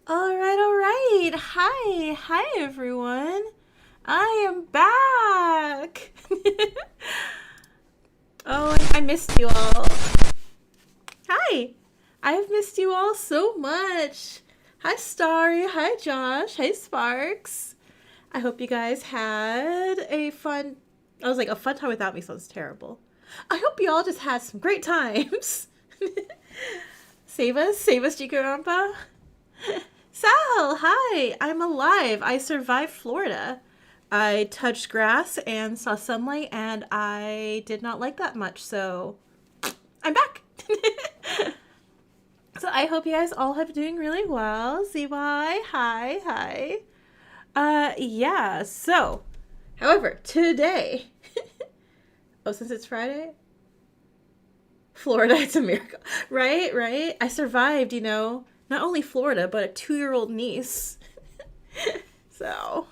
All right. Hi, everyone. I am back. Oh, I missed you all. Hi. I've missed you all so much. Hi, Starry. Hi, Josh. Hey, Sparks. I hope you guys had a fun. I was like, a fun time without me sounds terrible. I hope you all just had some great times. Save us, Jikoronpa. Sal, hi! I'm alive. I survived Florida. I touched grass and saw sunlight, and I did not like that much, so I'm back. So I hope you guys all have doing really well. ZY, hi. Yeah, so, however, today, oh, since it's Friday, Florida, it's a miracle. Right? I survived, not only Florida, but a 2-year-old niece. So,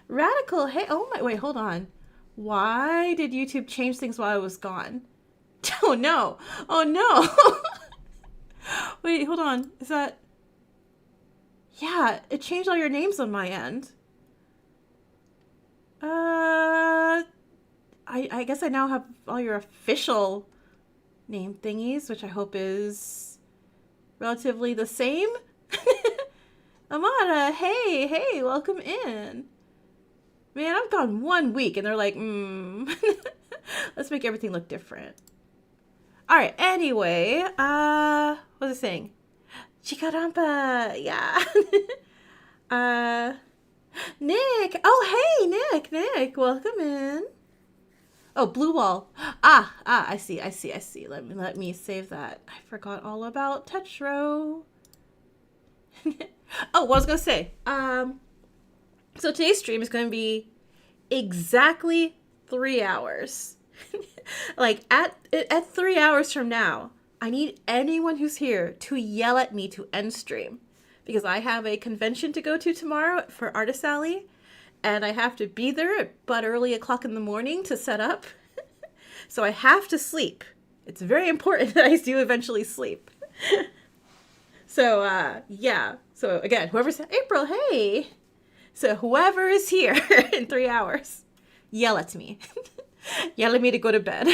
radical. Hey, oh my, wait, hold on. Why did YouTube change things while I was gone? Oh no. Oh no. Wait, hold on. Is that. Yeah, it changed all your names on my end. I guess I now have all your official name thingies, which I hope is relatively the same. Amara, hey, welcome in. Man, I've gone 1 week and they're like, let's make everything look different. All right, anyway, what was I saying? Jikoronpa, yeah. Nick, oh, hey, Nick, welcome in. Oh, blue wall. I see. Let me save that. I forgot all about Tetro. Oh, what I was gonna say. So today's stream is going to be exactly 3 hours. Like at 3 hours from now, I need anyone who's here to yell at me to end stream, because I have a convention to go to tomorrow for Artist Alley, and I have to be there at but early o'clock in the morning to set up. So I have to sleep. It's very important that I do eventually sleep. So yeah. So again, whoever's April, hey. So whoever is here in 3 hours, yell at me. Yell at me to go to bed.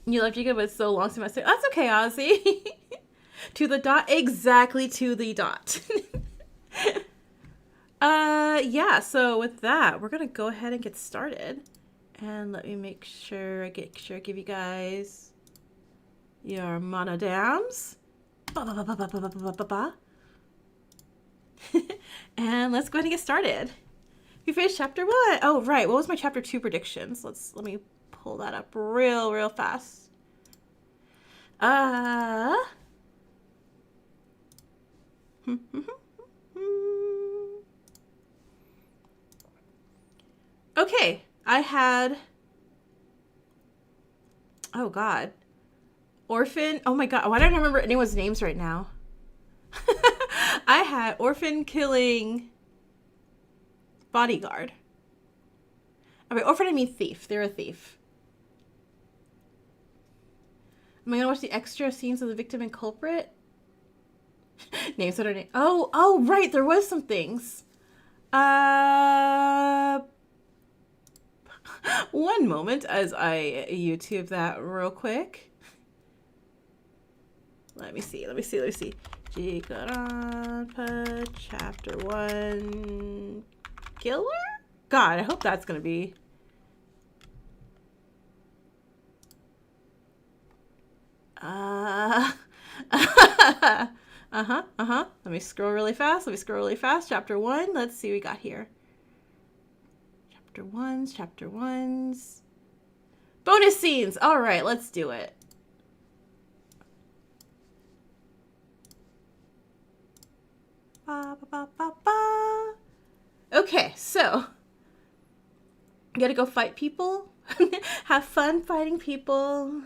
You left Giga, but it's so long since I said, that's okay, Ozzy. To the dot, exactly to the dot. Yeah, so with that, we're gonna go ahead and get started. And let me make sure I give you guys your monodams. And let's go ahead and get started. We finished chapter 1. Oh, right. What was my chapter 2 predictions? Let me pull that up real fast. Okay. I had, oh god, Orphan. Oh my god, why don't I remember anyone's names right now? I had Orphan killing bodyguard. I mean, Orphan, I mean thief. They're a thief. Am I gonna watch the extra scenes of the victim and culprit? Names that are names. Oh, right. There was some things. One moment as I YouTube that real quick. Let me see. Jikoronpa chapter 1 killer? God, I hope that's gonna be. Let me scroll really fast. Chapter 1. Let's see what we got here. Chapter ones. Bonus scenes. All right, let's do it. Okay, so you gotta go fight people. Have fun fighting people.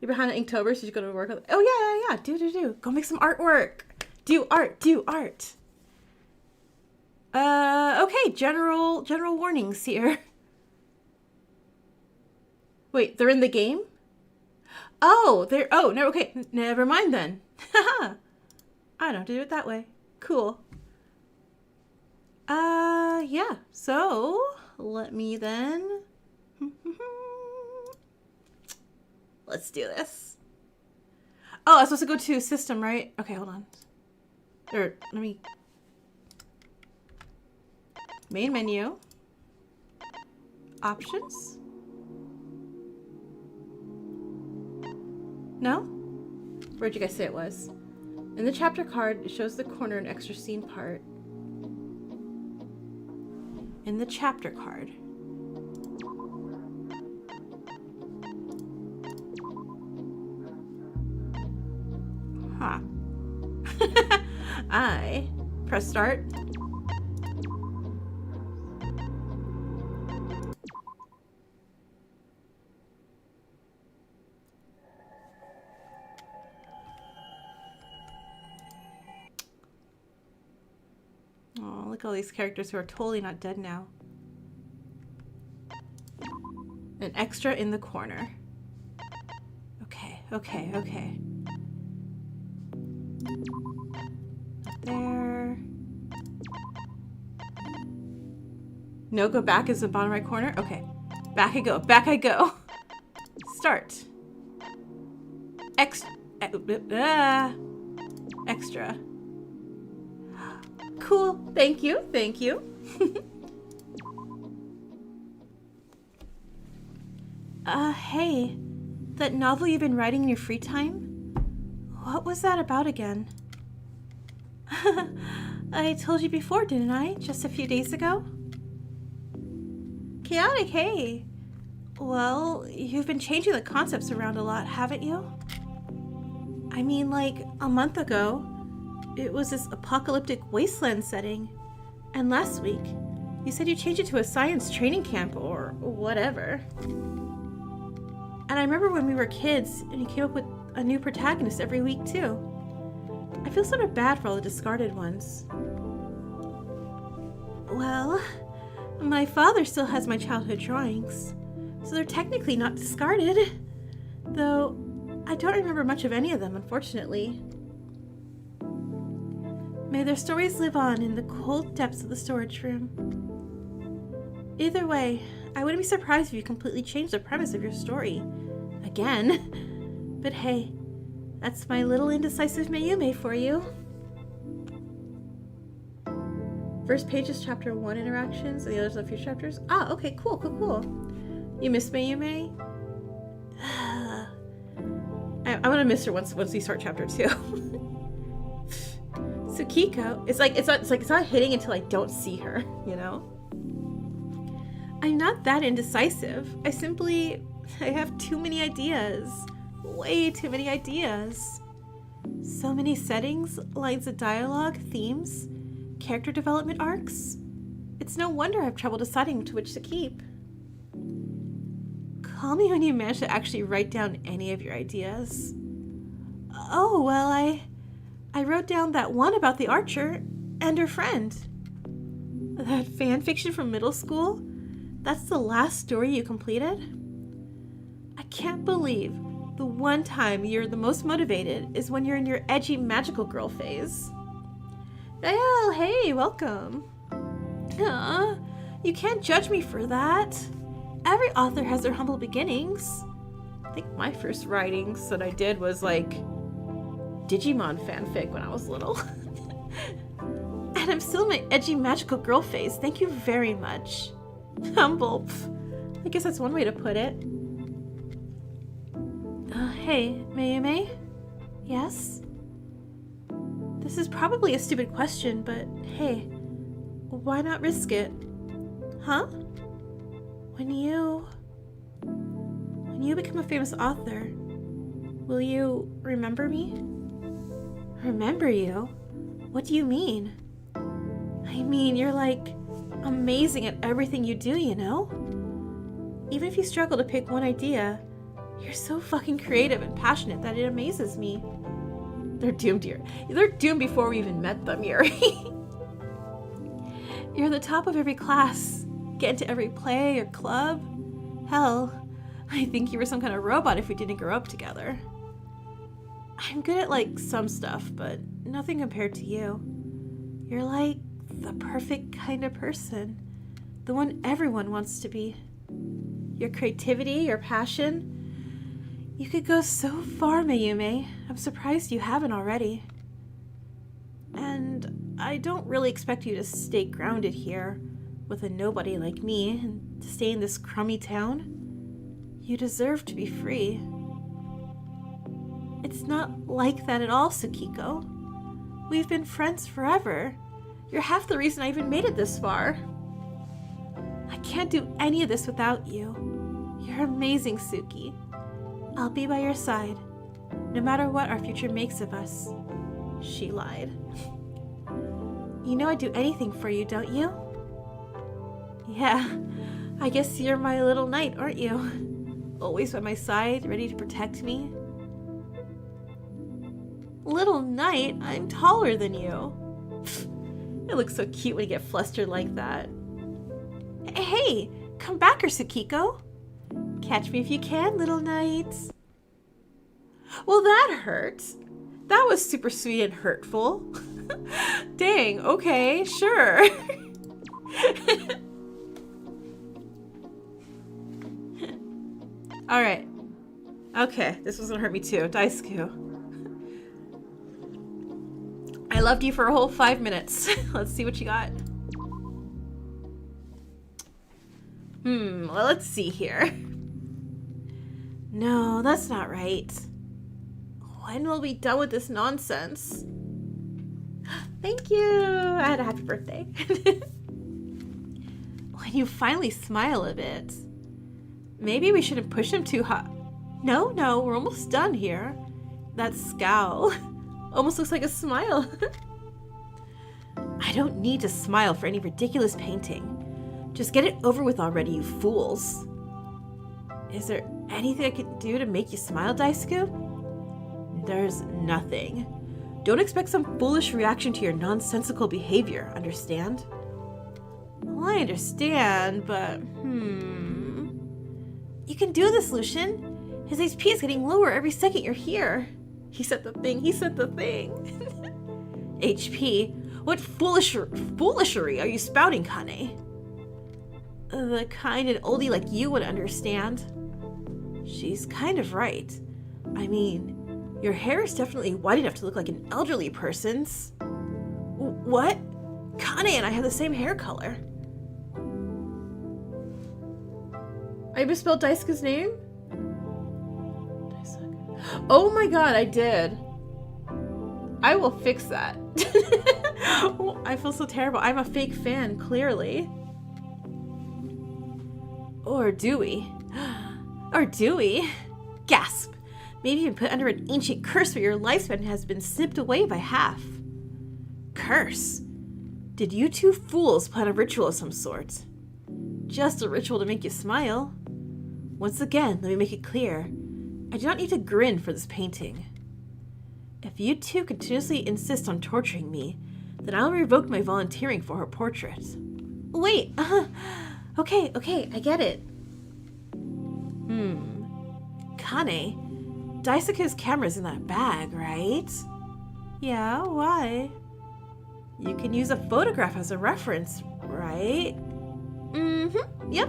You're behind in Inktober, so you go to work. Oh yeah. Do. Go make some artwork. Do art. Okay, general warnings here. Wait, they're in the game? Oh, no, okay. Never mind then. Haha! I don't have to do it that way. Cool. Yeah. So, let me then... Let's do this. Oh, I'm supposed to go to system, right? Okay, hold on. Or, let me... Main menu. Options? No? Where'd you guys say it was? In the chapter card, it shows the corner and extra scene part. In the chapter card. Huh. I press start. Oh, look at all these characters who are totally not dead now. An extra in the corner. Okay, okay, okay. Up there. No, go back is the bottom right corner? Okay. Back I go. Back I go. Start. Extra. Cool. Thank you. Thank you. Hey. That novel you've been writing in your free time? What was that about again? I told you before, didn't I? Just a few days ago? Chaotic, hey. Well, you've been changing the concepts around a lot, haven't you? I mean, like, a month ago, it was this apocalyptic wasteland setting. And last week, you said you changed it to a science training camp or whatever. And I remember when we were kids, and you came up with a new protagonist every week, too. I feel sort of bad for all the discarded ones. Well, my father still has my childhood drawings, so they're technically not discarded. Though, I don't remember much of any of them, unfortunately. May their stories live on in the cold depths of the storage room. Either way, I wouldn't be surprised if you completely changed the premise of your story. Again. But hey, that's my little indecisive Mayume for you. First page is chapter 1 interactions, and the others are future chapters. Ah, okay, cool, cool, cool. You miss Mayume? I'm gonna miss her once we start chapter 2. Tsukiko, it's not hitting until I don't see her, you know? I'm not that indecisive. I have too many ideas. Way too many ideas. So many settings, lines of dialogue, themes, character development arcs. It's no wonder I have trouble deciding to which to keep. Call me when you manage to actually write down any of your ideas. Oh, well, I wrote down that one about the archer and her friend. That fan fiction from middle school? That's the last story you completed? I can't believe the one time you're the most motivated is when you're in your edgy magical girl phase. Well, hey, welcome. You can't judge me for that. Every author has their humble beginnings. I think my first writings that I did was like Digimon fanfic when I was little. And I'm still in my edgy magical girl phase. Thank you very much. Humble. I guess that's one way to put it. Hey, Mayume? Yes? This is probably a stupid question, but hey, why not risk it? Huh? When you become a famous author, will you remember me? Remember you? What do you mean? I mean, you're like amazing at everything you do, you know? Even if you struggle to pick one idea, you're so fucking creative and passionate that it amazes me. They're doomed here. They're doomed before we even met them, Yuri. You're the top of every class. Get into every play or club. Hell, I think you were some kind of robot if we didn't grow up together. I'm good at, like, some stuff, but nothing compared to you. You're like the perfect kind of person. The one everyone wants to be. Your creativity, your passion. You could go so far, Mayume. I'm surprised you haven't already. And I don't really expect you to stay grounded here with a nobody like me and to stay in this crummy town. You deserve to be free. It's not like that at all, Tsukiko. We've been friends forever. You're half the reason I even made it this far. I can't do any of this without you. You're amazing, Suki. I'll be by your side, no matter what our future makes of us. She lied. You know I'd do anything for you, don't you? Yeah, I guess you're my little knight, aren't you? Always by my side, ready to protect me. Little knight? I'm taller than you. It looks so cute when you get flustered like that. Hey, come back, Tsukiko. Catch me if you can, little knight. Well, that hurts. That was super sweet and hurtful. Dang, okay, sure. Alright. Okay, this was gonna hurt me too. Daisuke. I loved you for a whole 5 minutes. Let's see what you got. Well, let's see here. No, that's not right. When will we be done with this nonsense? Thank you! I had a happy birthday. When you finally smile a bit. Maybe we shouldn't push him too hard. No, we're almost done here. That scowl almost looks like a smile. I don't need to smile for any ridiculous painting. Just get it over with already, you fools. Is there anything I could do to make you smile, Daisuke? There's nothing. Don't expect some foolish reaction to your nonsensical behavior, understand? Well, I understand, but You can do this, Lucian. His HP is getting lower every second you're here. He said the thing. HP? What foolishry are you spouting, Kane? The kind an oldie like you would understand. She's kind of right. I mean, your hair is definitely white enough to look like an elderly person's. What? Kane and I have the same hair color. I misspelled Daisuke's name? Daisuke. Oh my god, I did. I will fix that. I feel so terrible. I'm a fake fan, clearly. Or do we? Gasp! Maybe you've been put under an ancient curse where your lifespan has been snipped away by half. Curse? Did you two fools plan a ritual of some sort? Just a ritual to make you smile. Once again, let me make it clear. I do not need to grin for this painting. If you two continuously insist on torturing me, then I'll revoke my volunteering for her portrait. Wait, Okay, I get it. Kane, Daisuke's camera's in that bag, right? Yeah, why? You can use a photograph as a reference, right? Yep.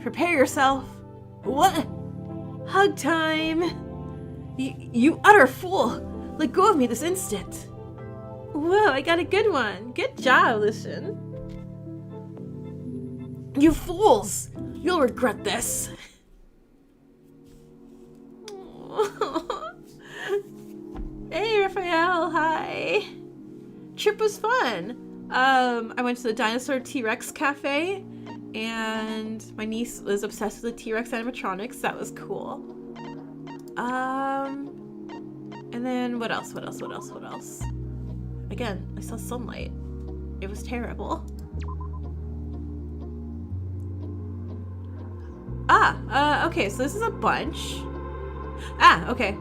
Prepare yourself. What? Hug time. You utter fool. Let go of me this instant. Whoa, I got a good one. Good job, Lucian. You fools! You'll regret this. Hey, Raphael, hi. Trip was fun. I went to the Dinosaur T-Rex Cafe, and my niece was obsessed with the T-Rex animatronics. That was cool. And then what else? Again, I saw sunlight. It was terrible. Okay, so this is a bunch. Okay.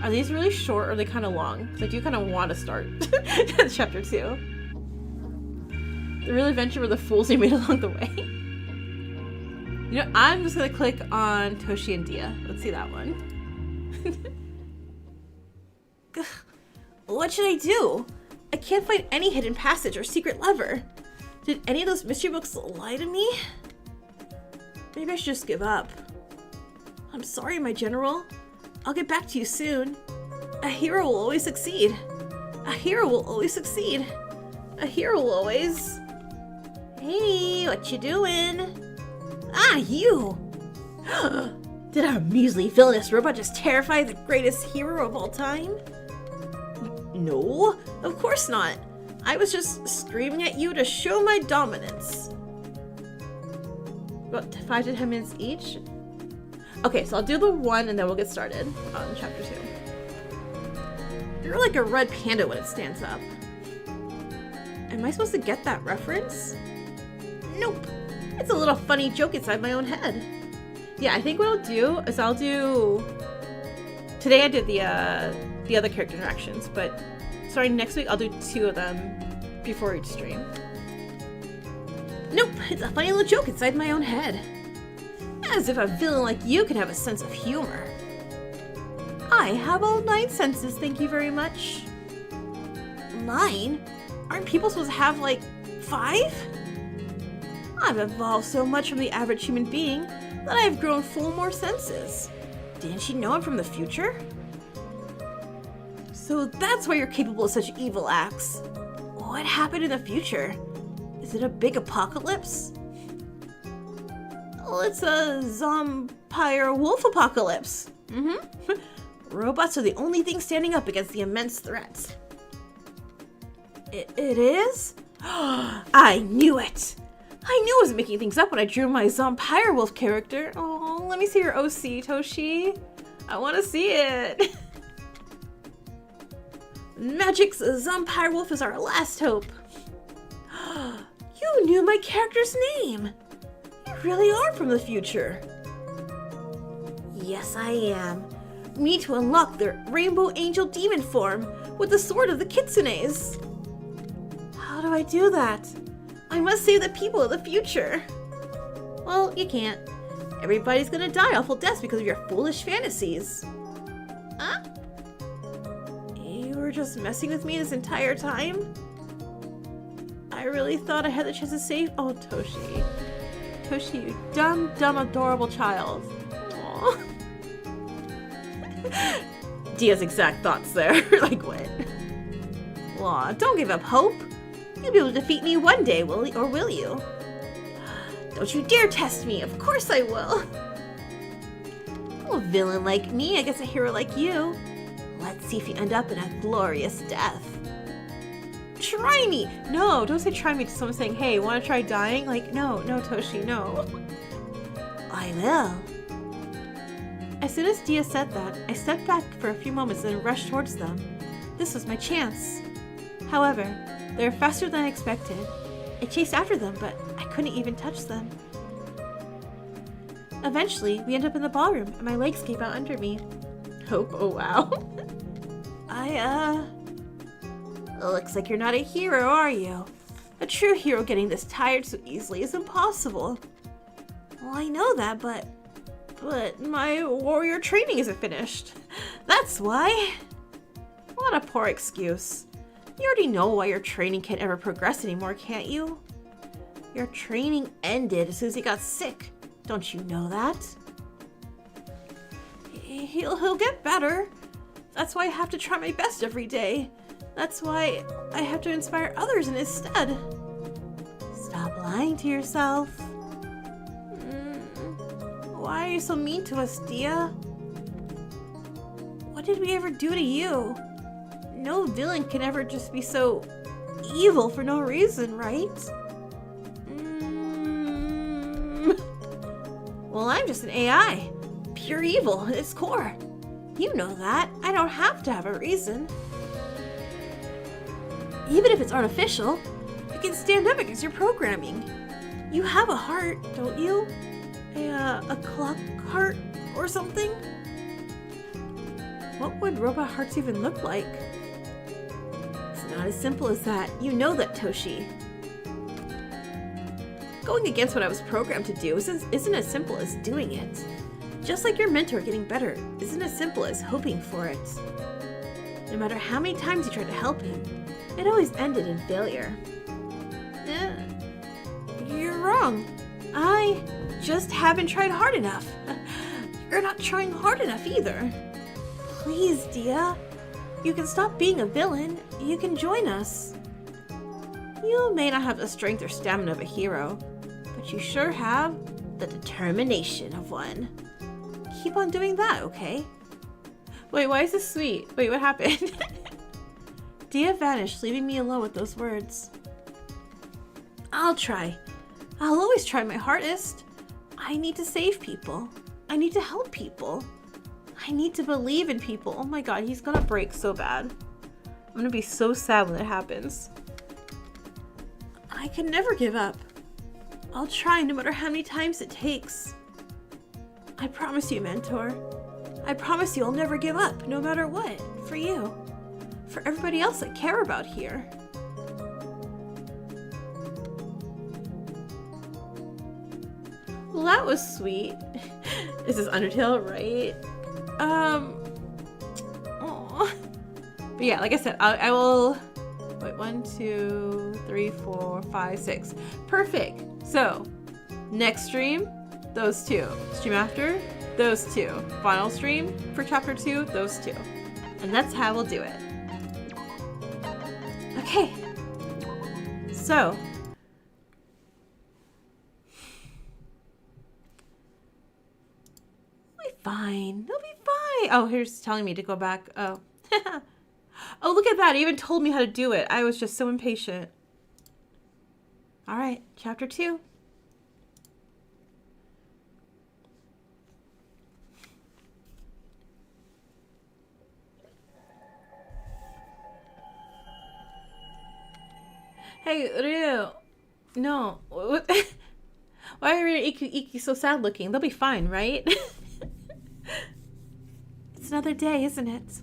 Are these really short or are they kind of long? Because I do kind of want to start chapter 2. The real adventure were the fools they made along the way. You know, I'm just gonna click on Toshi and Dia. Let's see that one. What should I do? I can't find any hidden passage or secret lever. Did any of those mystery books lie to me? Maybe I should just give up. I'm sorry, my general. I'll get back to you soon. A hero will always succeed. A hero will always succeed. A hero will always... Hey, what you doing? Ah, you! Did our measly villainous robot just terrify the greatest hero of all time? No, of course not. I was just screaming at you to show my dominance. About 5 to 10 minutes each? Okay, so I'll do the 1 and then we'll get started on chapter 2. You're like a red panda when it stands up. Am I supposed to get that reference? Nope. It's a little funny joke inside my own head. Yeah, I think what I'll do is I'll do... Today I did the other character interactions, but starting next week I'll do 2 of them before each stream. Nope, it's a funny little joke inside my own head. As if a villain like you can have a sense of humor. I have all 9 senses, thank you very much. 9? Aren't people supposed to have, like, 5? I've evolved so much from the average human being that I have grown 4 more senses. Didn't you know I'm from the future? So that's why you're capable of such evil acts. What happened in the future? Is it a big apocalypse? Well, it's a zombie wolf apocalypse. Robots are the only thing standing up against the immense threat. It is? I knew it! I knew I was making things up when I drew my zombie wolf character. Oh, let me see your OC, Toshi. I want to see it. Magic's zombie wolf is our last hope. You knew my character's name. You really are from the future. Yes, I am. We need to unlock their rainbow angel demon form with the sword of the kitsunes. How do I do that? I must save the people of the future. Well, you can't. Everybody's gonna die awful deaths because of your foolish fantasies. Huh? You were just messing with me this entire time? I really thought I had the chance to save... Oh, Toshi. Toshi, you dumb, adorable child. Aww. Dia's exact thoughts there. Like, what? Aw, don't give up hope. You'll be able to defeat me one day, will you? Don't you dare test me, of course I will. A villain like me against a hero like you. Let's see if you end up in a glorious death. Try me! No, don't say try me to someone saying, hey, wanna try dying? Like, no, Toshi, no. I will. As soon as Dia said that, I stepped back for a few moments and rushed towards them. This was my chance. However, they were faster than I expected. I chased after them, but I couldn't even touch them. Eventually, we ended up in the ballroom, and my legs gave out under me. Oh wow. Looks like you're not a hero, are you? A true hero getting this tired so easily is impossible. Well, I know that, but my warrior training isn't finished. That's why. What a poor excuse. You already know why your training can't ever progress anymore, can't you? Your training ended as soon as he got sick. Don't you know that? He'll get better. That's why I have to try my best every day. That's why I have to inspire others in his stead. Stop lying to yourself. Why are you so mean to us, Dia? What did we ever do to you? No villain can ever just be so evil for no reason, right? Well, I'm just an AI. Pure evil at its core. You know that. I don't have to have a reason. Even if it's artificial, it can stand up against your programming. You have a heart, don't you? A clock heart or something? What would robot hearts even look like? It's not as simple as that. You know that, Toshi. going against what I was programmed to do isn't as simple as doing it. Just like your mentor getting better isn't as simple as hoping for it. No matter how many times you tried to help him, it always ended in failure. You're wrong. I just haven't tried hard enough. You're not trying hard enough either. Please, Dia. You can stop being a villain. You can join us. You may not have the strength or stamina of a hero, but you sure have the determination of one. Keep on doing that, okay? Wait, why is this sweet? Wait, what happened? Dia vanished, leaving me alone with those words. I'll try. I'll always try my hardest. I need to save people. I need to help people. I need to believe in people. Oh my god, he's gonna break so bad. I'm gonna be so sad when it happens. I can never give up. I'll try no matter how many times it takes. I promise you, mentor. I promise you I'll never give up, no matter what. For you. For everybody else I care about here. Well, that was sweet. This is Undertale, right? Aww. But yeah, like I said, I will... Wait, 1, 2, 3, 4, 5, 6. Perfect. So, next stream, those two. Stream after, those two. Final stream for chapter 2, those two. And that's how we'll do it. Okay. So. We'll be fine. They'll be fine. Oh, here's telling me to go back. Oh. Oh, look at that. It even told me how to do it. I was just so impatient. Alright, chapter 2. Hey, Ryu. No. What? Why are Iki so sad looking? They'll be fine, right? It's another day, isn't it?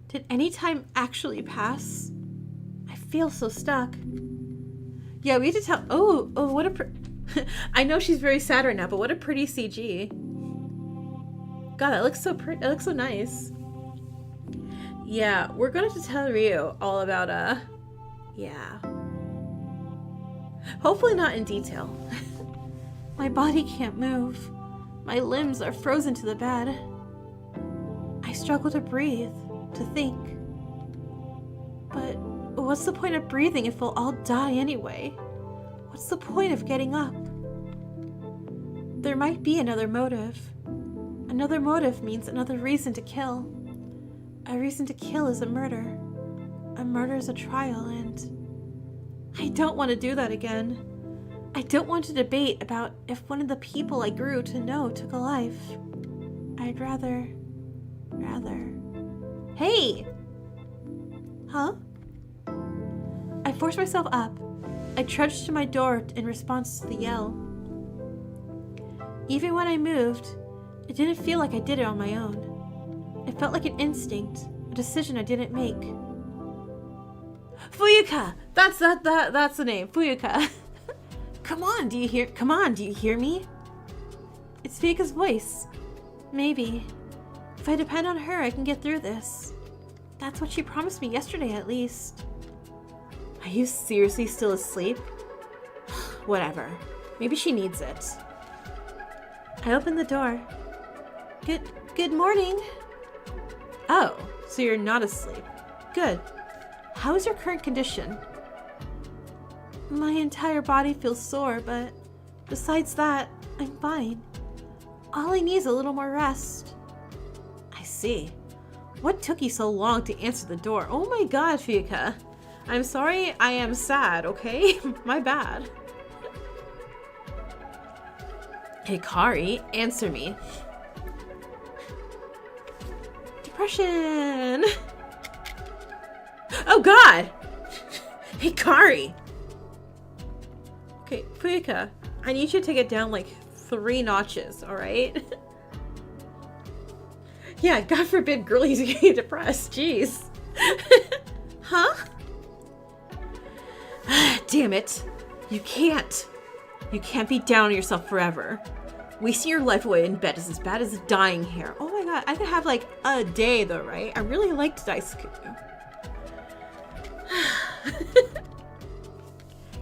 Did any time actually pass? I feel so stuck. Yeah, we have to tell... Oh, what a... I know she's very sad right now, but what a pretty CG. God, that looks so pretty. It looks so nice. Yeah, we're going to tell Ryu all about, yeah. Hopefully not in detail. My body can't move. My limbs are frozen to the bed. I struggle to breathe. To think. But what's the point of breathing if we'll all die anyway? What's the point of getting up? There might be another motive. Another motive means another reason to kill. A reason to kill is a murder. A murder is a trial, and I don't want to do that again. I don't want to debate about if one of the people I grew to know took a life. I'd rather... Hey! Huh? I forced myself up. I trudged to my door in response to the yell. Even when I moved, it didn't feel like I did it on my own. It felt like an instinct, a decision I didn't make. Fuyuka! That's the name, Fuyuka. Come on, do you hear me? It's Fuyuka's voice. Maybe. If I depend on her, I can get through this. That's what she promised me yesterday, at least. Are you seriously still asleep? Whatever. Maybe she needs it. I opened the door. Good morning. Oh, so you're not asleep. Good. How is your current condition? My entire body feels sore, but besides that, I'm fine. All I need is a little more rest. I see. What took you so long to answer the door? Oh my god, Fuyuka. I'm sorry, I am sad, okay? My bad. Hikari, answer me. Depression. Oh god! Hikari! Okay, Fuyuka, I need you to take it down like 3 notches, alright? Yeah, God forbid girlies get depressed. Jeez. Huh? Damn it. You can't. You can't be down on yourself forever. Wasting your life away in bed is as bad as dying here. Oh my god, I could have like a day though, right? I really liked Daisuke.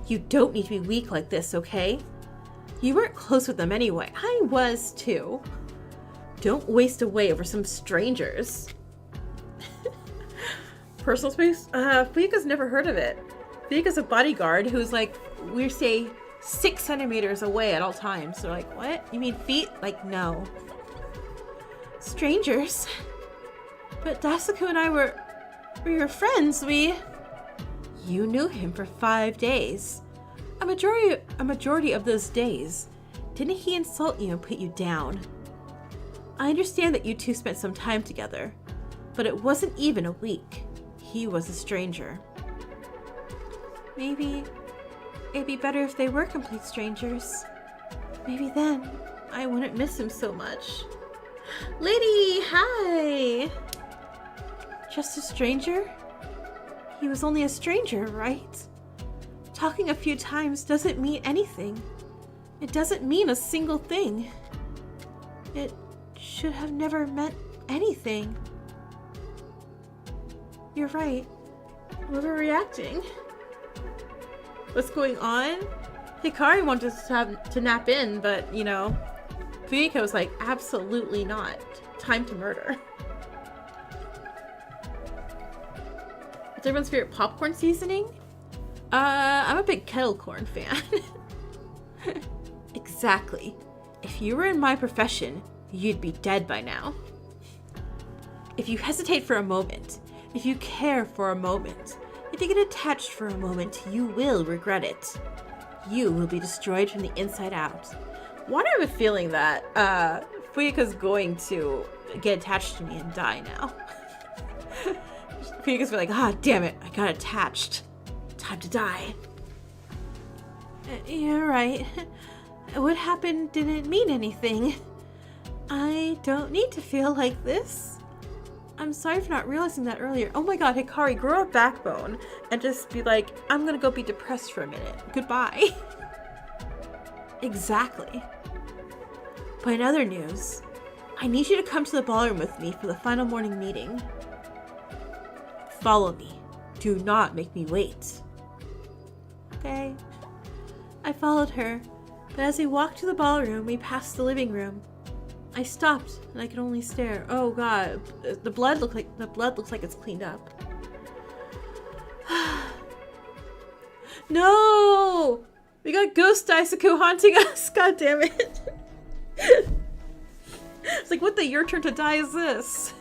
You don't need to be weak like this, okay? You weren't close with them anyway. I was too. Don't waste away over some strangers. Personal space? Fuyuka's never heard of it. Fuyuka's a bodyguard who's like, we say 6 centimeters away at all times. So like, what? You mean feet? Like, no. Strangers? But Daisuke and I were your friends. You knew him for 5 days. A majority of those days. Didn't he insult you and put you down? I understand that you two spent some time together, but it wasn't even a week. He was a stranger. Maybe it'd be better if they were complete strangers. Maybe then I wouldn't miss him so much. Lady, hi! Just a stranger? He was only a stranger, right? Talking a few times doesn't mean anything. It doesn't mean a single thing. It should have never meant anything. You're right. I'm overreacting. What's going on? Hikari wanted to nap in, but, you know, Fuyuka was like, absolutely not. Time to murder. What's everyone's favorite popcorn seasoning? I'm a big kettle corn fan. Exactly. If you were in my profession, you'd be dead by now. If you hesitate for a moment, if you care for a moment, if you get attached for a moment, you will regret it. You will be destroyed from the inside out. Why do I have a feeling that Fuyuka's going to get attached to me and die now? Fuyuka's like, ah, damn it, I got attached. Time to die. You're right. What happened didn't mean anything. I don't need to feel like this. I'm sorry for not realizing that earlier. Oh my god, Hikari, grow a backbone and just be like, I'm gonna go be depressed for a minute. Goodbye. Exactly. But in other news, I need you to come to the ballroom with me for the final morning meeting. Follow me. Do not make me wait. Okay. I followed her, but as we walked to the ballroom, we passed the living room. I stopped, and I could only stare. Oh god, the blood looks like it's cleaned up. No! We got Ghost Daisuke haunting us. God damn it! It's like, what the your turn to die is this?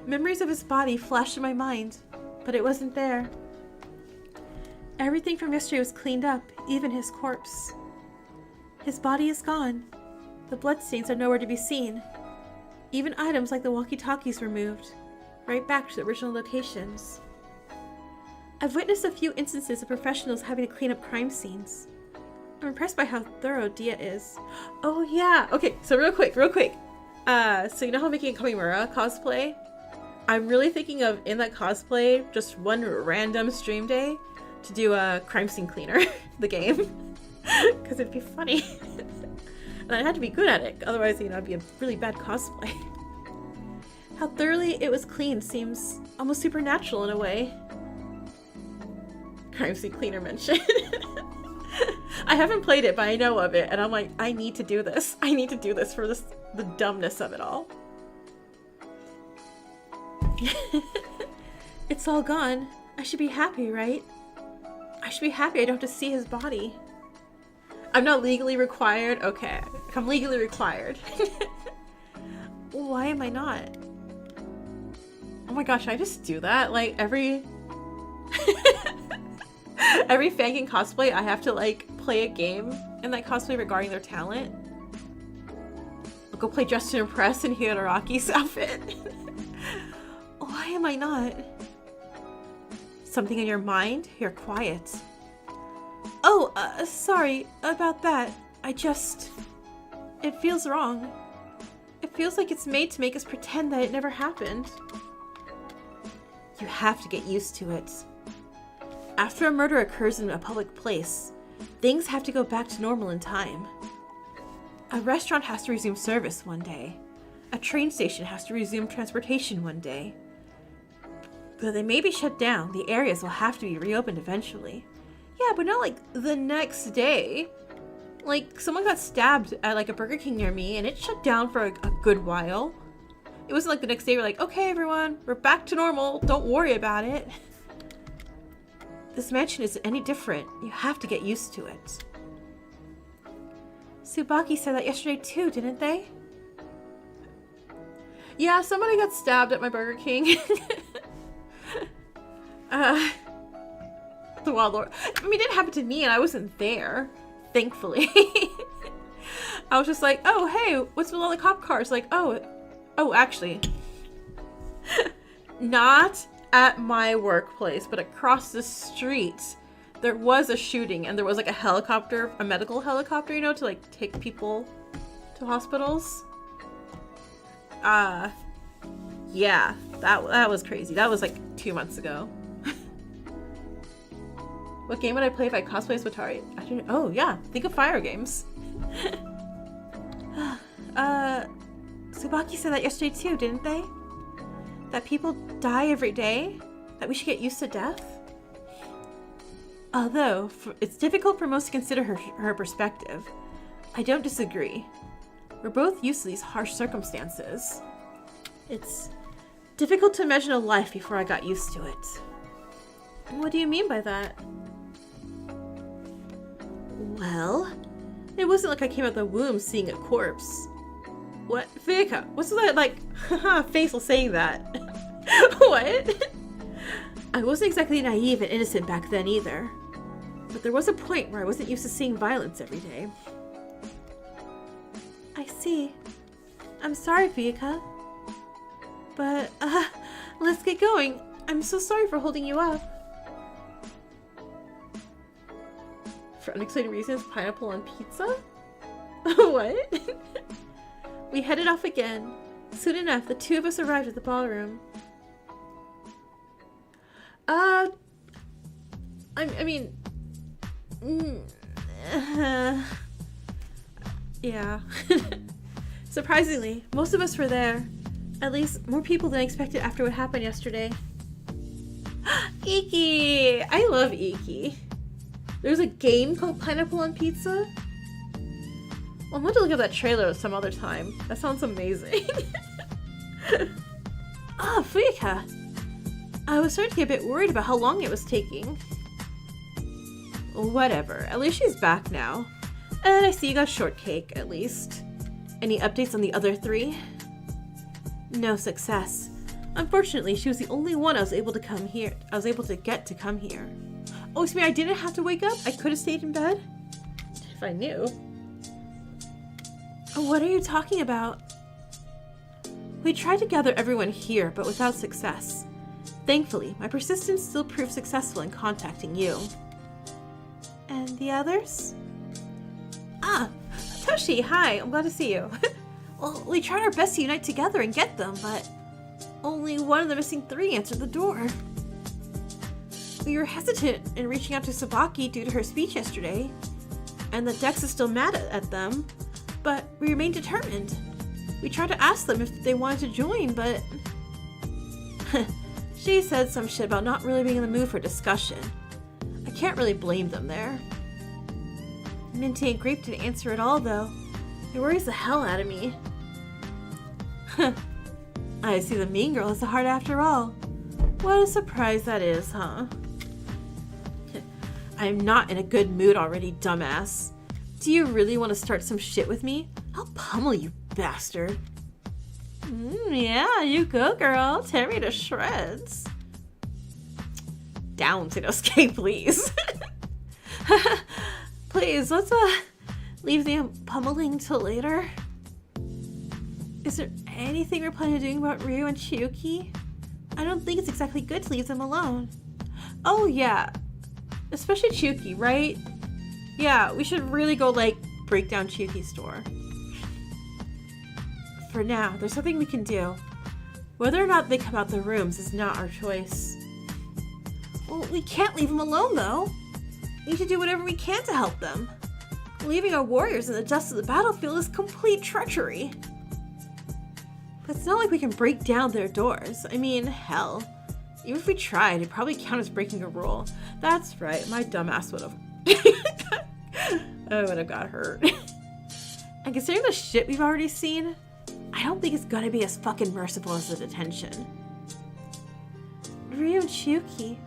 Memories of his body flashed in my mind, but it wasn't there. Everything from yesterday was cleaned up, even his corpse. His body is gone. The bloodstains are nowhere to be seen. Even items like the walkie-talkies were moved, right back to the original locations. I've witnessed a few instances of professionals having to clean up crime scenes. I'm impressed by how thorough Dia is. Oh yeah, okay, so real quick. So you know how making a Kamimura cosplay? I'm really thinking of, in that cosplay, just one random stream day to do a crime scene cleaner, the game. Because it'd be funny. And I had to be good at it, otherwise, you know, it'd be a really bad cosplay. How thoroughly it was cleaned seems almost supernatural in a way. Crime scene cleaner mention. I haven't played it, but I know of it, and I'm like, I need to do this. I need to do this for this, the dumbness of it all. It's all gone. I should be happy, right? I should be happy I don't have to see his body. I'm not legally required? Okay. I'm legally required. Why am I not? Oh my gosh, I just do that? Like, every Fangan cosplay, I have to, like, play a game in that cosplay regarding their talent. I'll go play Dressed to Impress in Hiraraki's outfit. Why am I not? Something in your mind? You're quiet. Oh, sorry about that. It feels wrong. It feels like it's made to make us pretend that it never happened. You have to get used to it. After a murder occurs in a public place, Things have to go back to normal in time. A restaurant has to resume service one day. A train station has to resume transportation one day. Though they may be shut down, the areas will have to be reopened eventually. Yeah, but not like the next day. Like, someone got stabbed at like a Burger King near me and it shut down for a good while. It wasn't like the next day we're like, okay everyone, we're back to normal, don't worry about it. This mansion isn't any different. You have to get used to it. Tsubaki said that yesterday too, didn't they? Yeah, somebody got stabbed at my Burger King. The Wild Lord. I mean, it didn't happen to me and I wasn't there, thankfully. I was just like, oh, hey, what's with all the cop cars? Like, oh, actually. Not at my workplace, but across the street, there was a shooting and there was like a helicopter, a medical helicopter, you know, to like take people to hospitals. Yeah, that was crazy. That was like 2 months ago. What game would I play if I cosplay as Watari? I don't know. Oh, yeah. Think of fire games. Tsubaki said that yesterday too, didn't they? That people die every day? That we should get used to death? Although, it's difficult for most to consider her perspective. I don't disagree. We're both used to these harsh circumstances. It's difficult to imagine a life before I got used to it. What do you mean by that? Well, it wasn't like I came out the womb seeing a corpse. What? Fika, what's that like face while saying that? What? I wasn't exactly naive and innocent back then either. But there was a point where I wasn't used to seeing violence every day. I see. I'm sorry, Fika. But, let's get going. I'm so sorry for holding you up. For unexplained reasons, pineapple on pizza? What? We headed off again. Soon enough, the two of us arrived at the ballroom. Yeah. Surprisingly, most of us were there. At least more people than I expected after what happened yesterday. Iki! I love Iki. There's a game called Pineapple on Pizza? Well, I'm going to look at that trailer some other time. That sounds amazing. Fuika! I was starting to get a bit worried about how long it was taking. Whatever. At least she's back now. And I see you got shortcake, at least. Any updates on the other three? No success. Unfortunately, she was the only one I was able to get to come here. Oh, excuse me, I didn't have to wake up? I could have stayed in bed? If I knew. What are you talking about? We tried to gather everyone here, but without success. Thankfully, my persistence still proved successful in contacting you. And the others? Toshi, hi, I'm glad to see you. Well, we tried our best to unite together and get them, but only one of the missing three answered the door. We were hesitant in reaching out to Tsubaki due to her speech yesterday, and the Dex is still mad at them, but we remained determined. We tried to ask them if they wanted to join, but she said some shit about not really being in the mood for discussion. I can't really blame them there. Minty and Grape didn't answer at all, though. It worries the hell out of me. I see the mean girl has a heart after all. What a surprise that is, huh? I'm not in a good mood already, dumbass. Do you really want to start some shit with me? I'll pummel you, bastard. Yeah, you go, girl. Tear me to shreds. Down, Sanosuke, please. Please, let's leave the pummeling till later. Is there anything we're planning on doing about Ryu and Chiyuki? I don't think it's exactly good to leave them alone. Oh yeah, especially Chiyuki, right? Yeah, we should really go like break down Chiyuki's store. For now, there's something we can do. Whether or not they come out the rooms is not our choice. Well, we can't leave them alone though. We need to do whatever we can to help them. Leaving our warriors in the dust of the battlefield is complete treachery. But it's not like we can break down their doors. I mean, hell. Even if we tried, it'd probably count as breaking a rule. That's right, my dumbass would have... I would have got hurt. And considering the shit we've already seen, I don't think it's gonna be as fucking merciful as the detention. Ryu and Chiyuki,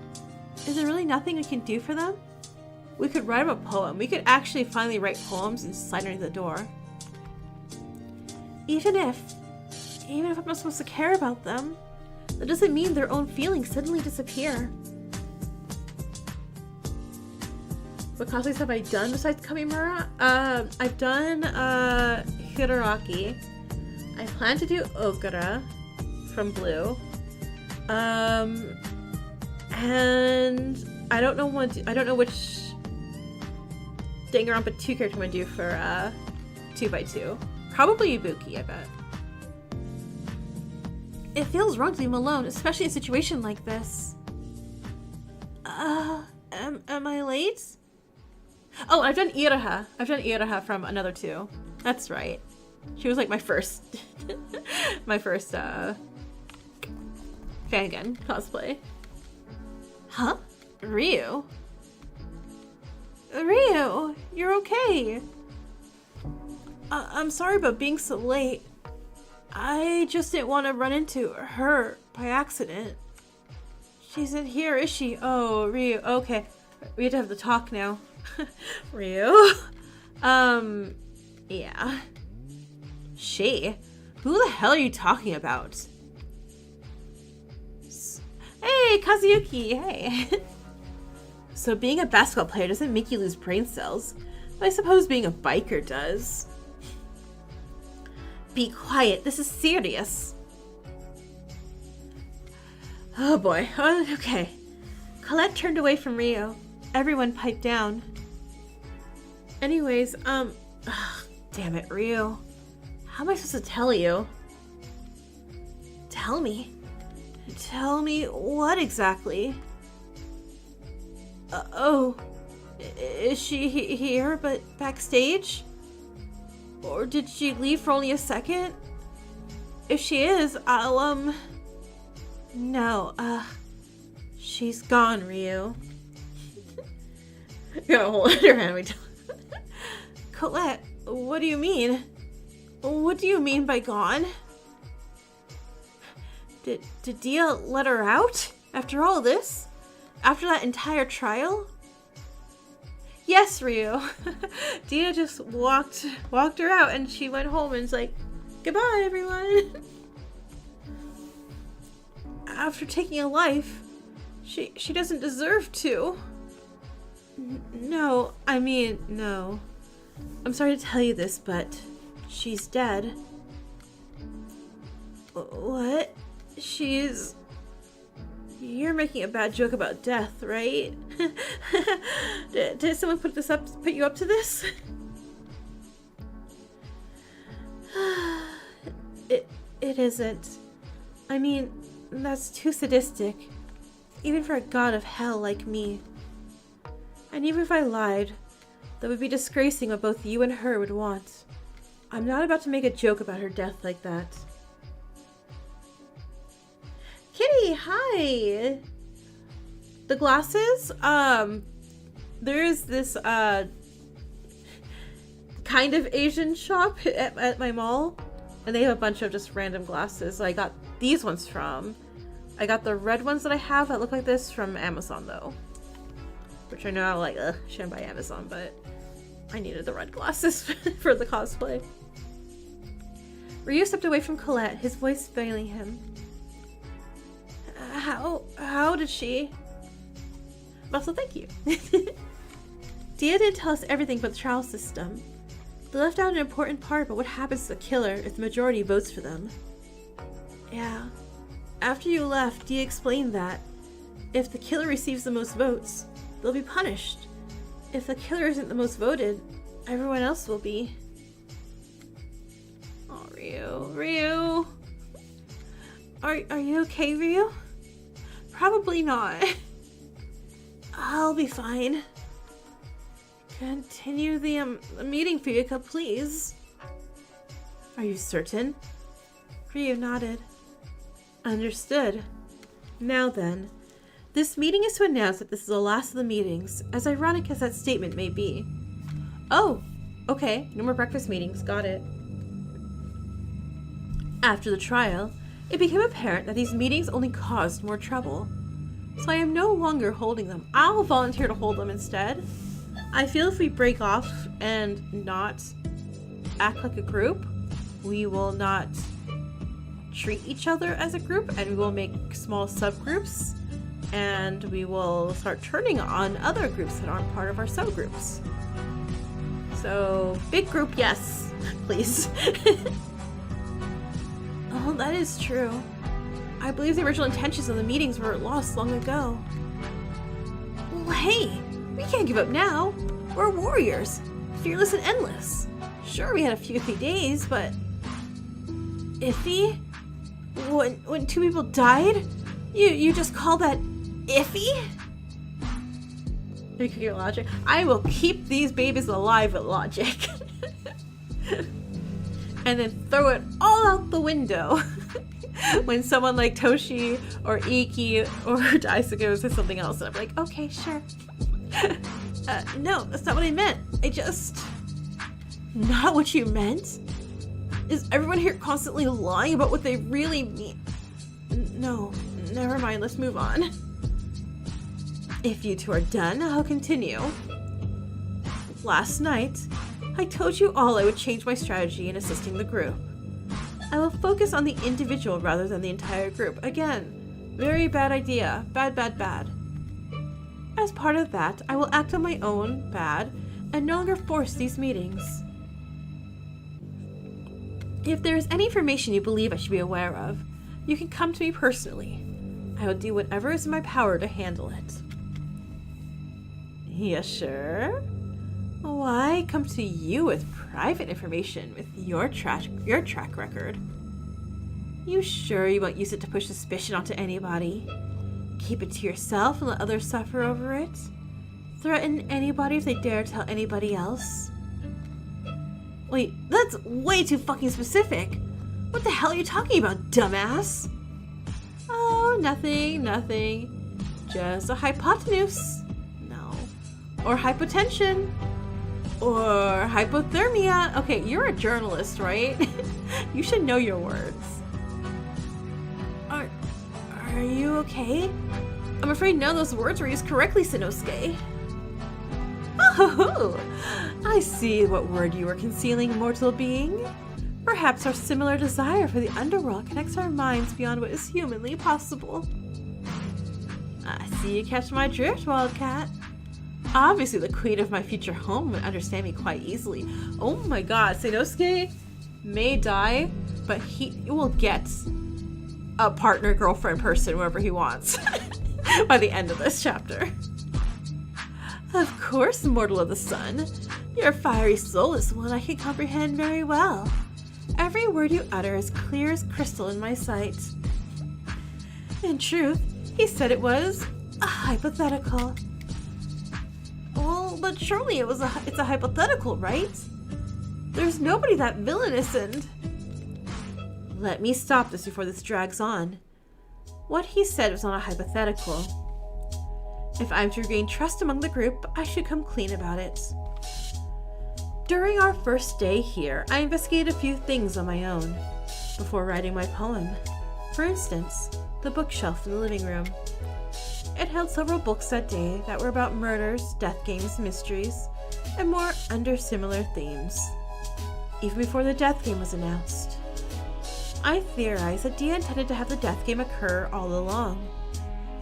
is there really nothing we can do for them? We could write them a poem. We could actually finally write poems and slide underneath the door. Even if I'm not supposed to care about them, that doesn't mean their own feelings suddenly disappear. What cosplays have I done besides Kamimura? I've done Hiraraki. I plan to do Okura from Blue. And I don't know which Danganronpa 2 character I'm gonna do for 2x2. Probably Ibuki, I bet. It feels wrong to leave him alone, especially in a situation like this. Am I late? Oh, I've done Iraha. I've done Iraha from another 2. That's right. She was like my first Fangan cosplay. Huh? Ryu? Ryu, you're okay. I'm sorry about being so late. I just didn't want to run into her by accident. She isn't here, is she? Oh, Ryu, okay. We have to have the talk now. Ryu? Yeah. She? Who the hell are you talking about? Hey, Kazuyuki, hey. So being a basketball player doesn't make you lose brain cells, but I suppose being a biker does. Be quiet, this is serious. Oh boy, okay. Colette turned away from Ryo. Everyone piped down. Anyways, damn it, Ryo. How am I supposed to tell you? Tell me. Tell me what exactly? Oh. Is she here but backstage? Or did she leave for only a second? If she is, I'll, No, she's gone, Ryu. You gotta hold your hand. Colette, what do you mean? What do you mean by gone? Did Dia let her out? After all this? After that entire trial? Yes, Ryu. Dia just walked her out and she went home and was like, goodbye, everyone. After taking a life, she doesn't deserve to. No, I mean, no. I'm sorry to tell you this, but she's dead. What? You're making a bad joke about death, right? Did someone put you up to this? It isn't. I mean, that's too sadistic. Even for a god of hell like me. And even if I lied, that would be disgracing what both you and her would want. I'm not about to make a joke about her death like that. Kitty, hi! The glasses? There's this, kind of Asian shop at my mall. And they have a bunch of just random glasses. So I got these ones from. I got the red ones that I have that look like this from Amazon, though. Which I know, like, shouldn't buy Amazon, but I needed the red glasses for the cosplay. Ryu stepped away from Colette, his voice failing him. How did she? Also, thank you. Dia didn't tell us everything about the trial system. They left out an important part about what happens to the killer if the majority votes for them. Yeah. After you left, Dia explained that if the killer receives the most votes, they'll be punished. If the killer isn't the most voted, everyone else will be. Oh, Ryu. Are you okay, Ryu? Probably not. I'll be fine. Continue the meeting, Fuyuka, please. Are you certain? Ryu nodded. Understood. Now then, this meeting is to announce that this is the last of the meetings, as ironic as that statement may be. Oh, okay, no more breakfast meetings, got it. After the trial, it became apparent that these meetings only caused more trouble. So I am no longer holding them. I'll volunteer to hold them instead. I feel if we break off and not act like a group, we will not treat each other as a group, and we will make small subgroups, and we will start turning on other groups that aren't part of our subgroups. So, big group, yes, please. Oh, that is true. I believe the original intentions of the meetings were lost long ago. Well, hey, we can't give up now. We're warriors, fearless and endless. Sure, we had a few iffy days, but... Iffy? When two people died? You just call that iffy? Your logic. I will keep these babies alive with logic. And then throw it all out the window when someone like Toshi or Iki or Daisuke says something else, and I'm like, okay, sure. No, that's not what I meant. Not what you meant? Is everyone here constantly lying about what they really mean? No, never mind, let's move on. If you two are done, I'll continue. Last night, I told you all I would change my strategy in assisting the group. I will focus on the individual rather than the entire group. Again, very bad idea. Bad. As part of that, I will act on my own bad and no longer force these meetings. If there is any information you believe I should be aware of, you can come to me personally. I will do whatever is in my power to handle it. Yeah, sure. Why come to you with private information with your track record? You sure you won't use it to push suspicion onto anybody? Keep it to yourself and let others suffer over it? Threaten anybody if they dare tell anybody else? Wait, that's way too fucking specific. What the hell are you talking about, dumbass? Oh, nothing. Just a hypotenuse. No. Or hypotension. Or hypothermia. Okay, you're a journalist, right? You should know your words. Are you okay? I'm afraid none of those words were used correctly, Sanosuke. Oh, I see what word you were concealing, mortal being. Perhaps our similar desire for the underworld connects our minds beyond what is humanly possible. I see you catch my drift, Wildcat. Obviously, the queen of my future home would understand me quite easily. Oh my god, Sanosuke may die, but he will get a partner, girlfriend, person, whoever he wants by the end of this chapter. Of course, mortal of the sun. Your fiery soul is one I can comprehend very well. Every word you utter is clear as crystal in my sight. In truth, he said it was a hypothetical. Well, but surely it's a hypothetical, right? There's nobody that villainous and... Let me stop this before this drags on. What he said was not a hypothetical. If I'm to regain trust among the group, I should come clean about it. During our first day here, I investigated a few things on my own before writing my poem. For instance, the bookshelf in the living room. It held several books that day that were about murders, death games, mysteries, and more under similar themes. Even before the death game was announced. I theorized that Dia intended to have the death game occur all along.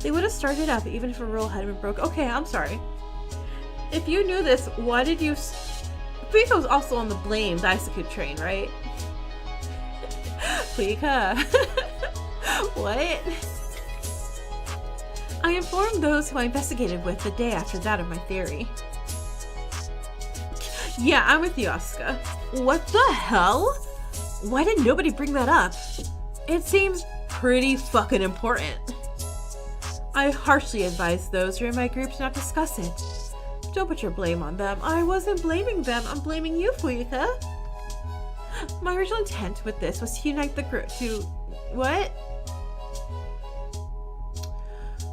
They would have started up even if a rule hadn't been broke. Okay, I'm sorry. If you knew this, why did you... Fuyuka was also on the blame Daisuke train, right? Fuyuka. What? I informed those who I investigated with the day after that of my theory. Yeah, I'm with you, Asuka. What the hell? Why did nobody bring that up? It seems pretty fucking important. I harshly advised those who are in my group to not discuss it. Don't put your blame on them. I wasn't blaming them. I'm blaming you, Fuyuka. My original intent with this was to unite the group to... What?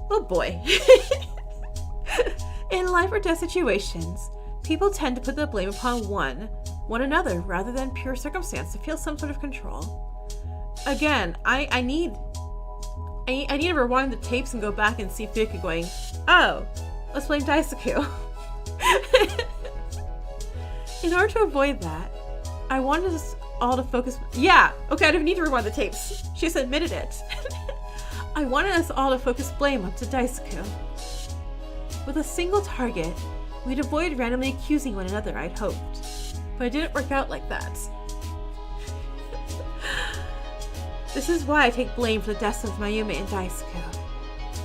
Oh boy. In life or death situations, people tend to put the blame upon one another, rather than pure circumstance to feel some sort of control. Again, I need to rewind the tapes and go back and see Fuyuka going, oh, let's blame Daisuke. In order to avoid that, I wanted us all to focus... Yeah, okay, I don't need to rewind the tapes. She just admitted it. I wanted us all to focus blame onto Daisuke. With a single target, we'd avoid randomly accusing one another, I'd hoped. But it didn't work out like that. This is why I take blame for the deaths of Mayume and Daisuke.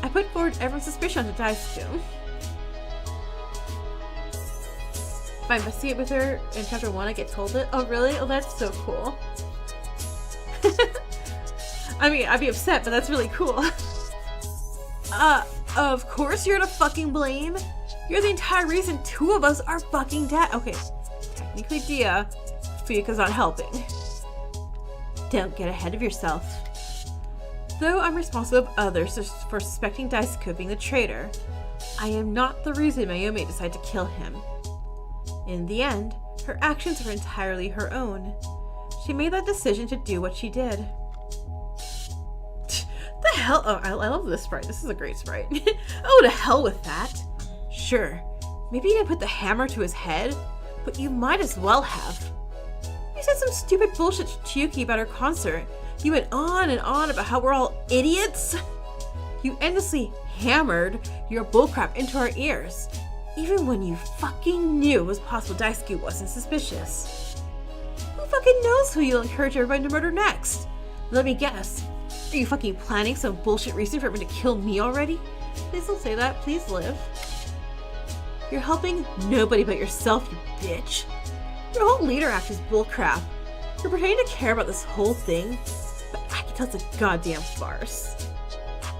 I put forward everyone's suspicion onto Daisuke. If I investigate with her in chapter 1, I get told it. Oh really? Oh, that's so cool. I mean, I'd be upset, but that's really cool. Of course you're to fucking blame. You're the entire reason 2 of us are fucking dead. Okay, technically Dia, Fuyuka's not helping. Don't get ahead of yourself. Though I'm responsible of others for suspecting Daisuke being the traitor, I am not the reason Mayume decided to kill him. In the end, her actions were entirely her own. She made that decision to do what she did. The hell? Oh, I love this sprite. This is a great sprite. Oh, to hell with that. Sure, maybe you didn't put the hammer to his head, but you might as well have. You said some stupid bullshit to Chiyuki about her concert. You went on and on about how we're all idiots. You endlessly hammered your bullcrap into our ears, even when you fucking knew it was possible Daisuke wasn't suspicious. Who fucking knows who you'll encourage everybody to murder next? Let me guess. Are you fucking planning some bullshit reason for everyone to kill me already? Please don't say that. Please live. You're helping nobody but yourself, you bitch. Your whole leader act is bullcrap. You're pretending to care about this whole thing, but I can tell it's a goddamn farce.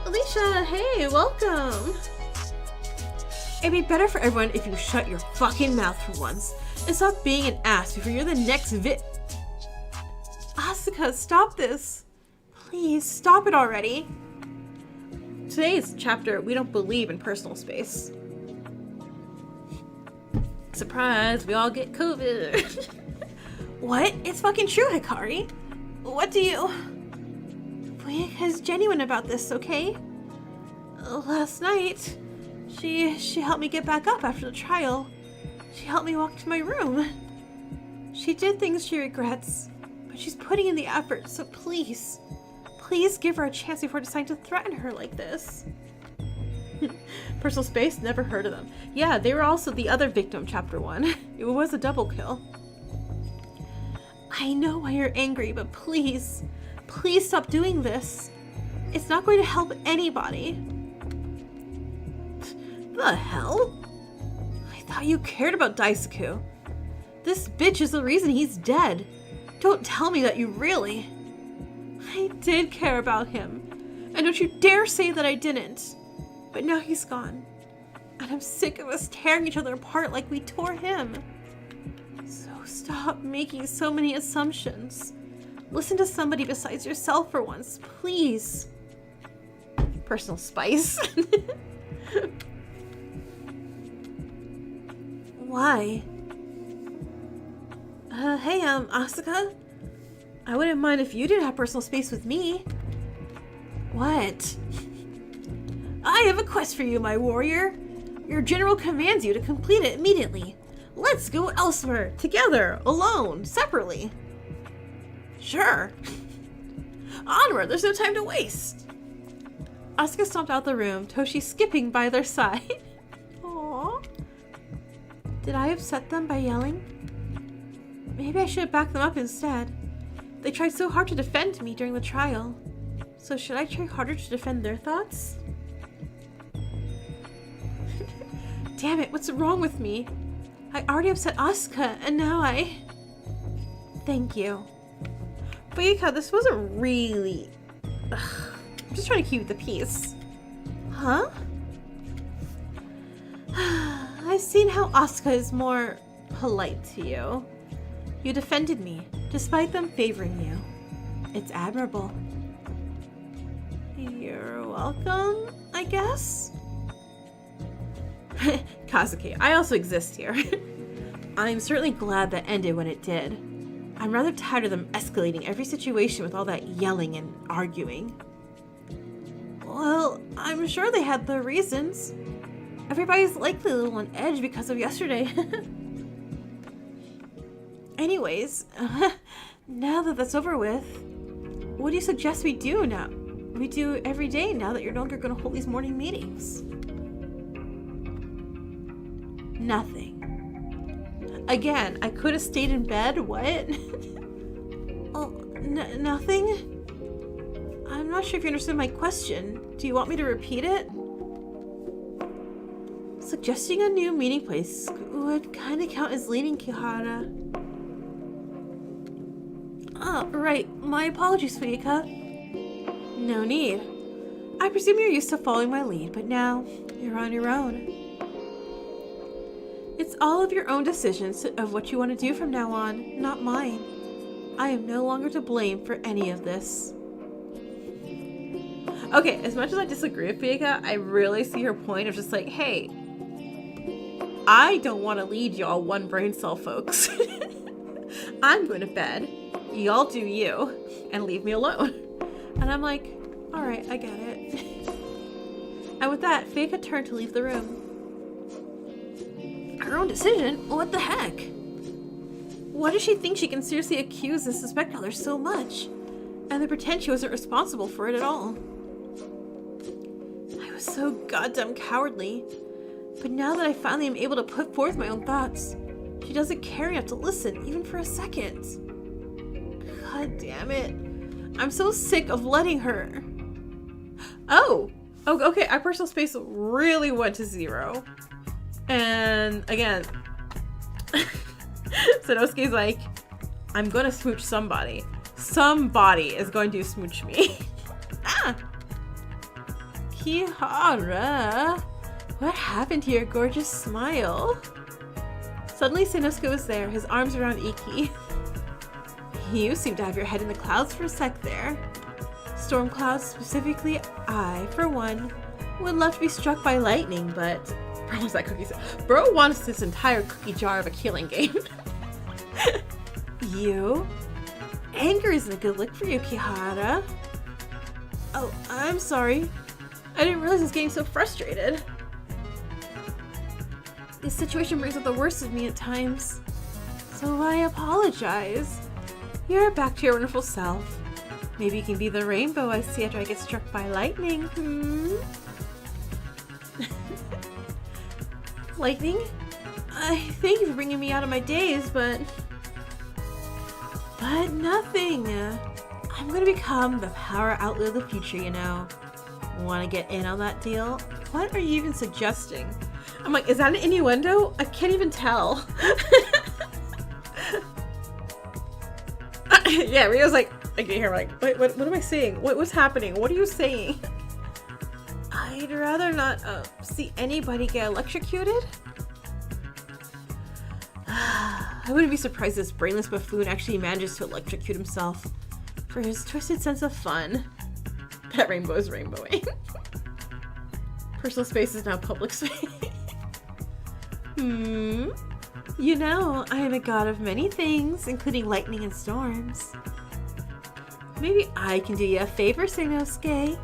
Alicia, hey, welcome. It'd be better for everyone if you shut your fucking mouth for once and stop being an ass before you're the next Asuka, stop this. Please, stop it already. Today's chapter, we don't believe in personal space. Surprise, we all get COVID. What? It's fucking true, Hikari. What do you... Fuyuka's genuine about this, okay? Last night, she helped me get back up after the trial. She helped me walk to my room. She did things she regrets, but she's putting in the effort, so please give her a chance before deciding to threaten her like this. Personal space? Never heard of them. Yeah, they were also the other victim, chapter 1. It was a double kill. I know why you're angry, but please stop doing this. It's not going to help anybody. The hell? I thought you cared about Daisuke. This bitch is the reason he's dead. Don't tell me that you really... I did care about him. And don't you dare say that I didn't. But now he's gone. And I'm sick of us tearing each other apart like we tore him. So stop making so many assumptions. Listen to somebody besides yourself for once, please. Personal spice. Why? Hey, Asuka? I wouldn't mind if you didn't have personal space with me. What? I have a quest for you, my warrior. Your general commands you to complete it immediately. Let's go elsewhere, together, alone, separately. Sure. Onward, there's no time to waste. Asuka stomped out the room, Toshi skipping by their side. Aww. Did I upset them by yelling? Maybe I should have backed them up instead. They tried so hard to defend me during the trial. So should I try harder to defend their thoughts? Damn it, what's wrong with me? I already upset Asuka, and now I... Thank you. Fuyuka, this wasn't really... Ugh. I'm just trying to keep the peace. Huh? I I've seen how Asuka is more polite to you. You defended me, despite them favoring you. It's admirable. You're welcome, I guess? Kazuki, I also exist here. I'm certainly glad that ended when it did. I'm rather tired of them escalating every situation with all that yelling and arguing. Well, I'm sure they had their reasons. Everybody's likely a little on edge because of yesterday. Anyways, now that that's over with, what do you suggest we do now? We do every day now that you're no longer going to hold these morning meetings. Nothing. Again, I could have stayed in bed. What? Oh, nothing? I'm not sure if you understood my question. Do you want me to repeat it? Suggesting a new meeting place would kind of count as leading, Kihara. Oh, right. My apologies, Suika. No need. I presume you're used to following my lead, but now you're on your own. It's all of your own decisions of what you want to do from now on, not mine. I am no longer to blame for any of this. Okay, as much as I disagree with Fika, I really see her point of just like, hey, I don't want to lead y'all one brain cell, folks. I'm going to bed. Y'all do you, and leave me alone. And I'm like, all right, I get it. And with that, Fika turned to leave the room. Her own decision? What the heck? Why does she think she can seriously accuse and suspect others so much? And then pretend she wasn't responsible for it at all? I was so goddamn cowardly. But now that I finally am able to put forth my own thoughts, she doesn't care enough to listen, even for a second. God damn it. I'm so sick of letting her. Oh, okay, our personal space really went to 0. And again, Sanosuke's like, I'm gonna smooch somebody. Somebody is going to smooch me. Ah! Kihara, what happened to your gorgeous smile? Suddenly Sanosuke was there, his arms around Iki. You seem to have your head in the clouds for a sec there. Storm clouds, specifically, I, for one, would love to be struck by lightning, but Bro wants that cookie. Bro wants this entire cookie jar of a killing game. You? Anger isn't a good look for you, Kihara. Oh, I'm sorry. I didn't realize I was getting so frustrated. This situation brings out the worst of me at times. So I apologize. You're back to your wonderful self. Maybe you can be the rainbow I see after I get struck by lightning, Lightning? I thank you for bringing me out of my daze, but nothing. I'm gonna become the power outlet of the future, you know. Want to get in on that deal? What are you even suggesting? I'm like, is that an innuendo? I can't even tell. Yeah, Rio's like, I can hear like, wait, what am I saying? What's happening? What are you saying? I'd rather not see anybody get electrocuted. I wouldn't be surprised if this brainless buffoon actually manages to electrocute himself for his twisted sense of fun. That rainbow is rainbowing. Personal space is now public space. You know, I am a god of many things, including lightning and storms. Maybe I can do you a favor, Sanosuke.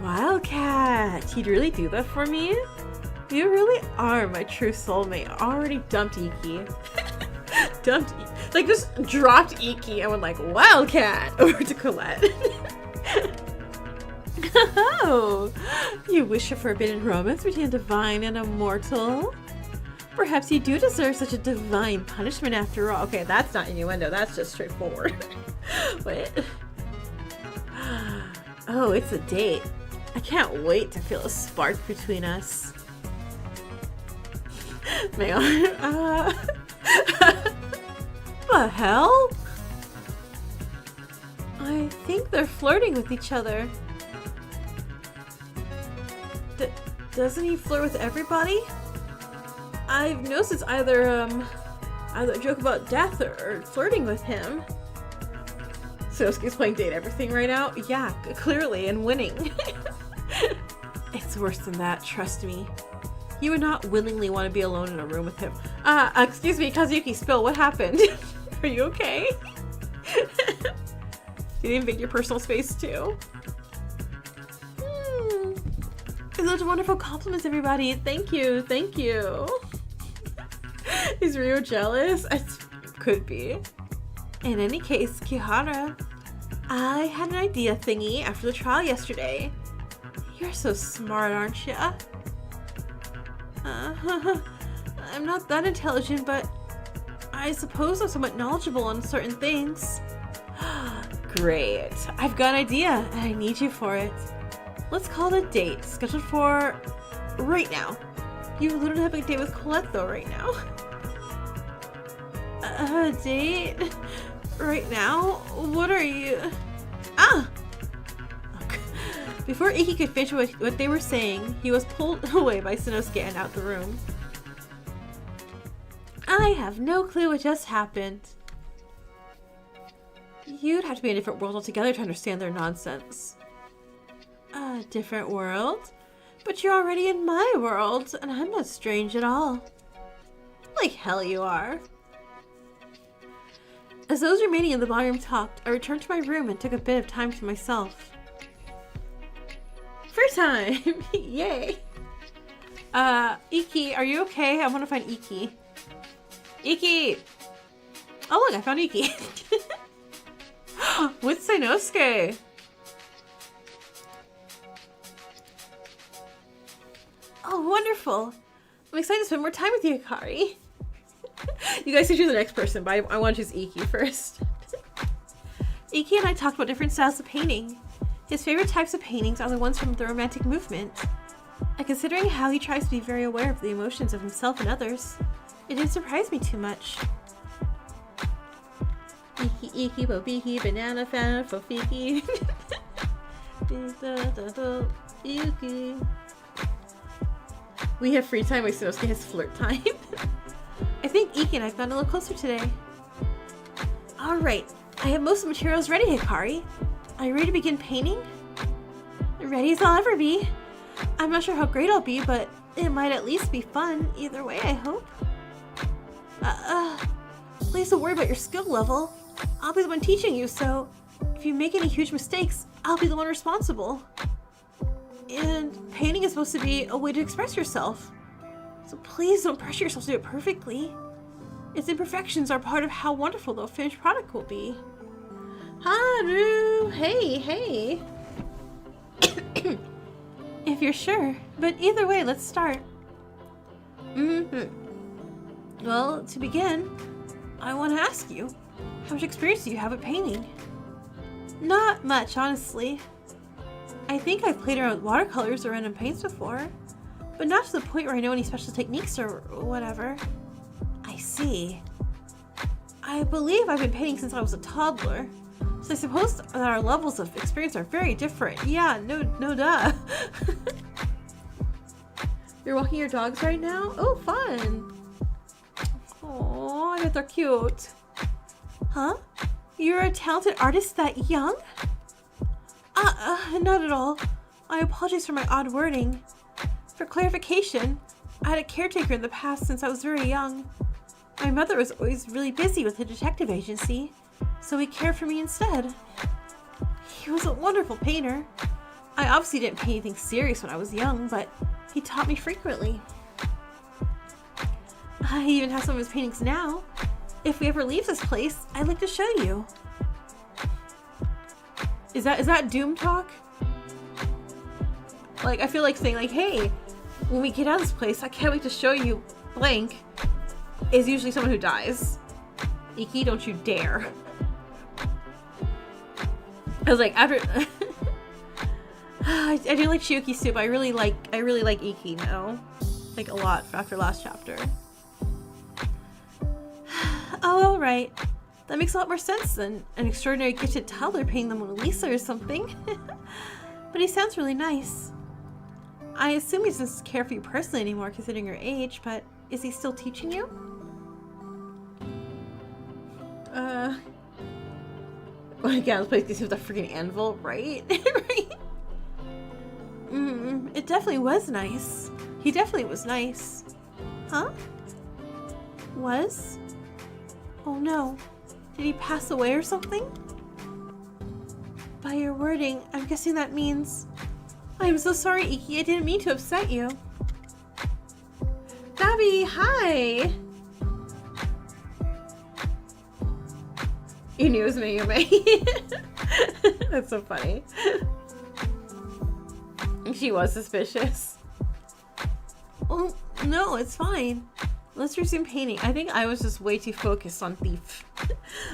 Wildcat, he'd really do that for me? You really are my true soulmate. Already dumped Iki. Like just dropped Iki and went like, Wildcat, over to Colette. Oh, you wish for forbidden romance between a divine and a mortal? Perhaps you do deserve such a divine punishment after all. Okay, that's not innuendo, that's just straightforward. Wait. Oh, it's a date. I can't wait to feel a spark between us. Man, the hell? I think they're flirting with each other. Doesn't he flirt with everybody? I've noticed it's either a joke about death or flirting with him. Sanosuke's playing date everything right now? Yeah, clearly, and winning. It's worse than that, trust me. You would not willingly want to be alone in a room with him. Excuse me, Kazuki, spill, what happened? Are you okay? Did he invade your personal space too? Those wonderful compliments, everybody. Thank you, thank you. Is Ryo jealous? Could be. In any case, Kihara, I had an idea thingy after the trial yesterday. You're so smart, aren't you? I'm not that intelligent, but I suppose I'm somewhat knowledgeable on certain things. Great. I've got an idea, and I need you for it. Let's call it a date, scheduled for right now. You literally have a date with Colette, though, right now. A date? Right now? What are you... Before Iki could finish what they were saying, he was pulled away by Sanosuke and out the room. I have no clue what just happened. You'd have to be in a different world altogether to understand their nonsense. A different world? But you're already in my world, and I'm not strange at all. Like hell you are. As those remaining in the ballroom talked, I returned to my room and took a bit of time to myself. Free time! Yay! Iki, are you okay? I want to find Iki. Iki! Oh look, I found Iki. With Sanosuke. Oh, wonderful. I'm excited to spend more time with you, Akari. You guys can choose the next person, but I want to choose Iki first. Iki and I talked about different styles of painting. His favorite types of paintings are the ones from the Romantic movement. And considering how he tries to be very aware of the emotions of himself and others, it didn't surprise me too much. Iki, Iki, Bobiki, Banana Fan, Fofiki. Iki. We have free time, like Sanosuke has flirt time. I think Iki and I've gotten a little closer today. Alright, I have most of the materials ready, Hikari. Are you ready to begin painting? Ready as I'll ever be. I'm not sure how great I'll be, but it might at least be fun. Either way, I hope. Please don't worry about your skill level. I'll be the one teaching you, so if you make any huge mistakes, I'll be the one responsible. And painting is supposed to be a way to express yourself. So please don't pressure yourself to do it perfectly. Its imperfections are part of how wonderful the finished product will be. Haru! Hey, hey! If you're sure. But either way, let's start. Well, to begin, I want to ask you, how much experience do you have at painting? Not much, honestly. I think I've played around with watercolors or random paints before, but not to the point where I know any special techniques or whatever. I see. I believe I've been painting since I was a toddler, so I suppose that our levels of experience are very different. Yeah, no duh. You're walking your dogs right now? Oh, fun. Oh, I bet they're cute. Huh? You're a talented artist that young? Not at all. I apologize for my odd wording. For clarification, I had a caretaker in the past since I was very young. My mother was always really busy with the detective agency, so he cared for me instead. He was a wonderful painter. I obviously didn't paint anything serious when I was young, but he taught me frequently. I even have some of his paintings now. If we ever leave this place, I'd like to show you. Is that Doom talk? Like, I feel like saying like, hey, when we get out of this place, I can't wait to show you blank is usually someone who dies. Iki, don't you dare. I was like, after I do like Shiuki soup. I really like Iki now. Like a lot after last chapter. Oh, alright. That makes a lot more sense than an extraordinary gifted toddler painting the Mona Lisa or something. But he sounds really nice. I assume he doesn't care for you personally anymore considering your age, but is he still teaching you? Oh, yeah, this place gets with a freaking anvil, right? Right? It definitely was nice. He definitely was nice. Huh? Was? Oh no. Did he pass away or something? By your wording, I'm guessing that means... I'm so sorry, Iki. I didn't mean to upset you. Gabby, hi! You knew it was Mayume. That's so funny. She was suspicious. Oh, no, it's fine. Let's resume painting. I think I was just way too focused on thief.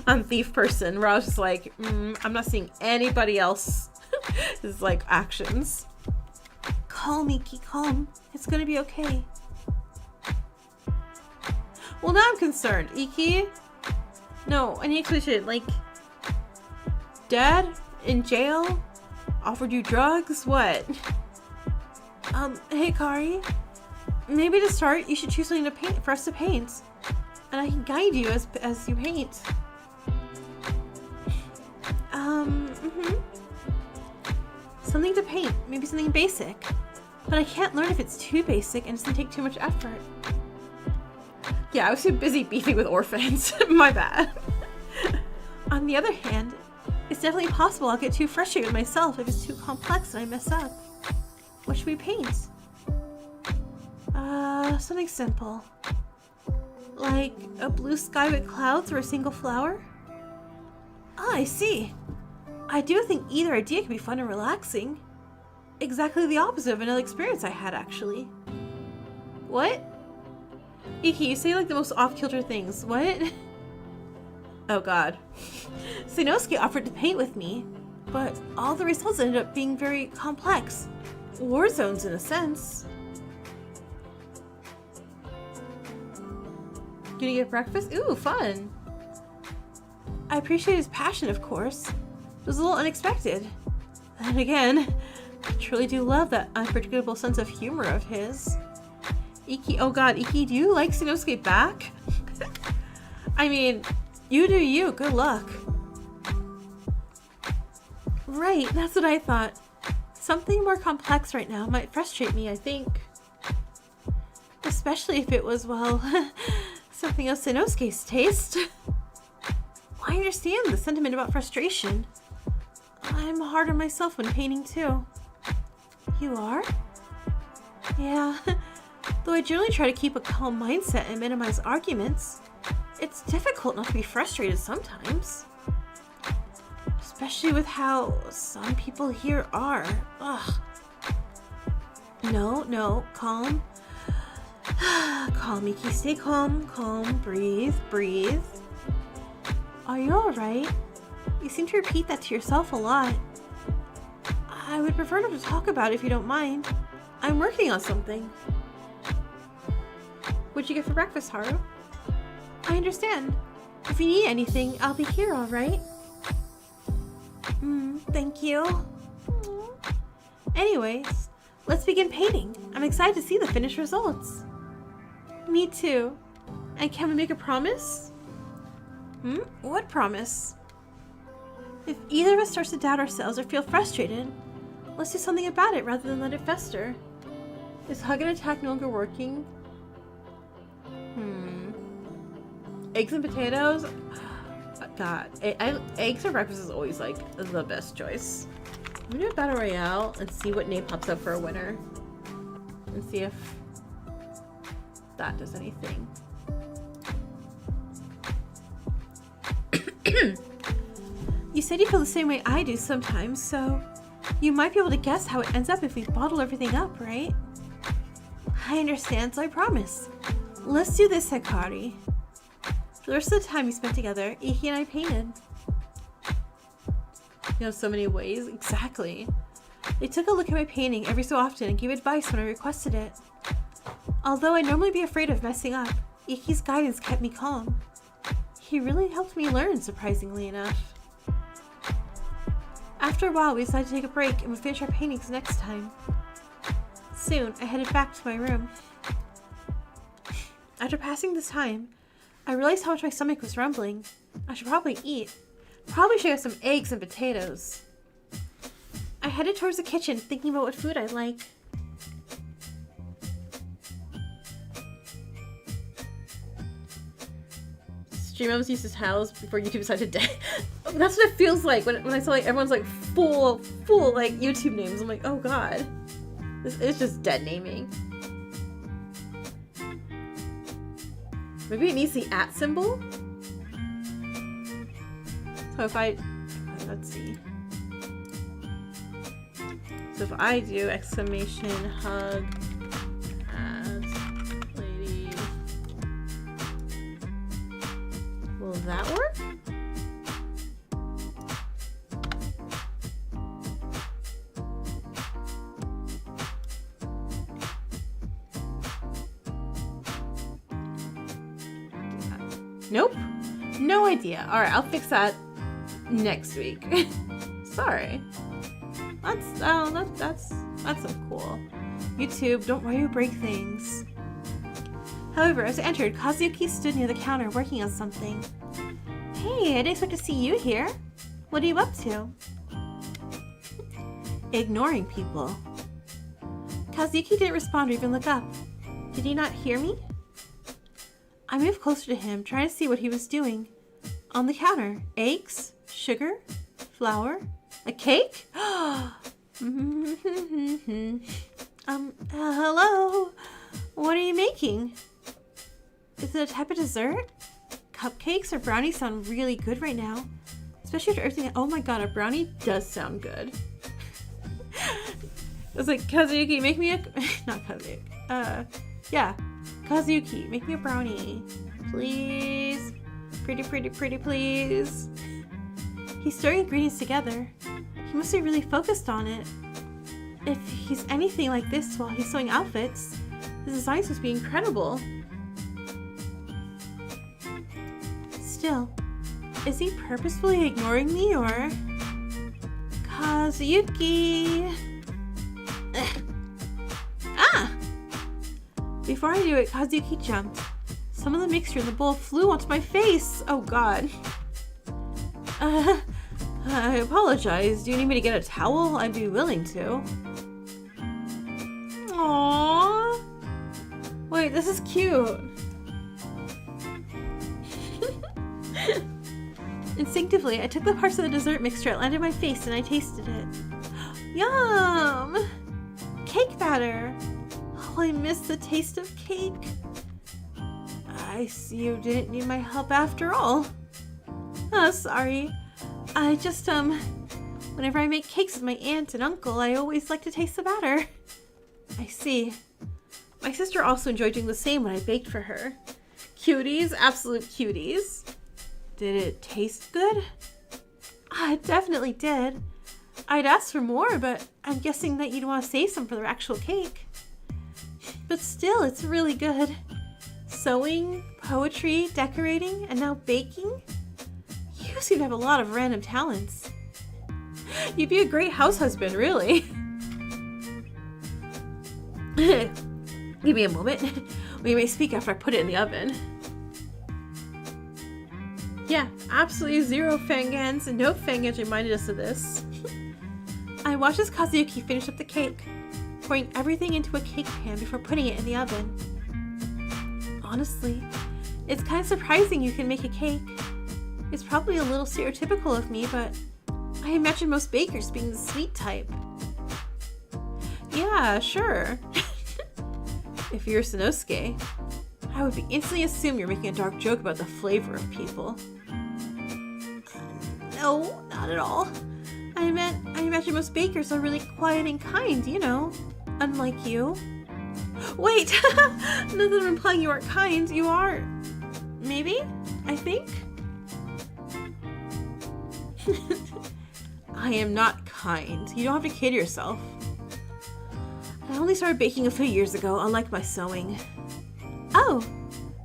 On thief person, where I was just like, I'm not seeing anybody else. It's like actions. Calm, Iki, calm. It's gonna be okay. Well, now I'm concerned. Iki? No, I need to clear shit. Like, Dad? In jail? Offered you drugs? What? Hey, Kari. Maybe to start, you should choose something to paint for us to paint. And I can guide you as you paint. Something to paint. Maybe something basic. But I can't learn if it's too basic and it's gonna take too much effort. Yeah, I was too busy beefing with orphans. My bad. On the other hand, it's definitely possible I'll get too frustrated with myself if it's too complex and I mess up. What should we paint? Something simple. Like a blue sky with clouds or a single flower? Ah, I see. I do think either idea can be fun and relaxing. Exactly the opposite of another experience I had, actually. What? Iki, you say like the most off-kilter things. What? Oh god. Sanosuke offered to paint with me, but all the results ended up being very complex. War zones in a sense. Gonna get breakfast? Ooh, fun. I appreciate his passion, of course. It was a little unexpected. And again, I truly do love that unpredictable sense of humor of his. Iki, oh god, Iki, do you like Sanosuke back? I mean, you do you, good luck. Right, that's what I thought. Something more complex right now might frustrate me, I think. Especially if it was, well, something of Sanosuke's taste. I understand the sentiment about frustration. I'm hard on myself when painting too. You are? Yeah. Though I generally try to keep a calm mindset and minimize arguments, it's difficult not to be frustrated sometimes. Especially with how some people here are. Ugh. No, calm. Calm, Miki, stay calm, breathe. Are you alright? You seem to repeat that to yourself a lot. I would prefer not to talk about it if you don't mind. I'm working on something. What'd you get for breakfast, Haru? I understand. If you need anything, I'll be here, alright? Thank you. Anyways, let's begin painting. I'm excited to see the finished results. Me too. And can we make a promise? What promise? If either of us starts to doubt ourselves or feel frustrated, let's do something about it rather than let it fester. Is hug and attack no longer working? Eggs and potatoes? God, eggs for breakfast is always like the best choice. I'm gonna do a battle royale and see what name pops up for a winner. And see if that does anything. You said you feel the same way I do sometimes, so you might be able to guess how it ends up if we bottle everything up, right? I understand, so I promise. Let's do this, Hikari. For the rest of the time we spent together, Iki and I painted. You know, so many ways. Exactly. They took a look at my painting every so often and gave advice when I requested it. Although I'd normally be afraid of messing up, Iki's guidance kept me calm. He really helped me learn, surprisingly enough. After a while, we decided to take a break and would finish our paintings next time. Soon, I headed back to my room. After passing this time, I realized how much my stomach was rumbling. I should probably eat. Probably should have some eggs and potatoes. I headed towards the kitchen, thinking about what food I'd like. Streamums uses house before YouTube decided to die. That's what it feels like when I saw like everyone's like full like YouTube names. I'm like, oh god, this is just dead naming. Maybe it needs the @ symbol. So if let's see. So if I do exclamation hug at lady. Will that work? Nope. No idea. Alright, I'll fix that next week. Sorry. That's some cool. YouTube, don't worry you break things. However, as I entered, Kazuki stood near the counter working on something. Hey, I didn't expect to see you here. What are you up to? Ignoring people. Kazuki didn't respond or even look up. Did he not hear me? I moved closer to him, trying to see what he was doing. On the counter, eggs, sugar, flour, a cake? Hello? What are you making? Is it a type of dessert? Cupcakes or brownies sound really good right now. Especially after everything. Oh my god, a brownie does sound good. It was like, Kazuki, make me a... Not Kazuki. Yeah. Kazuki, make me a brownie. Please. Pretty, please. He's stirring ingredients together. He must be really focused on it. If he's anything like this while he's sewing outfits, his designs must be incredible. Still, is he purposefully ignoring me or... Kazuki! Ah! Before I knew it, Kazuki jumped. Some of the mixture in the bowl flew onto my face. Oh god. I apologize. Do you need me to get a towel? I'd be willing to. Aww. Wait, this is cute. Instinctively, I took the parts of the dessert mixture that landed in my face and I tasted it. Yum! Cake batter. Oh, I miss the taste of cake. I see you didn't need my help after all. Oh, sorry. I just, whenever I make cakes with my aunt and uncle, I always like to taste the batter. I see. My sister also enjoyed doing the same when I baked for her. Cuties, absolute cuties. Did it taste good? It definitely did. I'd asked for more, but I'm guessing that you'd want to save some for the actual cake. But still, it's really good. Sewing, poetry, decorating, and now baking? You seem to have a lot of random talents. You'd be a great house husband, really. Give me a moment. We may speak after I put it in the oven. Yeah, absolutely zero Fangans, and no Fangans reminded us of this. I watched as Kazuki finish up the cake, pouring everything into a cake pan before putting it in the oven. Honestly, it's kind of surprising you can make a cake. It's probably a little stereotypical of me, but I imagine most bakers being the sweet type. Yeah, sure. If you're Sanosuke, I would instantly assume you're making a dark joke about the flavor of people. No, not at all. I imagine most bakers are really quiet and kind, you know, unlike you. Wait, not that I'm implying you aren't kind, you are. Maybe? I think? I am not kind. You don't have to kid yourself. I only started baking a few years ago, unlike my sewing. Oh,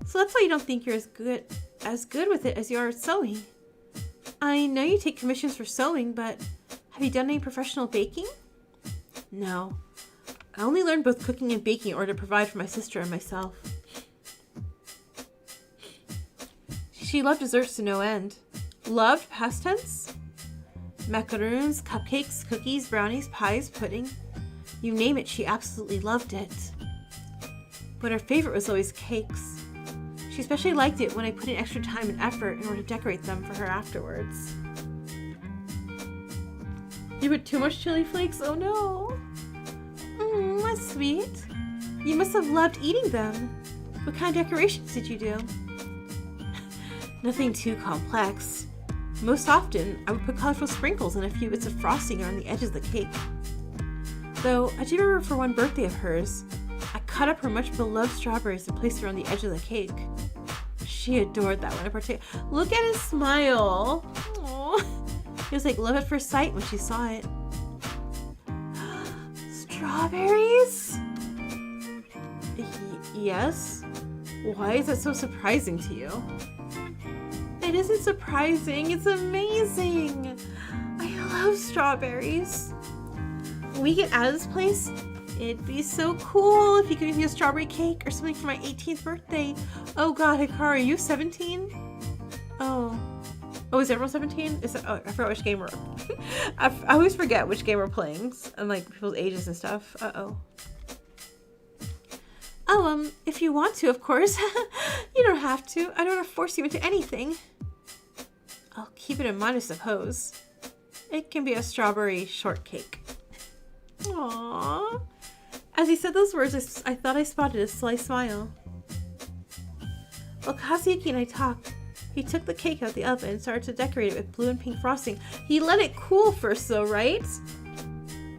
so that's why you don't think you're as good with it as you are at sewing. I know you take commissions for sewing, but have you done any professional baking? No. I only learned both cooking and baking in order to provide for my sister and myself. She loved desserts to no end. Loved, past tense? Macaroons, cupcakes, cookies, brownies, pies, pudding. You name it, she absolutely loved it. But her favorite was always cakes. She especially liked it when I put in extra time and effort in order to decorate them for her afterwards. You put too much chili flakes? Oh no! That's sweet. You must have loved eating them. What kind of decorations did you do? Nothing too complex. Most often, I would put colorful sprinkles and a few bits of frosting around the edges of the cake. Though, I do remember for one birthday of hers, I cut up her much beloved strawberries and placed them around the edge of the cake. She adored that one in particular. Look at his smile. Aww. It was like love at first sight when she saw it. Strawberries? Yes? Why is that so surprising to you? It isn't surprising, it's amazing! I love strawberries. When we get out of this place, it'd be so cool if you could give me a strawberry cake or something for my 18th birthday. Oh god, Hikaru, are you 17? Oh, is everyone 17? I forgot which game we're I always forget which game we're playing and like people's ages and stuff. If you want to, of course. You don't have to. I don't want to force you into anything. I'll keep it in mind, I suppose. It can be a strawberry shortcake. Aww. As he said those words, I thought I spotted a sly smile. While Kazuyuki and I talked, he took the cake out of the oven and started to decorate it with blue and pink frosting. He let it cool first though, right?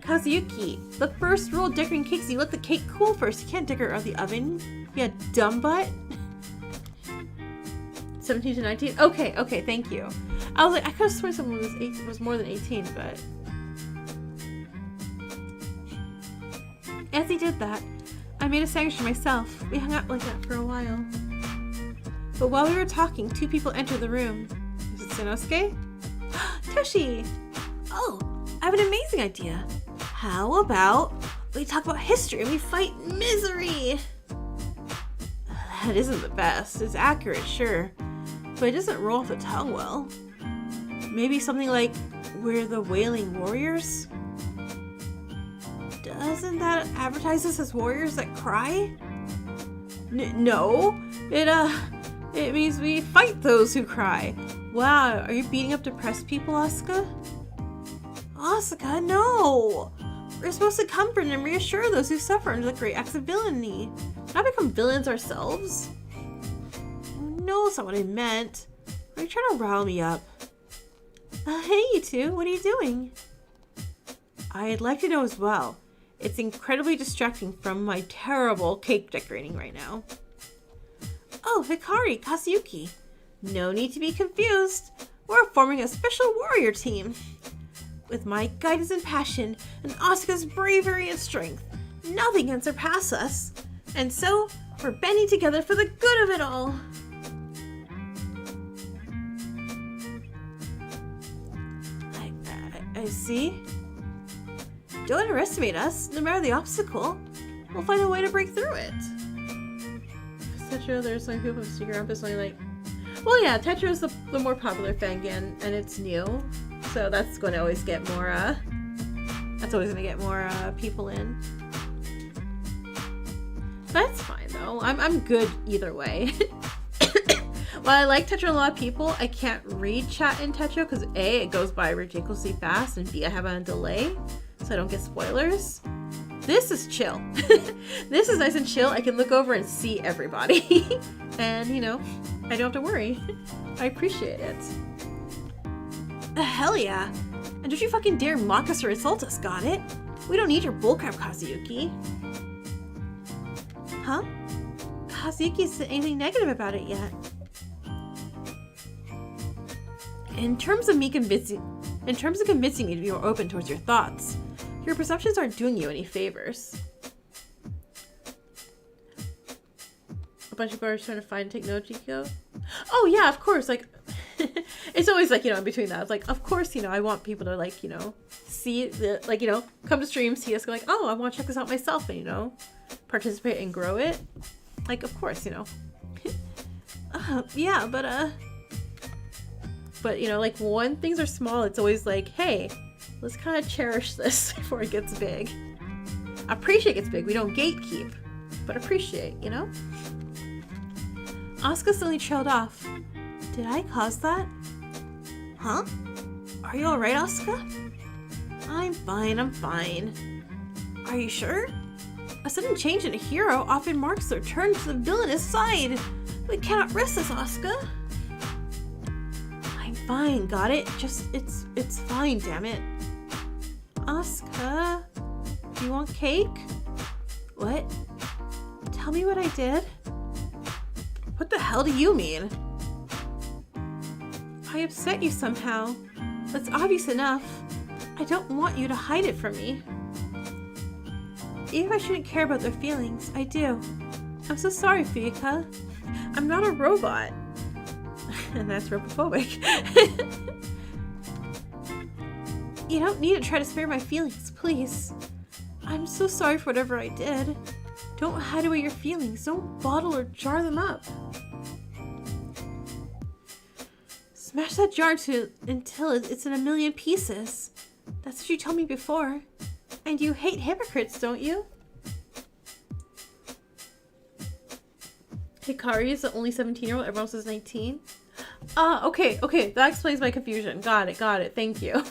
Kazuyuki, the first rule of decorating cakes is you let the cake cool first. You can't decorate it out of the oven. You dumb butt. 17 to 19? Okay, thank you. I was like, I could have sworn someone was more than 18, but... As he did that, I made a sandwich for myself. We hung out like that for a while. But while we were talking, two people entered the room. Is it Sanosuke? Toshi! Oh, I have an amazing idea. How about we talk about history and we fight misery? That isn't the best. It's accurate, sure. But it doesn't roll off the tongue well. Maybe something like, we're the Wailing Warriors? Doesn't that advertise us as warriors that cry? No. It means we fight those who cry. Wow, are you beating up depressed people, Asuka? Asuka, no! We're supposed to comfort and reassure those who suffer under the great acts of villainy. Not become villains ourselves. No, that's not what I meant. Are you trying to rile me up? Hey, you two, what are you doing? I'd like to know as well. It's incredibly distracting from my terrible cake decorating right now. Oh, Hikari, Kazuyuki. No need to be confused. We're forming a special warrior team. With my guidance and passion, and Asuka's bravery and strength, nothing can surpass us. And so, we're banding together for the good of it all. I see. Don't underestimate us. No matter the obstacle, we'll find a way to break through it. Tetro, there's some people with Jikoronpa is only like... Well, yeah, Tetro is the more popular Fangan, and it's new. So that's going to always get more, that's always going to get more, people in. That's fine, though. I'm good either way. While I like Tetro a lot of people, I can't read chat in Tetro because A, it goes by ridiculously fast, and B, I have it on a delay, so I don't get spoilers. This is chill. This is nice and chill. I can look over and see everybody. And, you know, I don't have to worry. I appreciate it. Hell yeah. And don't you fucking dare mock us or insult us, got it? We don't need your bullcrap, Kazuyuki. Huh? Kazuyuki said anything negative about it yet. In terms of convincing me to be more open towards your thoughts, your presumptions aren't doing you any favors. A bunch of people are trying to find and take note, Jiko. Oh yeah, of course, like, it's always like, you know, in between that, it's like, of course, you know, I want people to like, you know, see the, like, come to stream, see us, go like, oh, I want to check this out myself, and, participate and grow it. Like, of course, yeah, but, like, when things are small, it's always like, hey, let's kind of cherish this before it gets big. Appreciate it gets big. We don't gatekeep, but appreciate, Asuka suddenly trailed off. Did I cause that? Huh? Are you alright, Asuka? I'm fine. Are you sure? A sudden change in a hero often marks their turn to the villainous side. We cannot risk this, Asuka. I'm fine, got it? Just, it's fine, damn it. Asuka, do you want cake? What? Tell me what I did? What the hell do you mean? I upset you somehow. That's obvious enough. I don't want you to hide it from me. Even if I shouldn't care about their feelings, I do. I'm so sorry, Fuyuka. I'm not a robot. And that's robophobic. You don't need to try to spare my feelings, please. I'm so sorry for whatever I did. Don't hide away your feelings. Don't bottle or jar them up. Smash that jar until it's in a million pieces. That's what you told me before. And you hate hypocrites, don't you? Hikari is the only 17-year-old. Everyone else is 19. Okay. That explains my confusion. Got it. Thank you.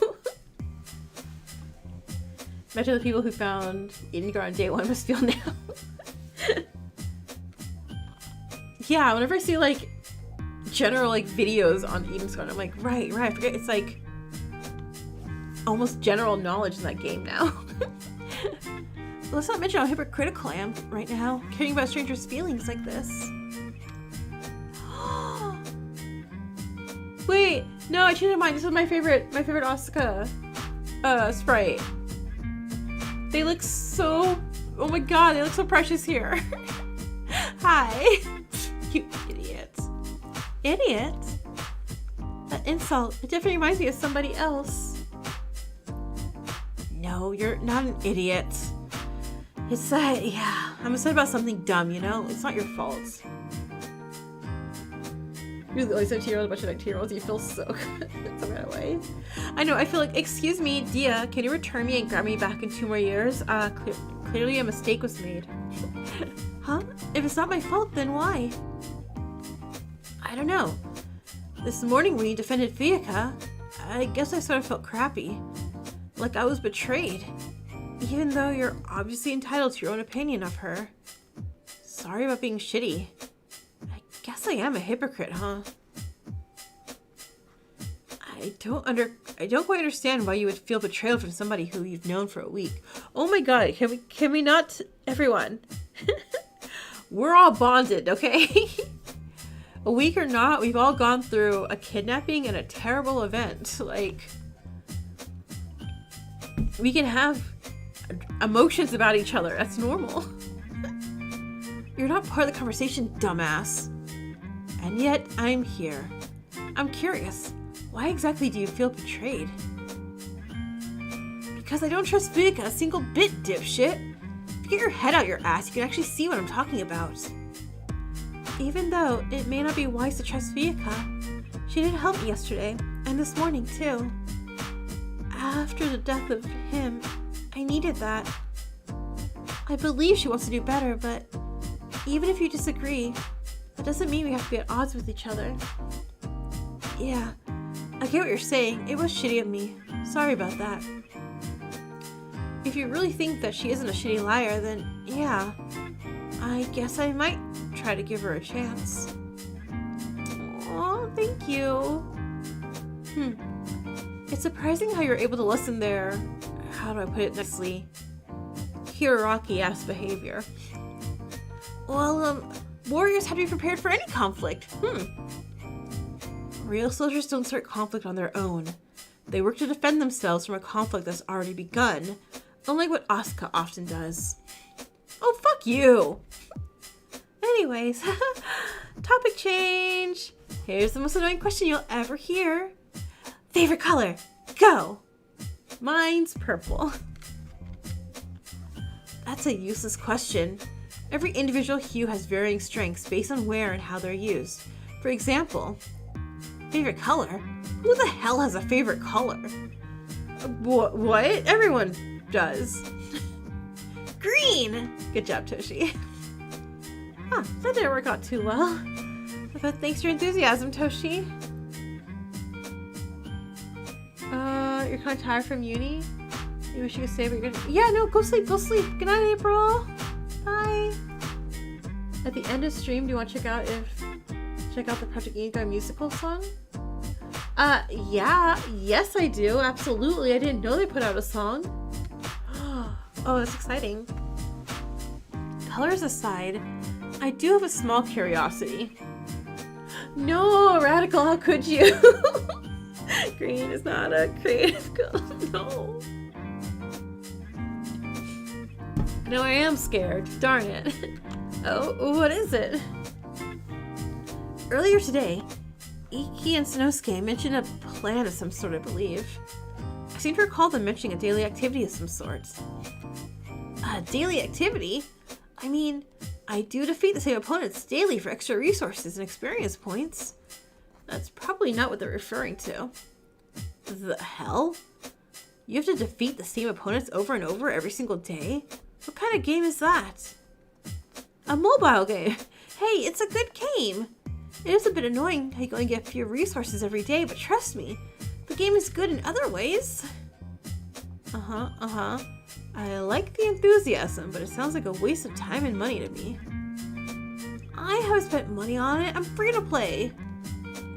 Imagine the people who found Edgar on day one must feel now. Yeah, whenever I see, like, general, like, videos on Eden's Garden, I'm like, right, I forget. It's, like, almost general knowledge in that game now. Let's not mention how hypocritical I am right now, caring about strangers' feelings like this. Wait, no, I changed my mind. This is my favorite Asuka sprite. They look so, oh my god, they look so precious here. Hi. You idiot. Idiot? That insult, it definitely reminds me of somebody else. No, you're not an idiot. It's that, yeah, I'm upset about something dumb, It's not your fault. You're the only 17-year-old, a bunch of 19-year-olds, you feel so good. Some kind of way. I know, I feel like, excuse me, Dia, can you return me and grab me back in 2 more years? Clearly a mistake was made. Huh? If it's not my fault, then why? I don't know. This morning when you defended Fuyuka, I guess I sort of felt crappy. Like I was betrayed. Even though you're obviously entitled to your own opinion of her. Sorry about being shitty. I guess I am a hypocrite, huh? I don't quite understand why you would feel betrayal from somebody who you've known for a week. Oh my god, can we not, everyone? We're all bonded, okay? A week or not, we've all gone through a kidnapping and a terrible event. Like, we can have emotions about each other. That's normal. You're not part of the conversation, dumbass. And yet, I'm here. I'm curious. Why exactly do you feel betrayed? Because I don't trust Fuyuka a single bit, dipshit. If you get your head out your ass, you can actually see what I'm talking about. Even though it may not be wise to trust Fuyuka, she did help me yesterday, and this morning too. After the death of him, I needed that. I believe she wants to do better, but even if you disagree, that doesn't mean we have to be at odds with each other. Yeah, I get what you're saying. It was shitty of me. Sorry about that. If you really think that she isn't a shitty liar, then yeah, I guess I might try to give her a chance. Aw, thank you. It's surprising how you're able to listen their, how do I put it nicely, Hiraraki-ass behavior. Well, warriors have to be prepared for any conflict. Real soldiers don't start conflict on their own. They work to defend themselves from a conflict that's already begun, unlike what Asuka often does. Oh, fuck you! Anyways, topic change. Here's the most annoying question you'll ever hear. Favorite color, go! Mine's purple. That's a useless question. Every individual hue has varying strengths based on where and how they're used. For example, favorite color? Who the hell has a favorite color? What? Everyone does. Green! Good job, Toshi. Huh, that didn't work out too well. But thanks for your enthusiasm, Toshi. You're kind of tired from uni? You wish you could stay, but you're gonna... Yeah, no, go sleep, go sleep. Good night, April. Bye. At the end of stream, do you want to check out the Project Ego musical song? Yeah. Yes, I do. Absolutely. I didn't know they put out a song. Oh, that's exciting. Colors aside, I do have a small curiosity. No, Radical, how could you? Green is not a creative color. No. No, I am scared. Darn it. Oh, what is it? Earlier today, Iki and Sanosuke mentioned a plan of some sort, I believe. I seem to recall them mentioning a daily activity of some sort. A daily activity? I mean, I do defeat the same opponents daily for extra resources and experience points. That's probably not what they're referring to. The hell? You have to defeat the same opponents over and over every single day? What kind of game is that? A mobile game. Hey, it's a good game. It is a bit annoying how you only get few resources every day, but trust me, the game is good in other ways. I like the enthusiasm, but it sounds like a waste of time and money to me. I haven't spent money on it. I'm free to play.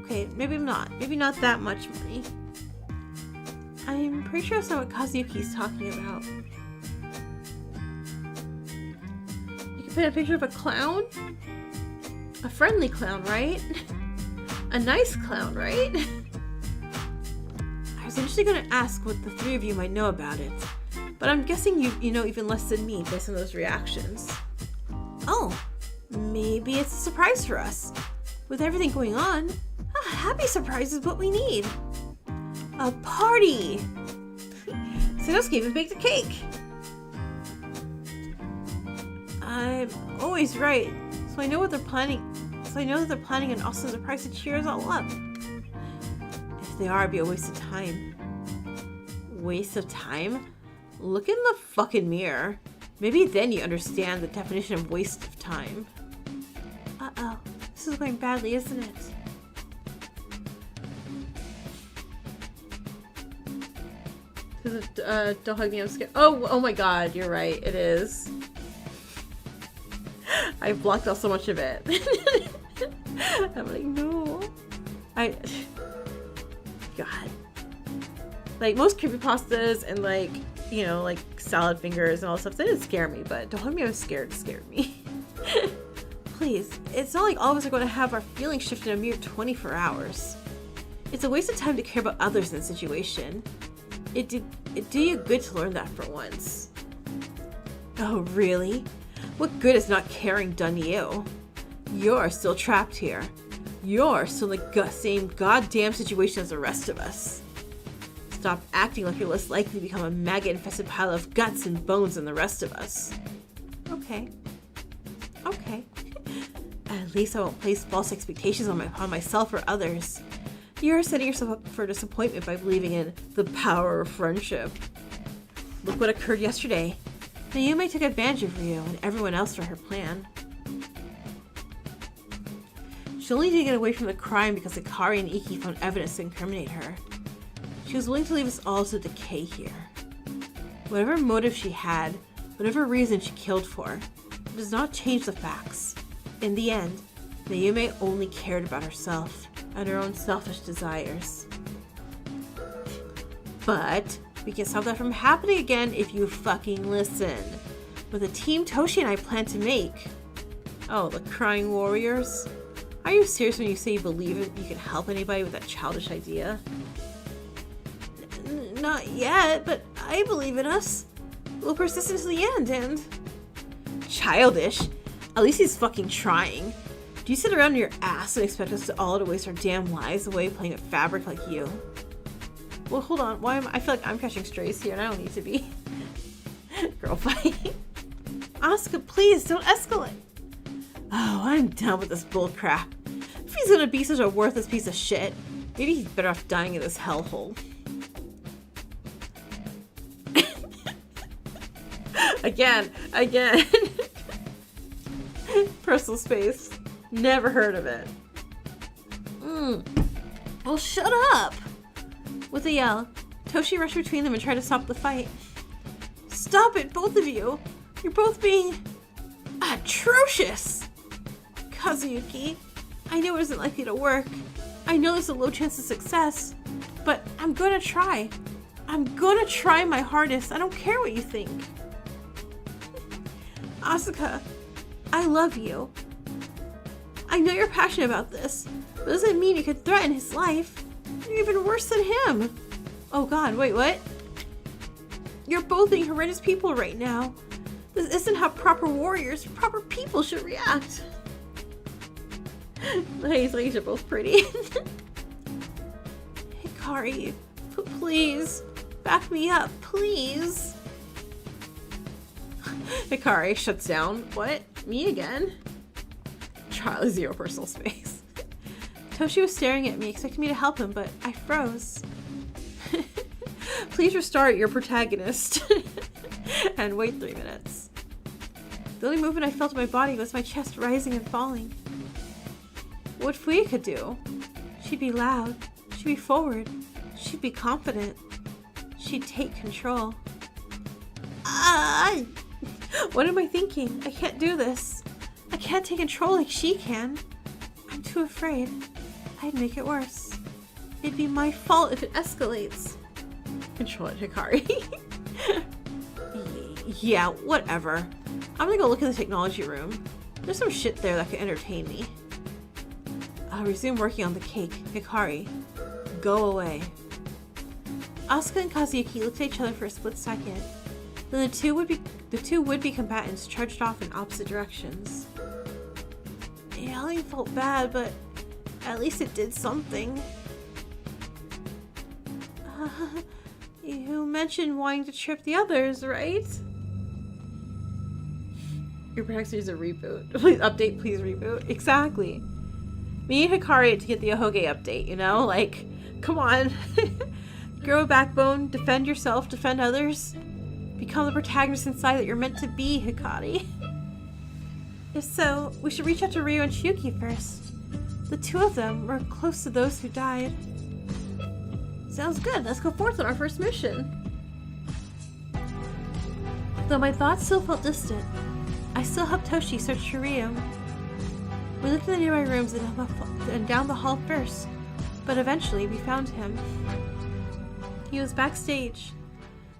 Okay, maybe I'm not. Maybe not that much money. I'm pretty sure that's not what Kazuyuki's talking about. You can paint a picture of a clown? A friendly clown, right? A nice clown, right? I was initially going to ask what the three of you might know about it, but I'm guessing you know even less than me based on those reactions. Oh, maybe it's a surprise for us. With everything going on, a happy surprise is what we need. A party! Sanosuke even baked a cake! I'm always right, so I know what they're planning. So I know that they're planning an awesome surprise to cheer us all up. If they are, it'd be a waste of time. Waste of time? Look in the fucking mirror. Maybe then you understand the definition of waste of time. Uh-oh. This is going badly, isn't it? Don't hug me, I'm scared. Oh my god, you're right, it is. I blocked out so much of it. I'm like, no. God. Like, most creepypastas and like, you know, like salad fingers and all that stuff, that didn't scare me, but Don't Hug Me, I was scared. It scared me. Please, it's not like all of us are going to have our feelings shift in a mere 24 hours. It's a waste of time to care about others in a situation. It do you good to learn that for once. Oh, really? What good has not caring done you? You're still trapped here. You're still in the same goddamn situation as the rest of us. Stop acting like you're less likely to become a maggot-infested pile of guts and bones than the rest of us. Okay. At least I won't place false expectations upon myself or others. You're setting yourself up for disappointment by believing in the power of friendship. Look what occurred yesterday. Mayumi took advantage of Ryo and everyone else for her plan. She only did get away from the crime because Akari and Iki found evidence to incriminate her. She was willing to leave us all to decay here. Whatever motive she had, whatever reason she killed for, it does not change the facts. In the end, Mayume only cared about herself and her own selfish desires. But we can stop that from happening again if you fucking listen. With the team Toshi and I plan to make. Oh, the Crying Warriors? Are you serious when you say you believe you can help anybody with that childish idea? Not yet, but I believe in us. We'll persist until the end and... Childish? At least he's fucking trying. Do you sit around your ass and expect us to all to waste our damn lives away playing at fabric like you? Well, hold on. Why am I feel like I'm catching strays here and I don't need to be. Girl fight. Asuka, please don't escalate. Oh, I'm done with this bull crap. If he's gonna be such a worthless piece of shit, maybe he's better off dying in this hellhole. Again. Personal space. Never heard of it. Well, shut up! With a yell, Toshi rushed between them and tried to stop the fight. Stop it, both of you! You're both being atrocious! Kazuyuki, I know it isn't likely to work. I know there's a low chance of success, but I'm gonna try. I'm gonna try my hardest. I don't care what you think. Asuka, I love you. I know you're passionate about this, but it doesn't mean you could threaten his life. You're even worse than him. Oh god, wait, what? You're both being horrendous people right now. This isn't how proper warriors, proper people should react. These ladies are both pretty. Hikari, please, back me up, please. Hikari shuts down. What? Me again? Child, zero personal space. Toshi was staring at me, expecting me to help him, but I froze. Please restart your protagonist. And wait 3 minutes. The only movement I felt in my body was my chest rising and falling. What Fuya could do? She'd be loud. She'd be forward. She'd be confident. She'd take control. What am I thinking? I can't do this. I can't take control like she can. I'm too afraid. I'd make it worse. It'd be my fault if it escalates. Control it, Hikari. Yeah, whatever. I'm gonna go look in the technology room. There's some shit there that could entertain me. I'll resume working on the cake. Hikari, go away. Asuka and Kazuyuki looked at each other for a split second. Then the two would-be combatants charged off in opposite directions. Yelling felt bad, but at least it did something. You mentioned wanting to trip the others, right? Your practice needs a reboot. Please update, please reboot. Exactly. Me and Hikari to get the Ahoge update, you know? Like, come on. Grow a backbone, defend yourself, defend others. Become the protagonist inside that you're meant to be, Hikari. If so, we should reach out to Ryo and Chiyuki first. The two of them were close to those who died. Sounds good. Let's go forth on our first mission. Though my thoughts still felt distant, I still helped Toshi search for Ryo. We looked in the nearby rooms and down the hall first, but eventually we found him. He was backstage,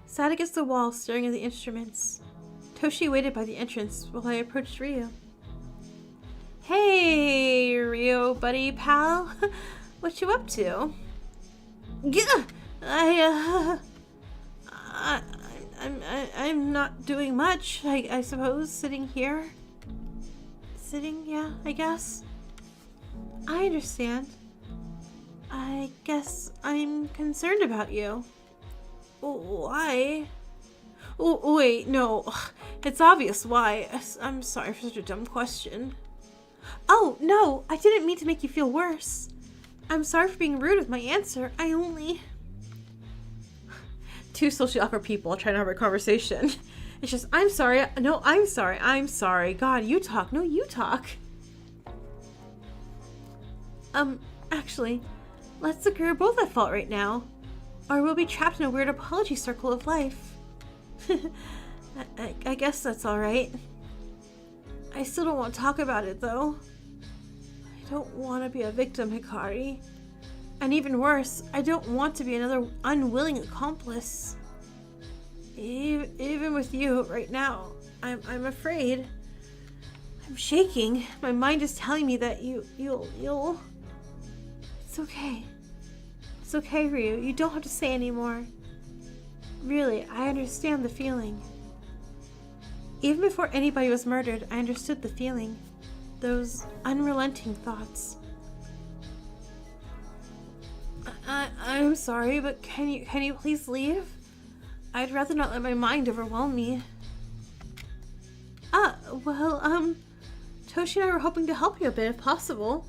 sat against the wall staring at the instruments. Toshi waited by the entrance while I approached Ryo. Hey, Ryo, buddy, pal. What you up to? I'm not doing much, I suppose, sitting here. Yeah, I guess. I understand. I guess I'm concerned about you. Why? Oh, wait, no. It's obvious why. I'm sorry for such a dumb question. Oh, no, I didn't mean to make you feel worse. I'm sorry for being rude with my answer. I only... Two socially awkward people trying to have a conversation. It's just, I'm sorry. No, I'm sorry. God, you talk. No, you talk. Actually, let's agree we're both at fault right now. Or we'll be trapped in a weird apology circle of life. I guess that's alright. I still don't want to talk about it, though. I don't want to be a victim, Hikari. And even worse, I don't want to be another unwilling accomplice. Even with you right now, I'm afraid. I'm shaking. My mind is telling me that you'll... It's okay. It's okay, Ryu. You don't have to say anymore. Really, I understand the feeling. Even before anybody was murdered, I understood the feeling. Those unrelenting thoughts. I'm sorry, but can you please leave? I'd rather not let my mind overwhelm me. Well, Toshi and I were hoping to help you a bit if possible.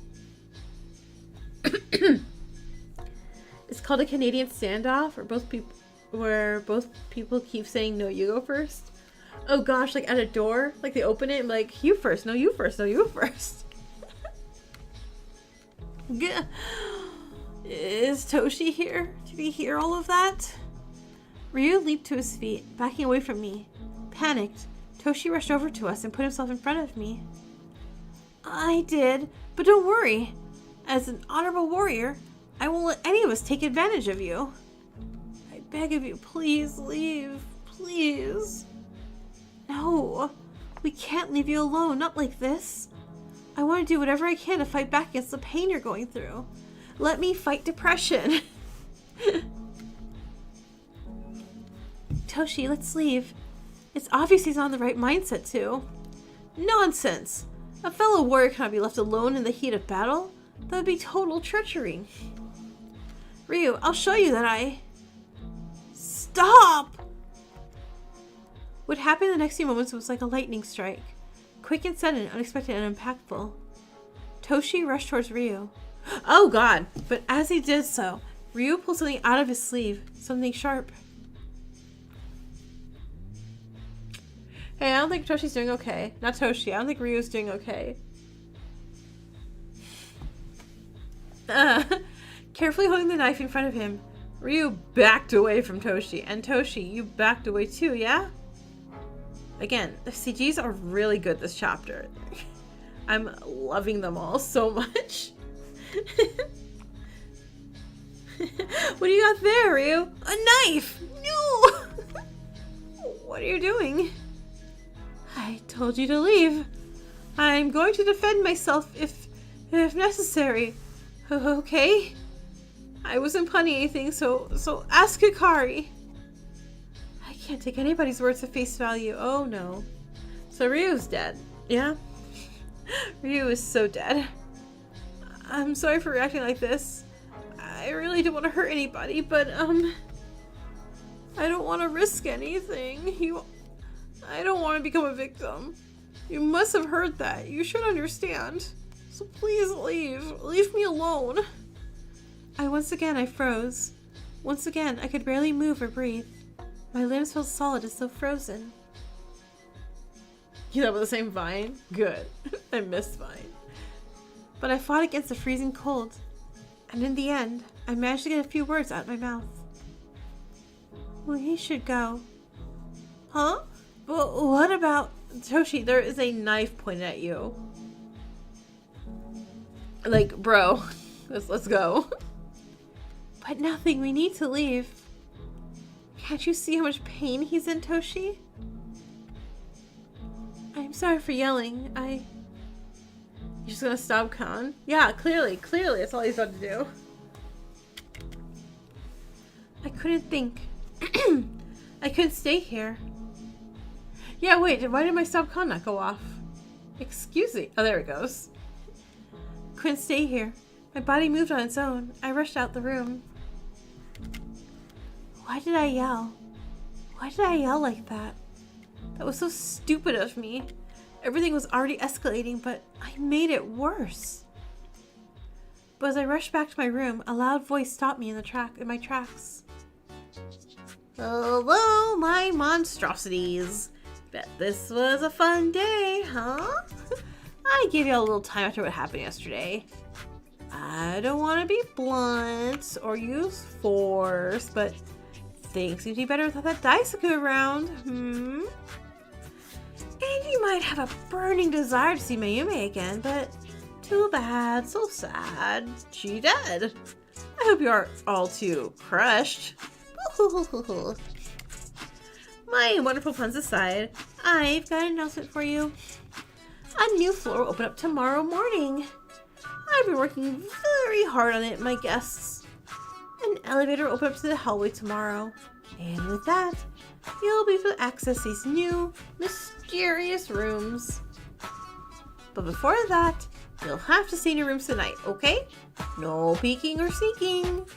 It's called a Canadian standoff, where both people keep saying, no, you go first. Oh gosh, like at a door, like they open it and like, you first, no, you first, no, you first. Is Toshi here? Did he hear all of that? Ryu leaped to his feet, backing away from me. Panicked, Toshi rushed over to us and put himself in front of me. I did, but don't worry. As an honorable warrior, I won't let any of us take advantage of you. I beg of you, please leave. Please. No, we can't leave you alone, not like this. I want to do whatever I can to fight back against the pain you're going through. Let me fight depression. Toshi, let's leave. It's obvious he's on the right mindset, too. Nonsense. A fellow warrior cannot be left alone in the heat of battle. That would be total treachery. Ryu, I'll show you that I... Stop! What happened in the next few moments was like a lightning strike. Quick and sudden, unexpected and impactful. Toshi rushed towards Ryu. Oh god! But as he did so, Ryu pulled something out of his sleeve. Something sharp. Hey, I don't think Toshi's doing okay. Not Toshi. I don't think Ryu's doing okay. Carefully holding the knife in front of him, Ryu backed away from Toshi. And Toshi, you backed away too, yeah? Again, the CGs are really good this chapter. I'm loving them all so much. What do you got there, Ryu? A knife! No! What are you doing? I told you to leave. I'm going to defend myself if necessary. Okay? I wasn't planning anything, so ask Hikari. I can't take anybody's words at face value. Oh no. So Ryu's dead. Yeah? Ryu is so dead. I'm sorry for reacting like this. I really don't want to hurt anybody, but I don't want to risk anything. I don't want to become a victim. You must have heard that. You should understand. So please leave. Leave me alone. Once again I froze. Once again I could barely move or breathe. My limbs felt solid as though frozen. You know, with the same Vine? Good. I missed Vine. But I fought against the freezing cold. And in the end, I managed to get a few words out of my mouth. Well, he should go. Huh? But what about... Toshi, there is a knife pointed at you. Like, bro, let's go. But nothing, we need to leave. Can't you see how much pain he's in, Toshi? I'm sorry for yelling. You're just gonna stop Khan? Yeah, clearly, that's all he's about to do. I couldn't think. I couldn't stay here. Yeah, wait, why did my stop Khan not go off? Excuse me. Oh, there it goes. Couldn't stay here. My body moved on its own. I rushed out the room. Why did I yell? Why did I yell like that? That was so stupid of me. Everything was already escalating, but I made it worse. But as I rushed back to my room, a loud voice stopped me in my tracks. Hello, my monstrosities. Bet this was a fun day, huh? I gave you a little time after what happened yesterday. I don't want to be blunt or use force, but things seem to be better without that Daisuke around. And you might have a burning desire to see Mayume again, but too bad, so sad. She dead. I hope you aren't all too crushed. My wonderful puns aside, I've got an announcement for you. A new floor will open up tomorrow morning. I've been working very hard on it, my guests. An elevator will open up to the hallway tomorrow. And with that, you'll be able to access these new, mysterious rooms. But before that, you'll have to stay in your rooms tonight, okay? No peeking or sneaking.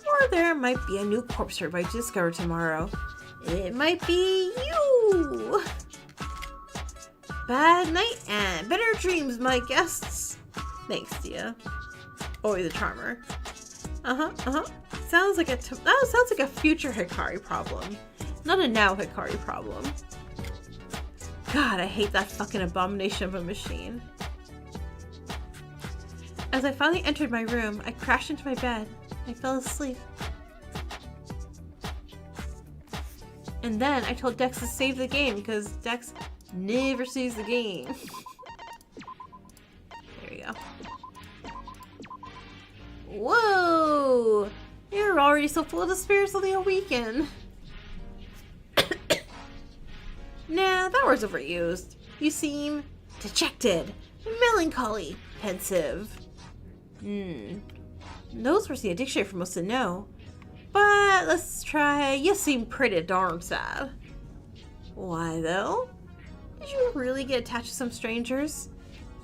Or there might be a new corpse you're about to discover tomorrow. It might be you! Bad night and better dreams, my guests. Thanks, Dia. Oi the Charmer. Sounds like a future Hikari problem, not a now Hikari problem. God, I hate that fucking abomination of a machine. As I finally entered my room, I crashed into my bed. I fell asleep. And then I told Dex to save the game because Dex never saves the game. There we go. Whoa! You're already so full of the spirits of the awakened. Nah, that word's overused. You seem dejected, melancholy, pensive. Those words need a dictionary for most to know. But let's try, you seem pretty darn sad. Why though? Did you really get attached to some strangers?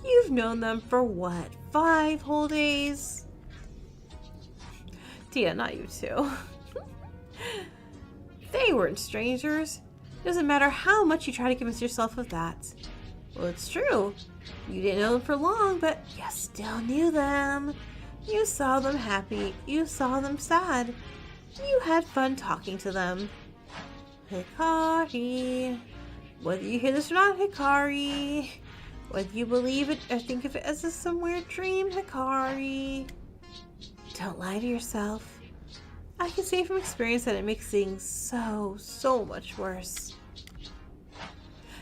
You've known them for what, 5 whole days? Tia, not you two. They weren't strangers. Doesn't matter how much you try to convince yourself of that. Well, it's true. You didn't know them for long, but you still knew them. You saw them happy. You saw them sad. You had fun talking to them. Hikari. Whether you hear this or not, Hikari. Whether you believe it or think of it as some weird dream, Hikari. Don't lie to yourself. I can say from experience that it makes things so much worse.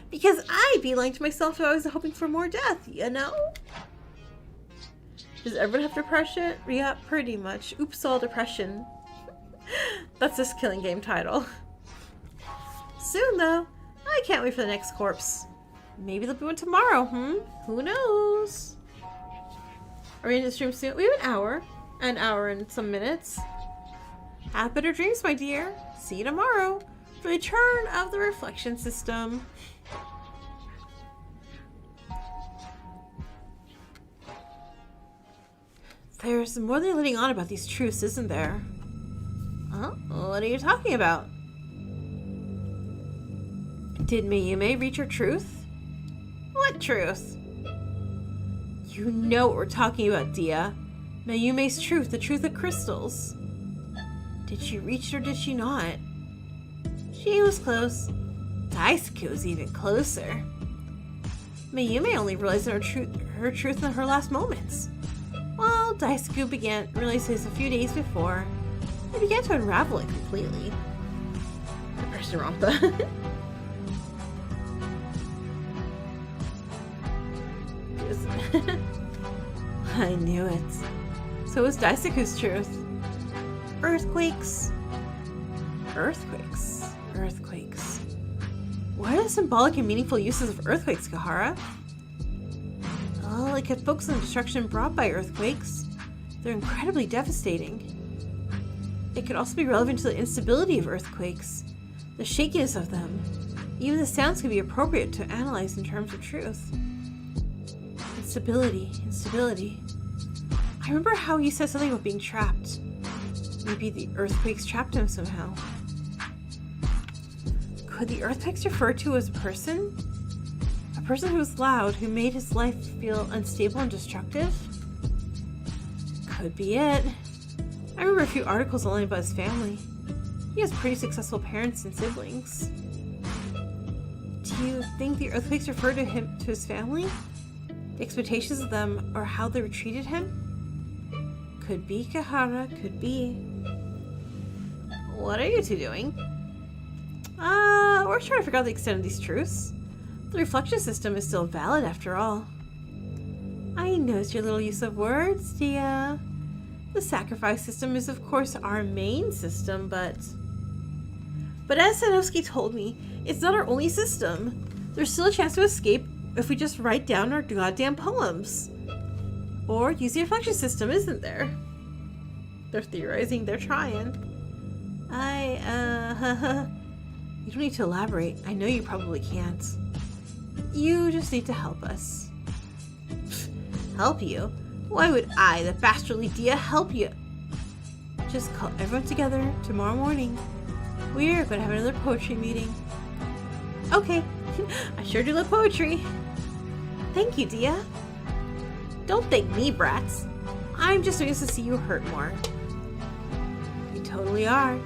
Because I'd be lying to myself if I was hoping for more death, you know? Does everyone have depression? Yeah, pretty much. Oops, all depression. That's this killing game title. Soon, though. I can't wait for the next corpse. Maybe there'll be one tomorrow, Who knows? Are we in the stream soon? We have an hour and some minutes. Have better dreams, my dear. See you tomorrow for the return of the reflection system. There's more than letting on about these truths, isn't there? Huh? What are you talking about? Did Mayume reach her truth? What truth? You know what we're talking about, Dia. Mayume's truth, the truth of crystals. Did she reach it or did she not? She was close. Daisuke was even closer. Mayume only realized her truth in her last moments. While Daisuke began realizing this a few days before, he began to unravel it completely. Jikoronpa. I knew it. So was Daisuke's truth. Earthquakes. Earthquakes. Earthquakes. What are the symbolic and meaningful uses of earthquakes, Kahara? Well, it could focus on the destruction brought by earthquakes. They're incredibly devastating. It could also be relevant to the instability of earthquakes, the shakiness of them. Even the sounds could be appropriate to analyze in terms of truth. Instability. I remember how he said something about being trapped. Maybe the earthquakes trapped him somehow. Could the earthquakes refer to as a person? A person who was loud, who made his life feel unstable and destructive? Could be it. I remember a few articles online about his family. He has pretty successful parents and siblings. Do you think the earthquakes refer to his family? The expectations of them, or how they treated him? Could be, Kahara, could be. What are you two doing? We're trying to figure out the extent of these truths. The reflection system is still valid after all. I noticed your little use of words, Dia. The sacrifice system is of course our main system, but as Sanosuke told me, it's not our only system. There's still a chance to escape if we just write down our goddamn poems. Or use the reflection system, isn't there? They're theorizing, they're trying. You don't need to elaborate. I know you probably can't. You just need to help us. Help you? Why would I, the bastardly Dia, help you? just call everyone together tomorrow morning. We're gonna have another poetry meeting. Okay, I sure do love poetry. Thank you, Dia. Don't thank me, brats. I'm just doing this to see you hurt more. You totally are.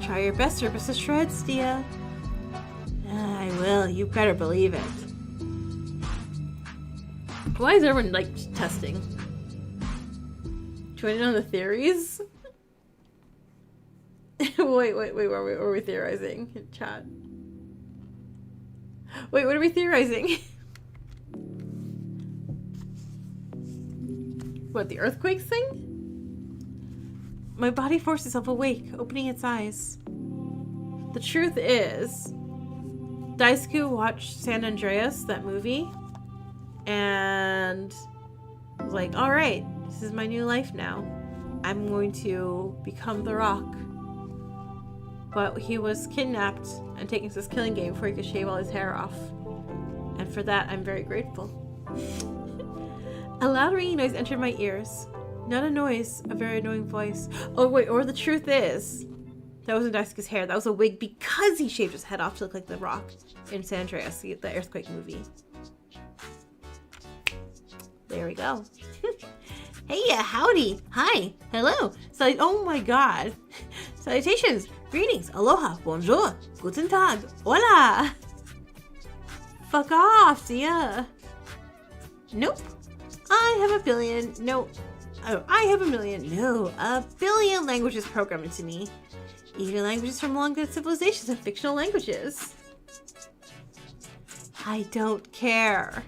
Try your best to rip us to shreds, Dia. I will, you better believe it. Why is everyone, like, testing? Joining on the theories? wait, what are we theorizing in chat? Wait, what are we theorizing? What, the earthquakes thing? My body forced itself awake, opening its eyes. The truth is, Daisuke watched San Andreas, that movie, and was like, alright, this is my new life now. I'm going to become the Rock. But he was kidnapped and taken to this killing game before he could shave all his hair off. And for that, I'm very grateful. A loud ringing noise entered my ears. Not a noise, a very annoying voice. Oh wait, or the truth is, that wasn't Daisuke's hair. That was a wig because he shaved his head off to look like the Rock in San Andreas, the earthquake movie. There we go. Hey, howdy. Hi. Hello. Oh my god. Salutations. Greetings. Aloha. Bonjour. Guten Tag. Hola. Fuck off, Dia. Nope. I have a billion. No. Oh, I have a million. No. A billion languages programmed into me. Even languages from long dead civilizations and fictional languages. I don't care.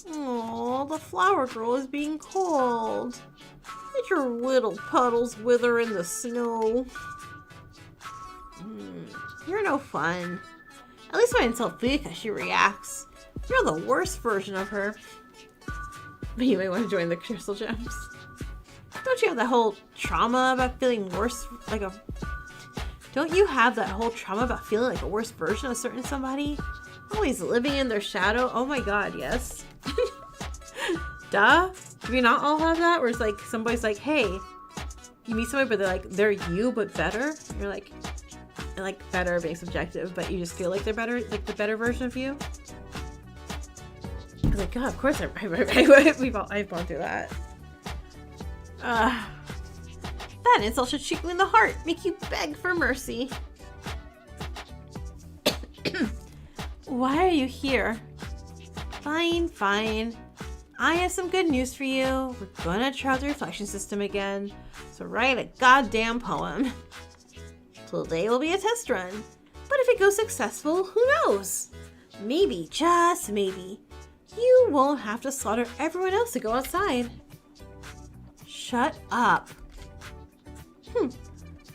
Oh, the flower girl is being cold. Let your little puddles wither in the snow. You're no fun. At least when I insult Fuka, she reacts. You're the worst version of her. But you may want to join the Crystal Gems. Don't you have that whole trauma about feeling worse, Don't you have that whole trauma about feeling like a worse version of a certain somebody? Always living in their shadow? Oh my god, yes. Duh. Do we not all have that? Where it's like, somebody's like, hey, you meet somebody, but they're you, but better? You're like better being subjective, but you just feel like they're better, like the better version of you? I was like, god, of course I've gone through that. That insult should shoot you in the heart, make you beg for mercy. Why are you here? Fine. I have some good news for you. We're gonna try out the reflection system again. So write a goddamn poem. Today will be a test run. But if it goes successful, who knows? Maybe, just maybe, you won't have to slaughter everyone else to go outside. Shut up.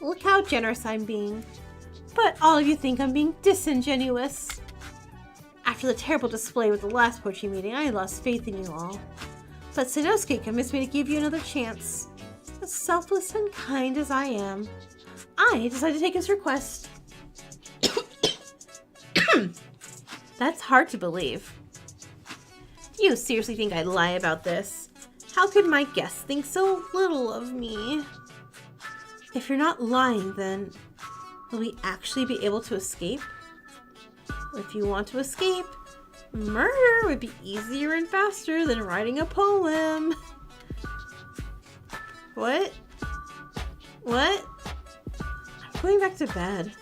Look how generous I'm being. But all of you think I'm being disingenuous. After the terrible display with the last poetry meeting, I lost faith in you all. But Sanosuke convinced me to give you another chance. As selfless and kind as I am, I decided to take his request. That's hard to believe. Do you seriously think I'd lie about this? How could my guests think so little of me? If you're not lying, then will we actually be able to escape? If you want to escape, murder would be easier and faster than writing a poem. What? I'm going back to bed.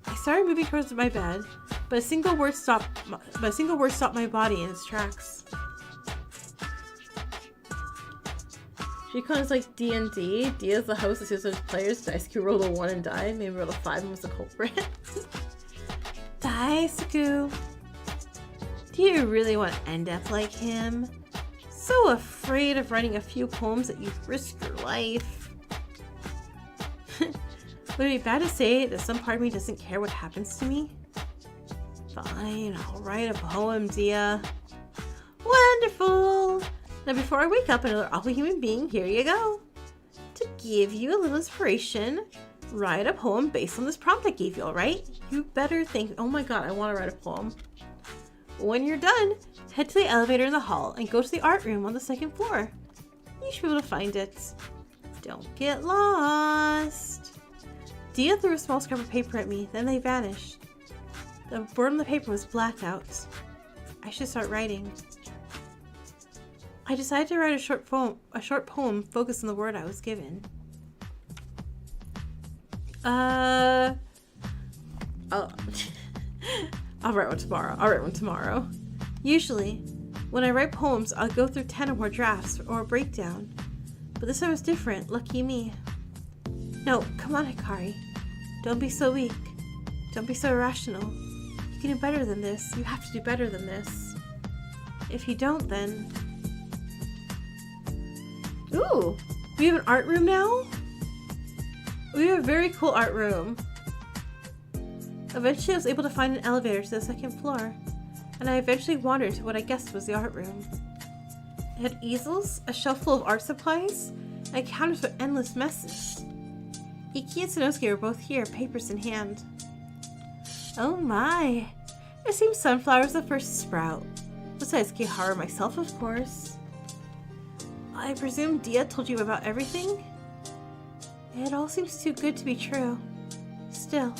I started moving towards my bed, but a single word stopped my body in its tracks. Shikon's like D&D. D is the host, as those players. Daisuke rolled a 1 and died. Maybe rolled a 5 and was the culprit. Daisuke, do you really want to end up like him? So afraid of writing a few poems that you'd risk your life. Would it be bad to say that some part of me doesn't care what happens to me? Fine, I'll write a poem, Dia. Wonderful! Now before I wake up another awful human being, here you go. To give you a little inspiration, write a poem based on this prompt I gave you, alright? You better think, oh my god, I want to write a poem. When you're done, head to the elevator in the hall and go to the art room on the 2nd floor. You should be able to find it. Don't get lost. Dia threw a small scrap of paper at me, then they vanished. The word on the paper was blackout. I should start writing. I decided to write a short poem focused on the word I was given. I'll write one tomorrow. Usually, when I write poems, I'll go through 10 or more drafts or a breakdown. But this time was different, lucky me. No, come on, Hikari. Don't be so weak. Don't be so irrational. You can do better than this. You have to do better than this. If you don't, then... Ooh! We have an art room now? We have a very cool art room. Eventually I was able to find an elevator to the second floor, and I eventually wandered to what I guessed was the art room. It had easels, a shelf full of art supplies, and counters with endless messes. Iki and Sanosuke were both here, papers in hand. Oh my! It seems sunflower is the first to sprout. Besides Kihara and myself, of course. I presume Dia told you about everything? It all seems too good to be true. Still,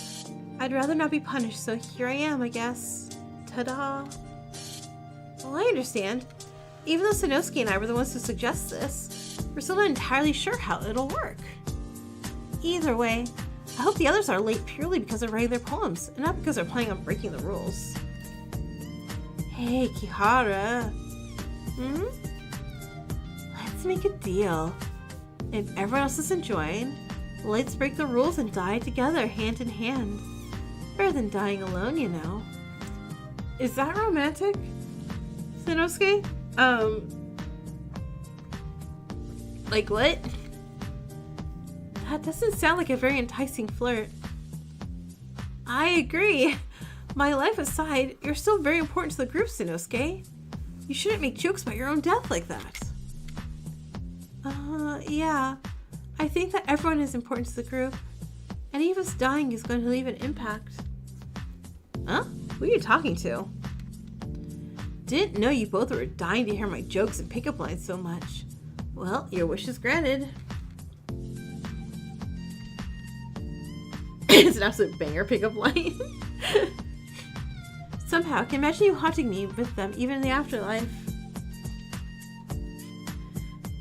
I'd rather not be punished, so here I am, I guess. Ta-da! Well, I understand. Even though Sanosuke and I were the ones who suggest this, we're still not entirely sure how it'll work. Either way, I hope the others are late purely because they're writing their poems, and not because they're planning on breaking the rules. Hey, Kihara. Let's make a deal. If everyone else is enjoying, let's break the rules and die together, hand in hand. Better than dying alone, you know. Is that romantic, Sanosuke? Like what? That doesn't sound like a very enticing flirt. I agree. My life aside, you're still very important to the group, Sanosuke. You shouldn't make jokes about your own death like that. Yeah. I think that everyone is important to the group. Any of us dying is going to leave an impact. Huh? Who are you talking to? Didn't know you both were dying to hear my jokes and pickup lines so much. Well, your wish is granted. It's an absolute banger pickup line. Somehow, I can imagine you haunting me with them even in the afterlife.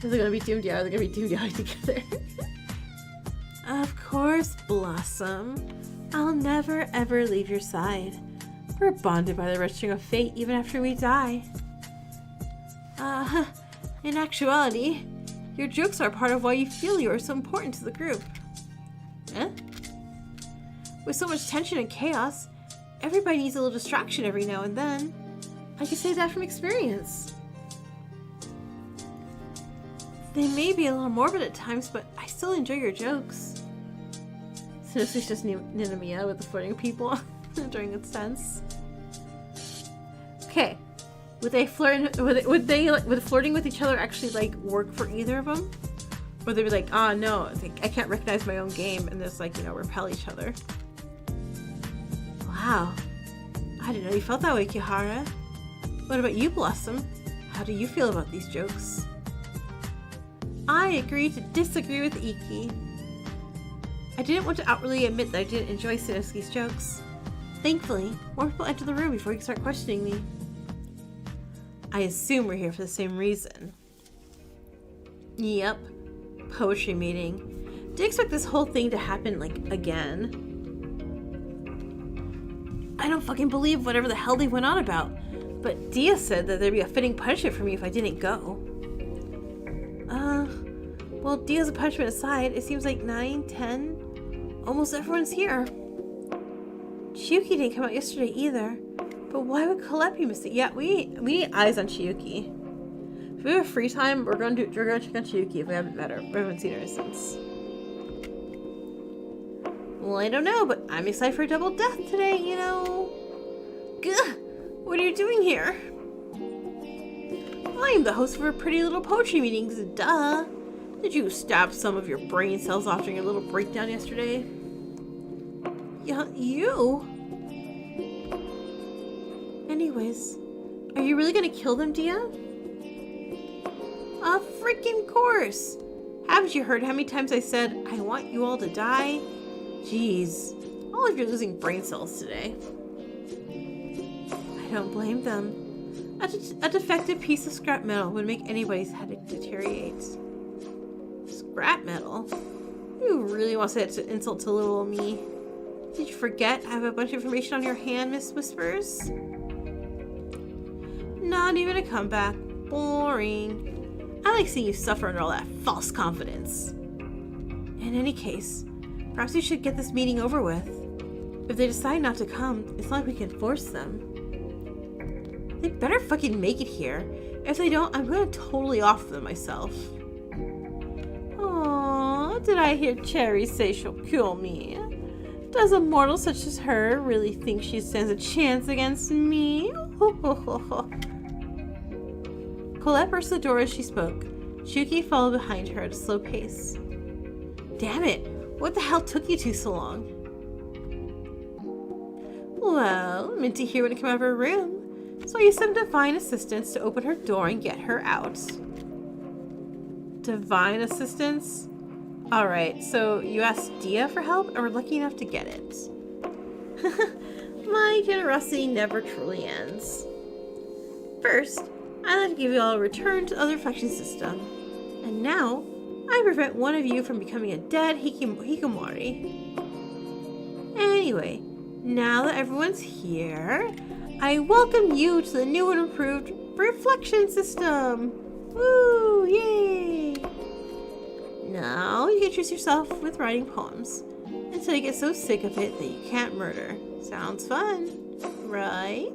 They're gonna be doomed out. They're gonna be doomed out together. Of course, Blossom. I'll never ever leave your side. We're bonded by the red string of fate even after we die. In actuality, your jokes are part of why you feel you are so important to the group. Eh? With so much tension and chaos, everybody needs a little distraction every now and then. I can say that from experience. They may be a little morbid at times, but I still enjoy your jokes. Sanosuke's just Ninamiya with the flirting people during its tense. Okay, would flirting with each other actually like work for either of them? Or they'd be like, oh no, I can't recognize my own game, and just like, repel each other. Wow, I didn't know you felt that way, Kihara. What about you, Blossom? How do you feel about these jokes? I agree to disagree with Iki. I didn't want to outwardly admit that I didn't enjoy Sanosuke's jokes. Thankfully, more people entered the room before you start questioning me. I assume we're here for the same reason. Yep. Poetry meeting. Did expect this whole thing to happen, again. I don't fucking believe whatever the hell they went on about, but Dia said that there'd be a fitting punishment for me if I didn't go. Well, Dia's punishment aside, it seems like 9, 10, almost everyone's here. Chiyuki didn't come out yesterday either, but why would Colette be missing? Yeah, we need eyes on Chiyuki. If we have free time, we're gonna check on Chiyuki if we haven't met her. We haven't seen her since. Well, I don't know, but I'm excited for double death today, Gah! What are you doing here? I'm the host of our pretty little poetry meetings, duh. Did you stab some of your brain cells off during your little breakdown yesterday? Yeah, you? Anyways, are you really gonna kill them, Dia? A freaking course! Haven't you heard how many times I said, I want you all to die? Jeez, all of you are losing brain cells today. I don't blame them. A defective piece of scrap metal would make anybody's head deteriorate. Scrap metal? You really want to say insult to little me? Did you forget I have a bunch of information on your hand, Miss Whispers? Not even a comeback. Boring. I like seeing you suffer under all that false confidence. In any case, perhaps we should get this meeting over with. If they decide not to come, it's not like we can force them. They better fucking make it here. If they don't, I'm gonna totally off them myself. Aww, did I hear Cherry say she'll kill me? Does a mortal such as her really think she stands a chance against me? Colette burst the door as she spoke. Shuki followed behind her at a slow pace. Damn it! What the hell took you two so long? Well, Minty here when it came out of her room, so I used some divine assistance to open her door and get her out. Divine assistance? Alright, so you asked Dia for help and were lucky enough to get it. My generosity never truly ends. First, I'd like to give you all a return to the other reflection system. And now, I prevent one of you from becoming a dead hikikomori. Anyway, now that everyone's here, I welcome you to the new and improved reflection system. Woo! Yay! Now you can choose yourself with writing poems until you get so sick of it that you can't murder. Sounds fun, right?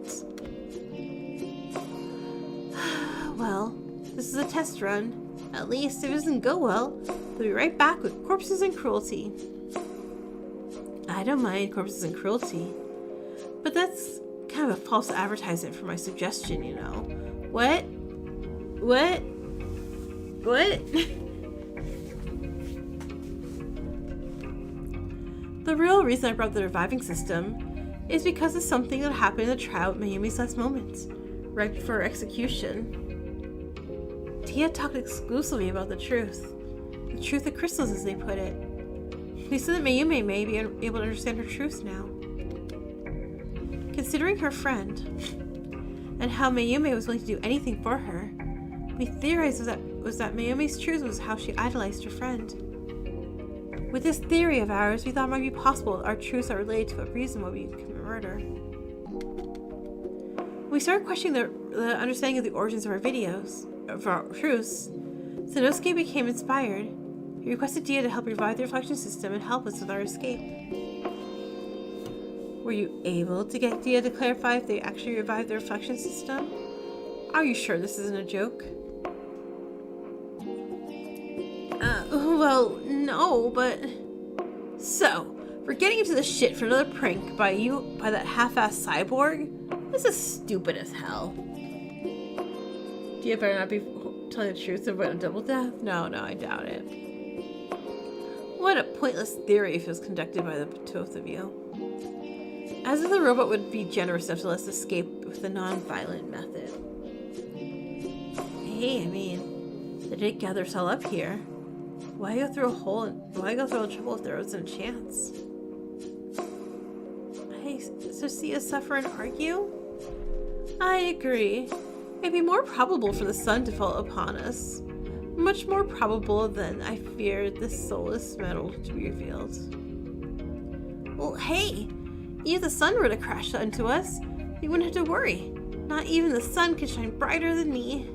Well, this is a test run. At least if it doesn't go well, they'll be right back with corpses and cruelty. I don't mind corpses and cruelty, but that's kind of a false advertisement for my suggestion, you know. What? The real reason I brought up the reviving system is because of something that happened in the trial at Mayumi's last moments, right before her execution. Tia talked exclusively about the truth of crystals, as they put it. They said that Mayumi may be able to understand her truth now. Considering her friend, and how Mayumi was willing to do anything for her, we theorized was that Mayumi's truth was how she idolized her friend. With this theory of ours, we thought it might be possible that our truths are related to a reason why we commit murder. When we started questioning the understanding of the origins of our videos, of our truths, Sanosuke became inspired. He requested Dia to help revive the reflection system and help us with our escape. Were you able to get Dia to clarify if they actually revived the reflection system? Are you sure this isn't a joke? Well, no, but... So, we're getting into the shit for another prank by that half-assed cyborg? This is stupid as hell. Dia better not be telling the truth about a double death? No, I doubt it. What a pointless theory if it was conducted by the both of you. As if the robot would be generous enough to let us escape with a non-violent method. Hey, I mean, they did gather us all up here. Why go through all trouble if there wasn't a chance? Hey, so see us suffer and argue? I agree. It'd be more probable for the sun to fall upon us. Much more probable than I feared this soulless metal to be revealed. Well, hey! If the sun were to crash into us, you wouldn't have to worry. Not even the sun could shine brighter than me.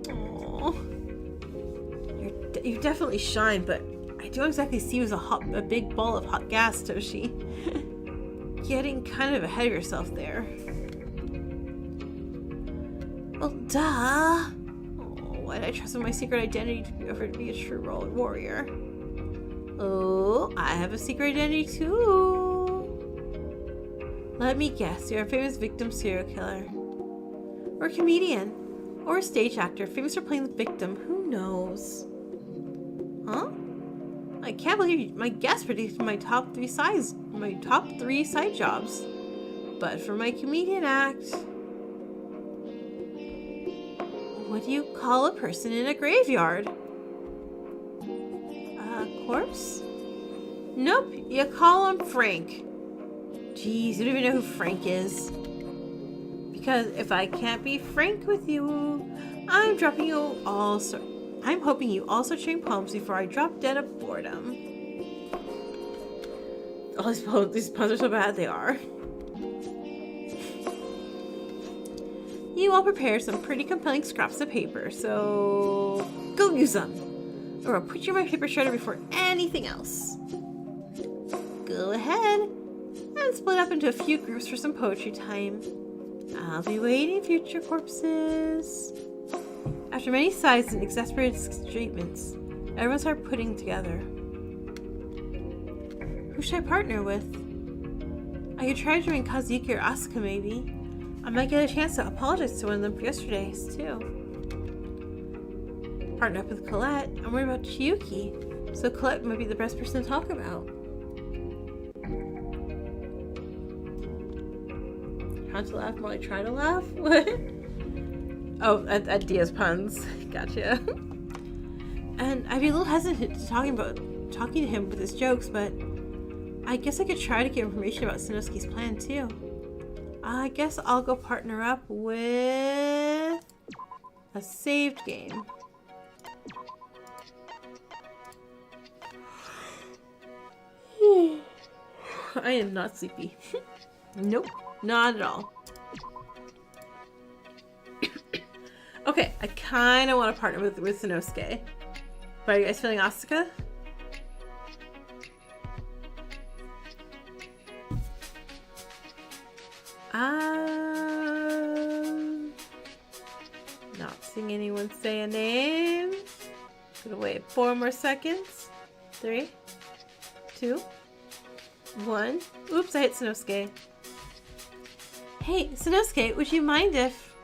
Aww. You definitely shine, but I don't exactly see you as a big ball of hot gas, Toshi. Getting kind of ahead of yourself there. Well, duh. Oh, why did I trust in my secret identity to be a true warrior? Oh, I have a secret identity too. Let me guess, you're a famous victim serial killer. Or a comedian. Or a stage actor, famous for playing the victim. Who knows? Huh? I can't believe my guess predicted my top three side jobs. But for my comedian act... What do you call a person in a graveyard? corpse? Nope, you call him Frank. Jeez, you don't even know who Frank is. Because if I can't be frank with you, I'm hoping you all start cheering poems before I drop dead of boredom. Oh, these puns are so bad, they are. You all prepared some pretty compelling scraps of paper, so go use them. Or I'll put you in my paper shredder before anything else. Go ahead and split up into a few groups for some poetry time. I'll be waiting, future corpses. After many sighs and exasperated statements, everyone started putting together. Who should I partner with? I could try to join Kazuki or Asuka maybe. I might get a chance to apologize to one of them for yesterday's too. Partner up with Colette. I'm worried about Chiyuki, so Colette might be the best person to talk about. How to laugh while I try to laugh? What? Oh, at Dia's puns. Gotcha. And I'd be a little hesitant to talking to him with his jokes, but I guess I could try to get information about Sanosuke's plan too. I guess I'll go partner up with a saved game. I am not sleepy. Nope, not at all. Okay, I kind of want to partner with Sanosuke. But are you guys feeling Asuka? Not seeing anyone say a name. Gonna wait 4 more seconds. 3, 2, 1. Oops, I hit Sanosuke. Hey, Sanosuke, would you mind if...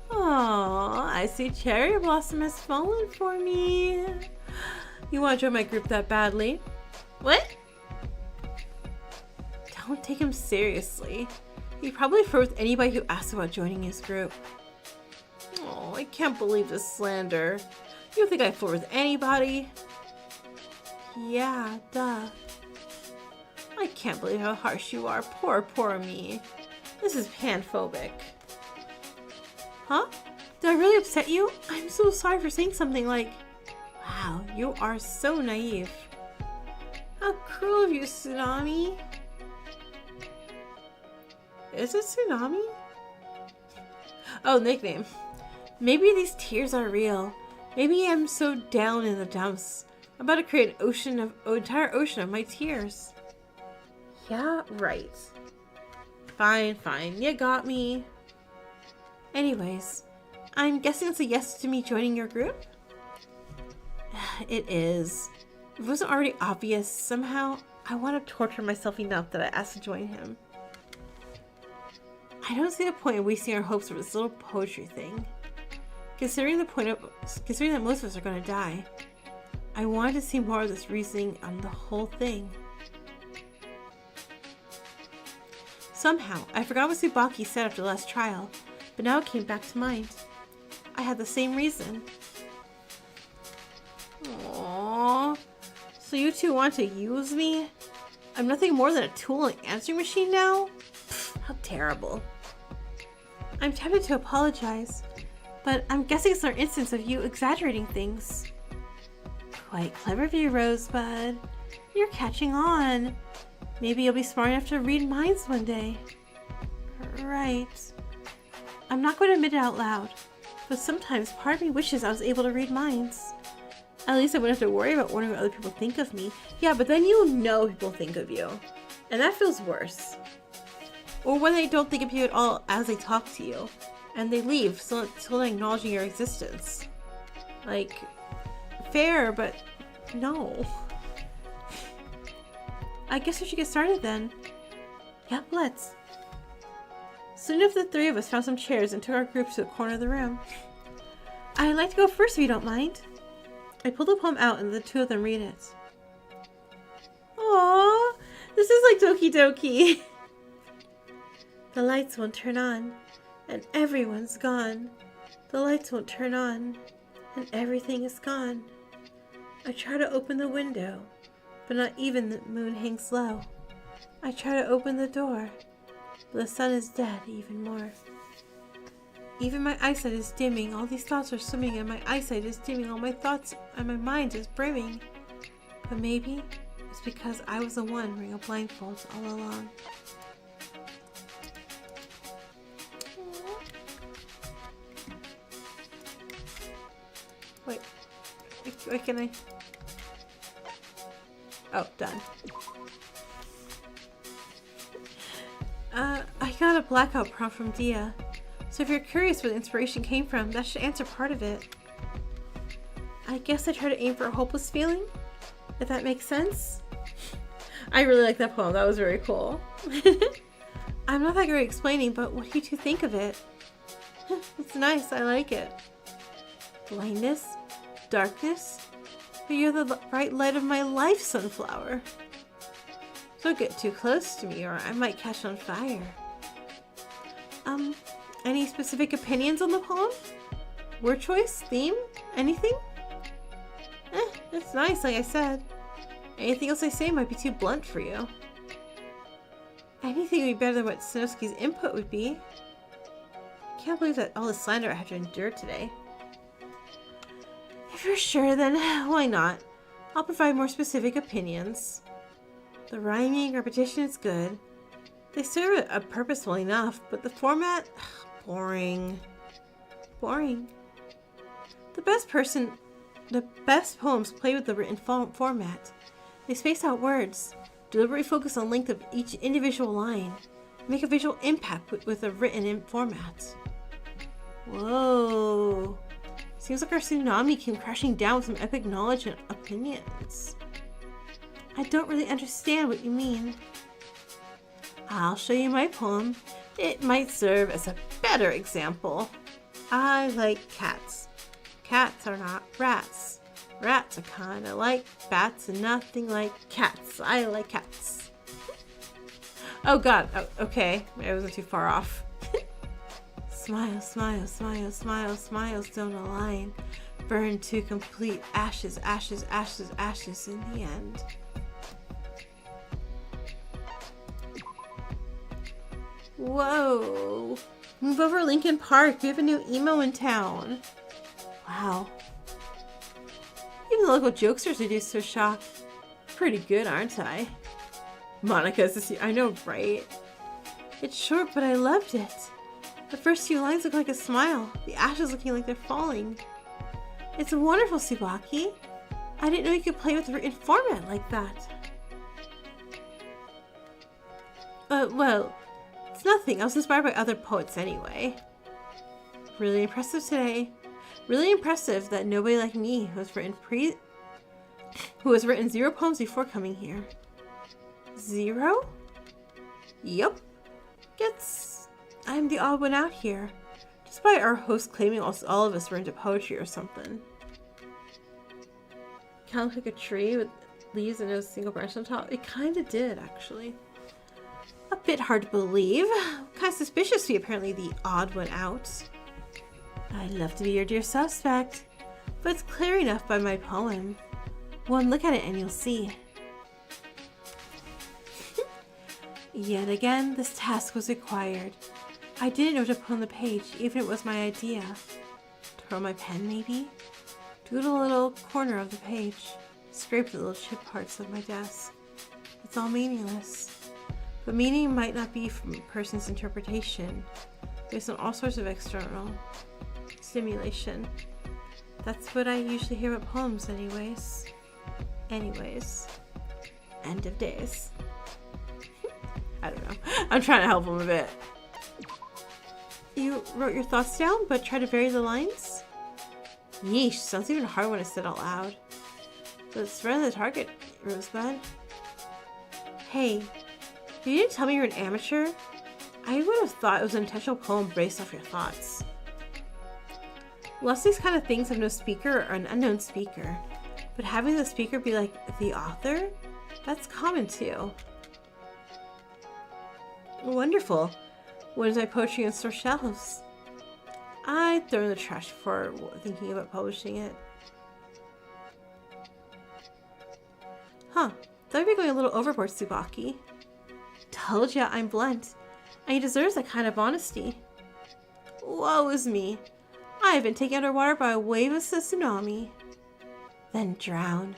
Aww, I see Cherry Blossom has fallen for me. You want to join my group that badly? What? Don't take him seriously. He'd probably flirt with anybody who asks about joining his group. Oh, I can't believe this slander. You think I flirt with anybody? Yeah, duh. I can't believe how harsh you are. Poor me. This is panphobic. Huh? Did I really upset you? I'm so sorry for saying something like... Wow, you are so naive. How cruel of you, Tsunami. Is it Tsunami? Oh, nickname. Maybe these tears are real. Maybe I'm so down in the dumps. I'm about to create an entire ocean of my tears. Yeah, right. Fine. You got me. Anyways, I'm guessing it's a yes to me joining your group? It is. If it wasn't already obvious, somehow I want to torture myself enough that I asked to join him. I don't see the point in wasting our hopes for this little poetry thing. Considering that most of us are going to die, I wanted to see more of this reasoning on the whole thing. Somehow, I forgot what Tsubaki said after the last trial, but now it came back to mind. I had the same reason. Aww. So you two want to use me? I'm nothing more than a tool and answering machine now? Pfft, how terrible. I'm tempted to apologize, but I'm guessing it's another instance of you exaggerating things. Quite clever of you, Rosebud. You're catching on. Maybe you'll be smart enough to read minds one day. Right. I'm not going to admit it out loud, but sometimes part of me wishes I was able to read minds. At least I wouldn't have to worry about wondering what other people think of me. Yeah, but then you know people think of you. And that feels worse. Or when they don't think of you at all as they talk to you. And they leave, still acknowledging your existence. Like, fair, but no. I guess we should get started then. Yep, let's. Soon after the 3 of us found some chairs and took our groups to the corner of the room. I'd like to go first if you don't mind. I pulled the poem out and the 2 of them read it. Aww, this is like Doki Doki. The lights won't turn on, and everyone's gone. The lights won't turn on, and everything is gone. I try to open the window, but not even the moon hangs low. I try to open the door, but the sun is dead even more. Even my eyesight is dimming, all these thoughts are swimming, and my eyesight is dimming, all my thoughts and my mind is brimming. But maybe it's because I was the one wearing a blindfold all along. Wait, can I? Oh, done. I got a blackout prompt from Dia. So if you're curious where the inspiration came from, that should answer part of it. I guess I try to aim for a hopeless feeling, if that makes sense. I really like that poem. That was very cool. I'm not that great at explaining, but what do you two think of it? It's nice. I like it. Blindness? Darkness? But you're the bright light of my life, sunflower. Don't get too close to me or I might catch on fire. Any specific opinions on the poem? Word choice? Theme? Anything? It's nice, like I said. Anything else I say might be too blunt for you. Anything would be better than what Snowski's input would be. I can't believe that all the slander I had to endure today. If you're sure, then why not? I'll provide more specific opinions. The rhyming, repetition is good. They serve a purpose well enough, but the format? Boring. Boring. The best poems play with the written format. They space out words, deliberately focus on length of each individual line, make a visual impact with the written format. Whoa. Seems like our tsunami came crashing down with some epic knowledge and opinions. I don't really understand what you mean. I'll show you my poem. It might serve as a better example. I like cats. Cats are not rats. Rats are kinda like bats and nothing like cats. I like cats. Oh god, okay. I wasn't too far off. Smile, smile, smile, smile, smiles don't align. Burn to complete ashes, ashes, ashes, ashes in the end. Whoa. Move over Lincoln Park. We have a new emo in town. Wow. Even the local jokesters reduced to shock. Pretty good, aren't I? Monica's this year. I know, right? It's short, but I loved it. The first few lines look like a smile. The ashes looking like they're falling. It's wonderful, Tsubaki. I didn't know you could play with the written format like that. Well, it's nothing. I was inspired by other poets anyway. Really impressive today. Really impressive that nobody like me who has written 0 poems before coming here. 0? Yup. I'm the odd one out here. Despite our host claiming all of us were into poetry or something. Kind of like a tree with leaves and no single branch on top. It kind of did, actually. A bit hard to believe. Kind of suspicious to be apparently the odd one out. I'd love to be your dear suspect, but it's clear enough by my poem. One look at it and you'll see. Yet again, this task was required. I didn't know to put on the page, even if it was my idea. Twirl my pen, maybe? Doodle a little corner of the page. Scrape the little chip parts of my desk. It's all meaningless. But meaning might not be from a person's interpretation, based on all sorts of external stimulation. That's what I usually hear about poems anyways. End of days. I don't know. I'm trying to help him a bit. You wrote your thoughts down, but try to vary the lines? Yeesh, sounds even hard when it's said out loud. Let's run the target, Rosebud. Hey, you didn't tell me you're an amateur? I would have thought it was an intentional poem based off your thoughts. Lots of these kind of things have no speaker or an unknown speaker, but having the speaker be like the author, that's common too. Wonderful. When is my poetry on store shelves? I'd throw in the trash before thinking about publishing it. Don't be going a little overboard, Tsubaki. Told ya, I'm blunt. And he deserves that kind of honesty. Woe is me. I have been taken underwater by a wave of tsunami. Then drowned.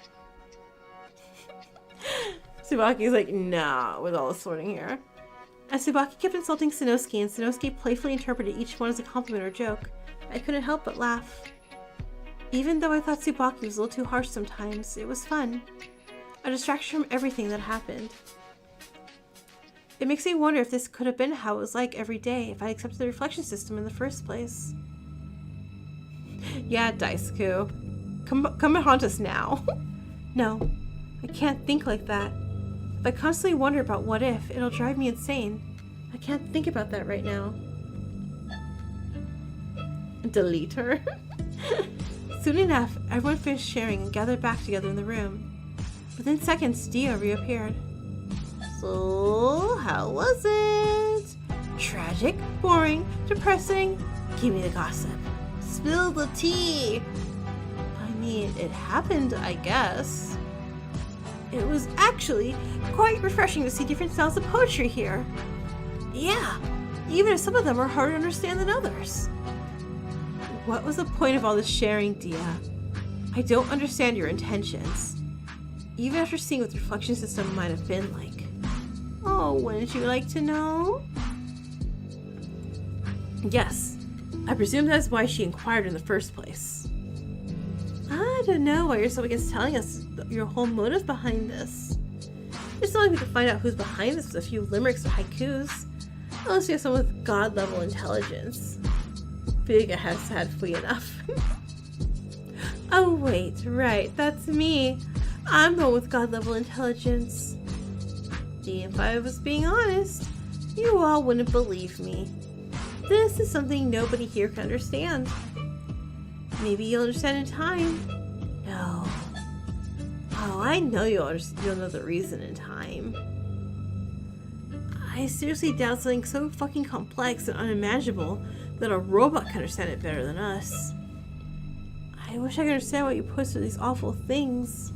Tsubaki's like, nah, with all the sorting here. As Tsubaki kept insulting Sanosuke, and Sanosuke playfully interpreted each one as a compliment or joke, I couldn't help but laugh. Even though I thought Tsubaki was a little too harsh sometimes, it was fun. A distraction from everything that happened. It makes me wonder if this could have been how it was like every day if I accepted the reflection system in the first place. Yeah, Daisuke. Come and haunt us now. No, I can't think like that. If I constantly wonder about what if, it'll drive me insane. I can't think about that right now. Delete her. Soon enough, everyone finished sharing and gathered back together in the room. Within seconds, Dio reappeared. So, how was it? Tragic, boring, depressing? Give me the gossip. Spill the tea. I mean, it happened, I guess. It was actually quite refreshing to see different styles of poetry here. Yeah, even if some of them are harder to understand than others. What was the point of all this sharing, Dia? I don't understand your intentions. Even after seeing what the reflection system might have been like. Oh, wouldn't you like to know? Yes, I presume that's why she inquired in the first place. I don't know why you're so against telling us your whole motive behind this. It's not like we can find out who's behind this with a few limericks or haikus. Unless you have someone with god-level intelligence. Big has had flee enough. Oh wait, right, that's me. I'm one with god-level intelligence. If I was being honest, you all wouldn't believe me. This is something nobody here can understand. Maybe you'll understand in time. No. Oh, I know you'll know the reason in time. I seriously doubt something so fucking complex and unimaginable that a robot can understand it better than us. I wish I could understand why you put us through these awful things.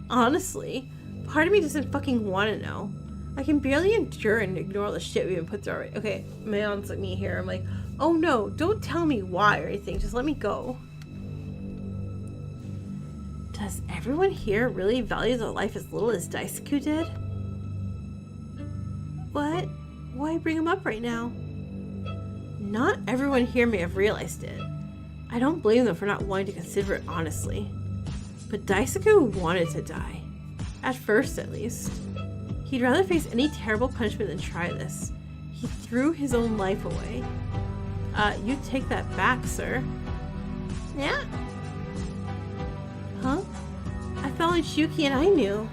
Honestly, part of me doesn't fucking want to know. I can barely endure and ignore all the shit we've been put through already. Okay, Mayon's like me here. I'm like, oh no, don't tell me why or anything. Just let me go. Does everyone here really value their life as little as Daisuke did? What? Why bring him up right now? Not everyone here may have realized it. I don't blame them for not wanting to consider it honestly. But Daisuke wanted to die. At first, at least. He'd rather face any terrible punishment than try this. He threw his own life away. You take that back, sir. Yeah? Huh? I thought only Shuki and I knew.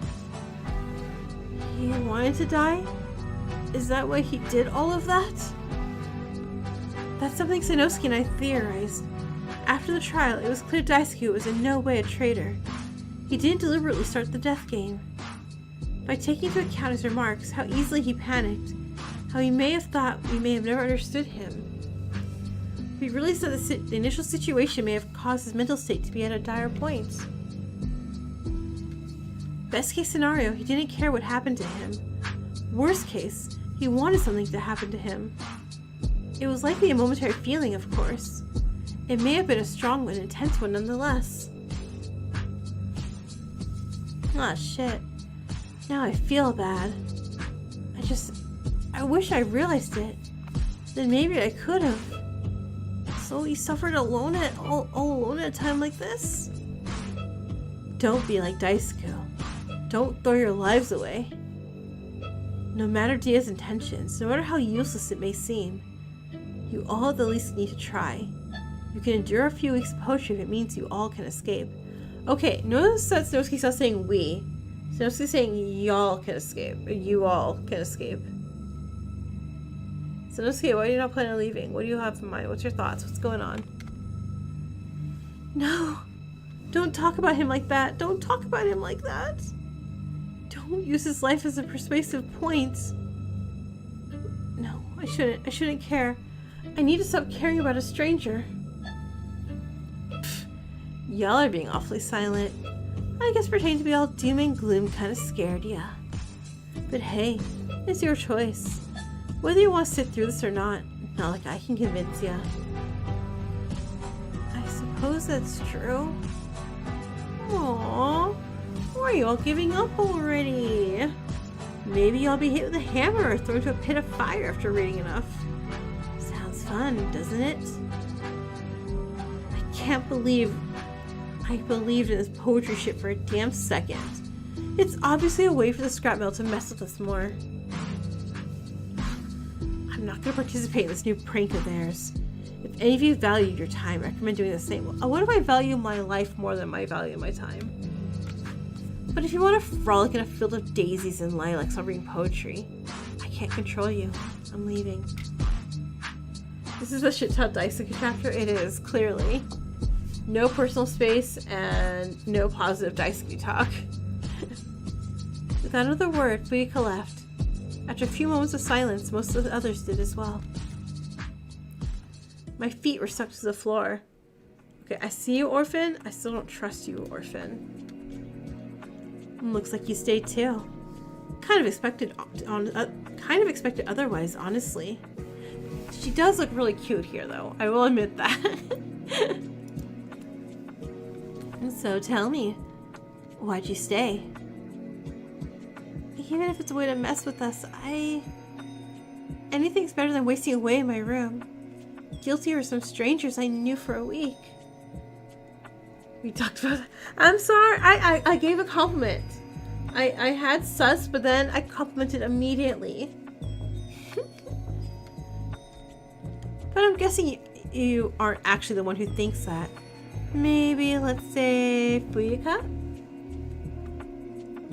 He wanted to die? Is that why he did all of that? That's something Sanosuke and I theorized. After the trial, it was clear Daisuke was in no way a traitor. He didn't deliberately start the death game. By taking into account his remarks, how easily he panicked, how he may have thought we may have never understood him. We really said the initial situation may have caused his mental state to be at a dire point. Best case scenario, he didn't care what happened to him. Worst case, he wanted something to happen to him. It was likely a momentary feeling, of course. It may have been a strong one, intense one nonetheless. Ah, shit. Now I feel bad. I wish I realized it. Then maybe I could have. So he suffered alone all alone at a time like this? Don't be like Daisuke. Don't throw your lives away. No matter Dia's intentions, no matter how useless it may seem, you all at the least need to try. You can endure a few weeks of poetry if it means you all can escape. Okay, notice that Sanosuke's not saying we. Sanosuke's saying y'all can escape. Or you all can escape. Sanosuke, why are you not planning on leaving? What do you have in mind? What's your thoughts? What's going on? No! Don't talk about him like that! Don't talk about him like that! Don't use his life as a persuasive point. No, I shouldn't care. I need to stop caring about a stranger. Pfft, y'all are being awfully silent. I guess pretending to be all doom and gloom kind of scared ya. But hey, it's your choice. Whether you want to sit through this or not like I can convince ya. I suppose that's true. Aww, why are you all giving up already? Maybe I'll be hit with a hammer or thrown into a pit of fire after reading enough. Sounds fun, doesn't it? I can't believe I believed in this poetry shit for a damn second. It's obviously a way for the scrap mill to mess with us more. I'm not going to participate in this new prank of theirs. If any of you valued your time, I recommend doing the same. What if I value my life more than I value my time? But if you want to frolic in a field of daisies and lilacs while reading poetry, I can't control you. I'm leaving. This is a shit ton Daisuke chapter. It is, clearly. No personal space and no positive Daisuke talk. Without another word, Fuyuka left. After a few moments of silence, most of the others did as well. My feet were stuck to the floor. Okay, I see you, Orphan. I still don't trust you, Orphan. Looks like you stayed too. Kind of expected otherwise, honestly. She does look really cute here, though. I will admit that. So tell me, why'd you stay? Even if it's a way to mess with us, anything's better than wasting away in my room. Guilty or some strangers I knew for a week. We talked about that. I'm sorry. I gave a compliment. I had sus, but then I complimented immediately. But I'm guessing you aren't actually the one who thinks that. Maybe, let's say, Fuyuka?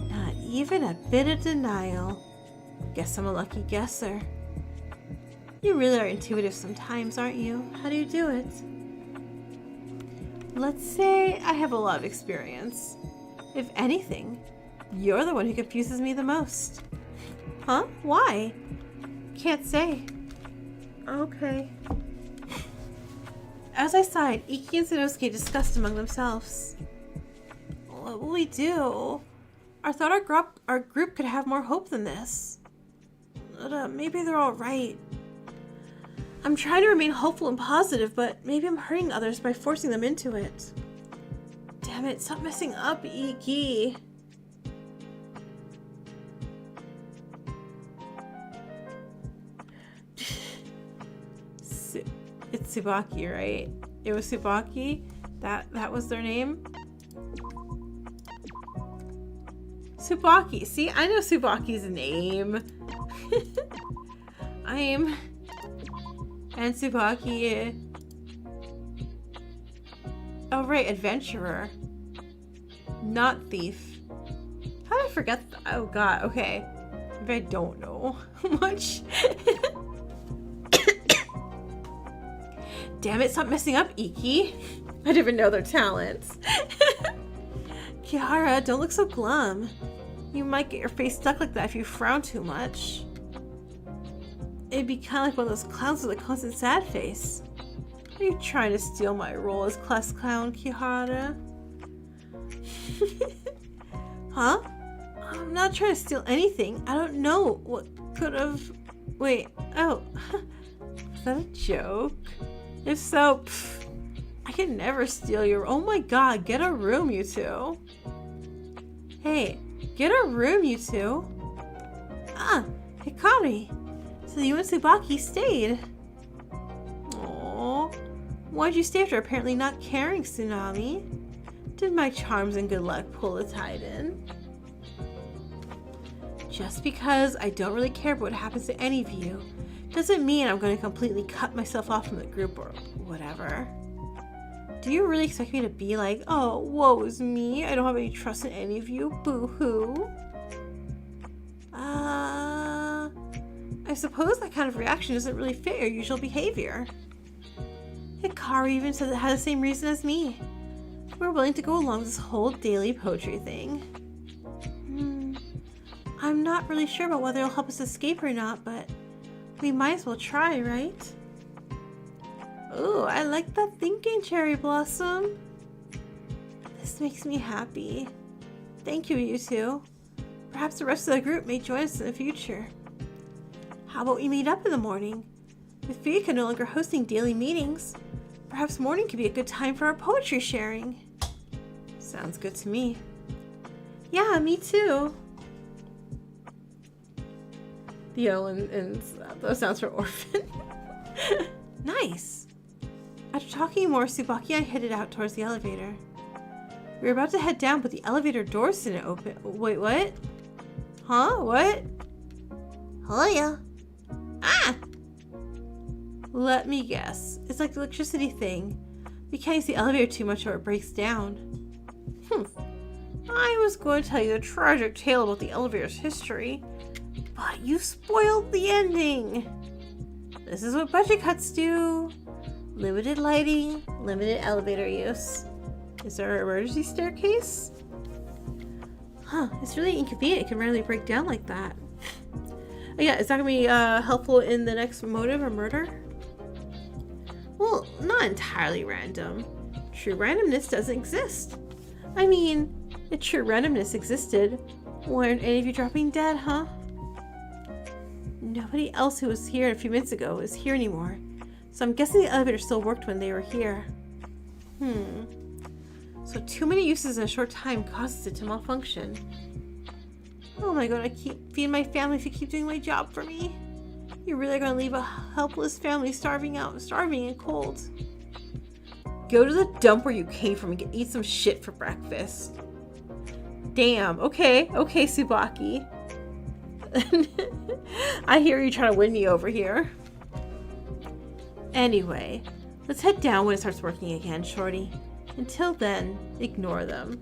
Not even a bit of denial. Guess I'm a lucky guesser. You really are intuitive sometimes, aren't you? How do you do it? Let's say I have a lot of experience. If anything, you're the one who confuses me the most. Huh? Why? Can't say. Okay. As I sighed, Iki and Sanosuke discussed among themselves. What will we do? I thought our group could have more hope than this. But, maybe they're all right. I'm trying to remain hopeful and positive, but maybe I'm hurting others by forcing them into it. Damn it, stop messing up, Iki. It's Tsubaki, right? It was Tsubaki? That was their name? Tsubaki. See, I know Tsubaki's name. And Tsubaki. Oh, right, adventurer. Not thief. How did I forget that? Oh, God, okay. Maybe I don't know much. Damn it, stop messing up, Iki. I didn't even know their talents. Kiara, don't look so glum. You might get your face stuck like that if you frown too much. It'd be kind of like one of those clowns with a constant sad face. Are you trying to steal my role as class clown, Kihara? Huh? I'm not trying to steal anything. I don't know what could have... Wait, oh. Is that a joke? If so, I can never steal your... Oh my god, get a room, you two. Hey, get a room, you two. Ah, Hikari. So you and Tsubaki stayed. Aww. Why'd you stay after apparently not caring, Tsunami? Did my charms and good luck pull the tide in? Just because I don't really care about what happens to any of you doesn't mean I'm going to completely cut myself off from the group or whatever. Do you really expect me to be like, oh, woe is me, I don't have any trust in any of you, boo-hoo? I suppose that kind of reaction doesn't really fit your usual behavior. Hikari even said it had the same reason as me. We're willing to go along with this whole daily poetry thing. I'm not really sure about whether it'll help us escape or not, but we might as well try, right? Ooh, I like that thinking, Cherry Blossom. This makes me happy. Thank you, you two. Perhaps the rest of the group may join us in the future. How about we meet up in the morning? With Fika no longer hosting daily meetings, perhaps morning could be a good time for our poetry sharing. Sounds good to me. Yeah, me too. The O and those sounds for orphan. Nice. After talking more, Tsubaki and I headed out towards the elevator. We were about to head down, but the elevator doors didn't open. Wait, what? Huh? What? Hiya. Ah! Let me guess. It's like the electricity thing. We can't use the elevator too much or it breaks down. I was going to tell you the tragic tale about the elevator's history, but you spoiled the ending. This is what budget cuts do. Limited lighting, limited elevator use. Is there an emergency staircase? Huh, it's really inconvenient. It can randomly break down like that. Oh, yeah, is that going to be helpful in the next motive or murder? Well, not entirely random. True randomness doesn't exist. I mean, if true randomness existed, weren't any of you dropping dead, huh? Nobody else who was here a few minutes ago is here anymore, so I'm guessing the elevator still worked when they were here. So too many uses in a short time causes it to malfunction. Oh my god, I keep feeding my family if you keep doing my job for me. You're really gonna leave a helpless family starving and cold. Go to the dump where you came from and eat some shit for breakfast. Damn, okay, Tsubaki. I hear you trying to win me over here. Anyway, let's head down when it starts working again, shorty. Until then, ignore them.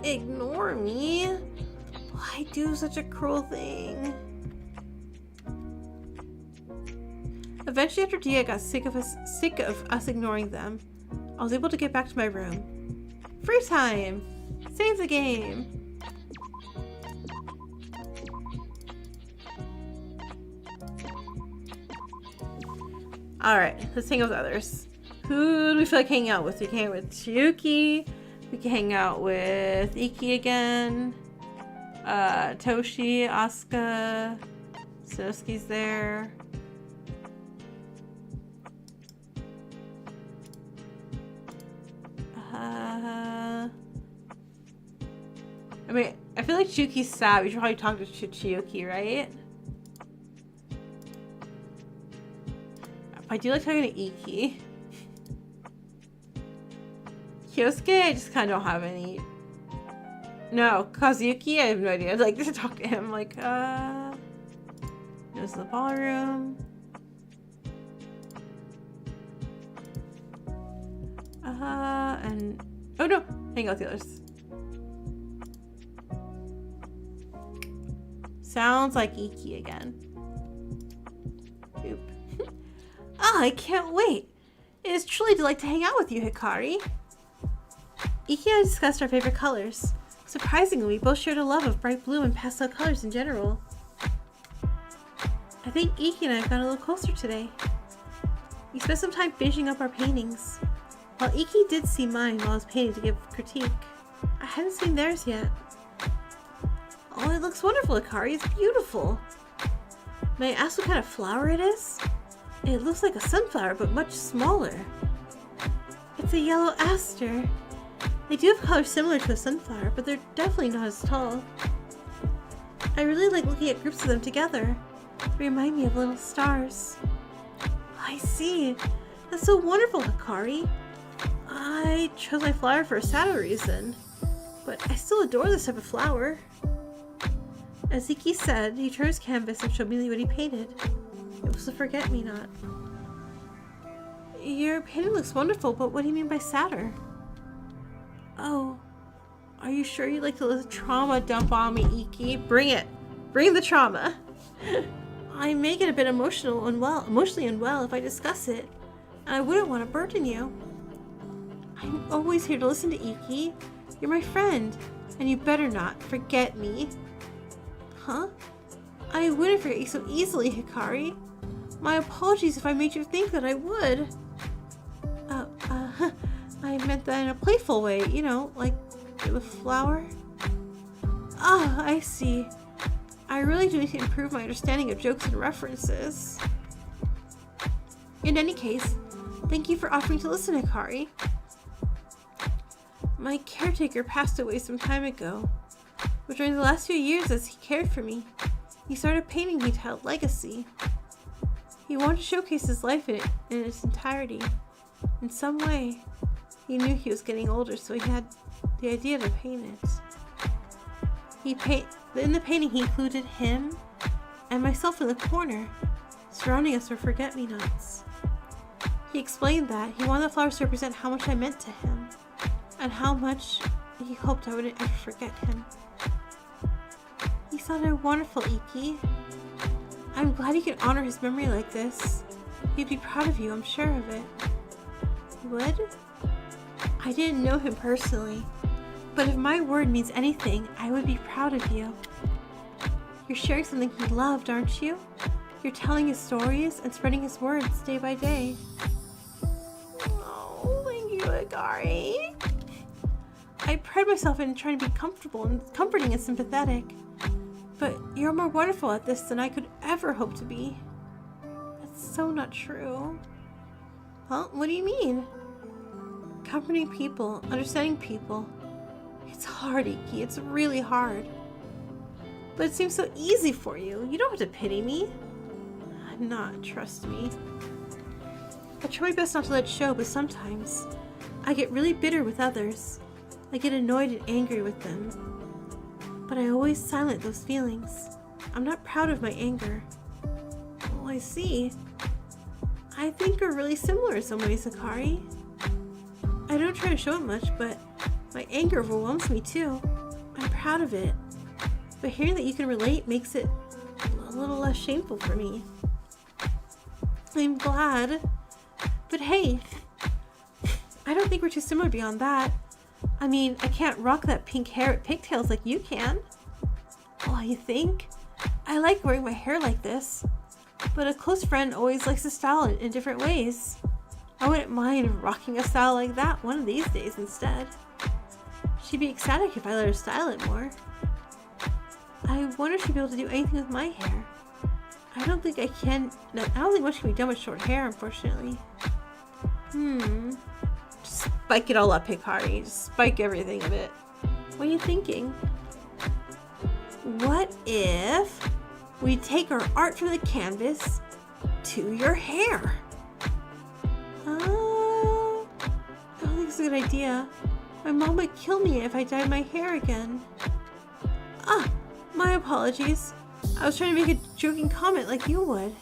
Ignore me? Why do such a cruel thing? Eventually, after Dia got sick of us ignoring them, I was able to get back to my room. Free time! Save the game! Alright, let's hang out with others. Who do we feel like hanging out with? We can hang out with Chiyuki. We can hang out with Iki again. Toshi, Asuka. Sanosuke's there. I feel like Chiyuki's sad. We should probably talk to Chiyuki, right? I do like talking to Iki. Kyosuke, I just kind of don't have any. No, Kazuki, I have no idea. I'd like to talk to him. Like, goes to the ballroom. And oh no, hang out with the others. Sounds like Iki again. Oop. Oh, I can't wait. It is truly a delight to hang out with you, Hikari. Iki and I discussed our favorite colors. Surprisingly, we both shared a love of bright blue and pastel colors in general. I think Iki and I have gotten a little closer today. We spent some time finishing up our paintings. While Iki did see mine while I was painting to give critique, I hadn't seen theirs yet. Oh, it looks wonderful, Hikari. It's beautiful. May I ask what kind of flower it is? It looks like a sunflower, but much smaller. It's a yellow aster. They do have colors similar to a sunflower, but they're definitely not as tall. I really like looking at groups of them together. They remind me of little stars. I see. That's so wonderful, Hikari. I chose my flower for a sadder reason, but I still adore this type of flower. As Iki said, he turned his canvas and showed me what he painted. It was a forget-me-not. Your painting looks wonderful, but what do you mean by sadder? Oh, are you sure you'd like to let the trauma dump on me, Iki? Bring it. Bring the trauma. I may get a bit emotionally unwell if I discuss it, and I wouldn't want to burden you. I'm always here to listen to Iki. You're my friend, and you better not forget me. Huh? I wouldn't forget you so easily, Hikari. My apologies if I made you think that I would. I meant that in a playful way, you know, like You're the flower? Ah, I see. I really do need to improve my understanding of jokes and references. In any case, thank you for offering to listen, Hikari. My caretaker passed away some time ago, but during the last few years as he cared for me, he started painting me to have legacy. He wanted to showcase his life in its entirety. In some way, he knew he was getting older, so he had the idea to paint it. In the painting, he included him and myself in the corner. Surrounding us were forget-me-nots. He explained that he wanted the flowers to represent how much I meant to him, and how much he hoped I wouldn't ever forget him. He sounded wonderful, Iki. I'm glad you can honor his memory like this. He'd be proud of you, I'm sure of it. Would? I didn't know him personally, but if my word means anything, I would be proud of you. You're sharing something he loved, aren't you? You're telling his stories and spreading his words day by day. Oh, thank you, Hikari. I pride myself in trying to be comfortable and comforting and sympathetic, but you're more wonderful at this than I could ever hope to be. That's so not true. Huh? What do you mean? Comforting people, understanding people. It's hard, Iki. It's really hard. But it seems so easy for you. You don't have to pity me. I'm not, trust me. I try my best not to let it show, but sometimes I get really bitter with others. I get annoyed and angry with them. But I always silence those feelings. I'm not proud of my anger. Oh, I see. I think we're really similar in some ways, Hikari. I don't try to show it much, but my anger overwhelms me too. I'm proud of it. But hearing that you can relate makes it a little less shameful for me. I'm glad. But hey, I don't think we're too similar beyond that. I mean, I can't rock that pink hair at pigtails like you can. Oh, you think? I like wearing my hair like this. But a close friend always likes to style it in different ways. I wouldn't mind rocking a style like that one of these days instead. She'd be ecstatic if I let her style it more. I wonder if she'd be able to do anything with my hair. I don't think I can. No, I don't think much can be done with short hair, unfortunately. Just spike it all up, Hikari. Just spike everything a bit. What are you thinking? What if we take our art from the canvas to your hair? I don't think it's a good idea. My mom would kill me if I dyed my hair again. Ah, my apologies. I was trying to make a joking comment like you would.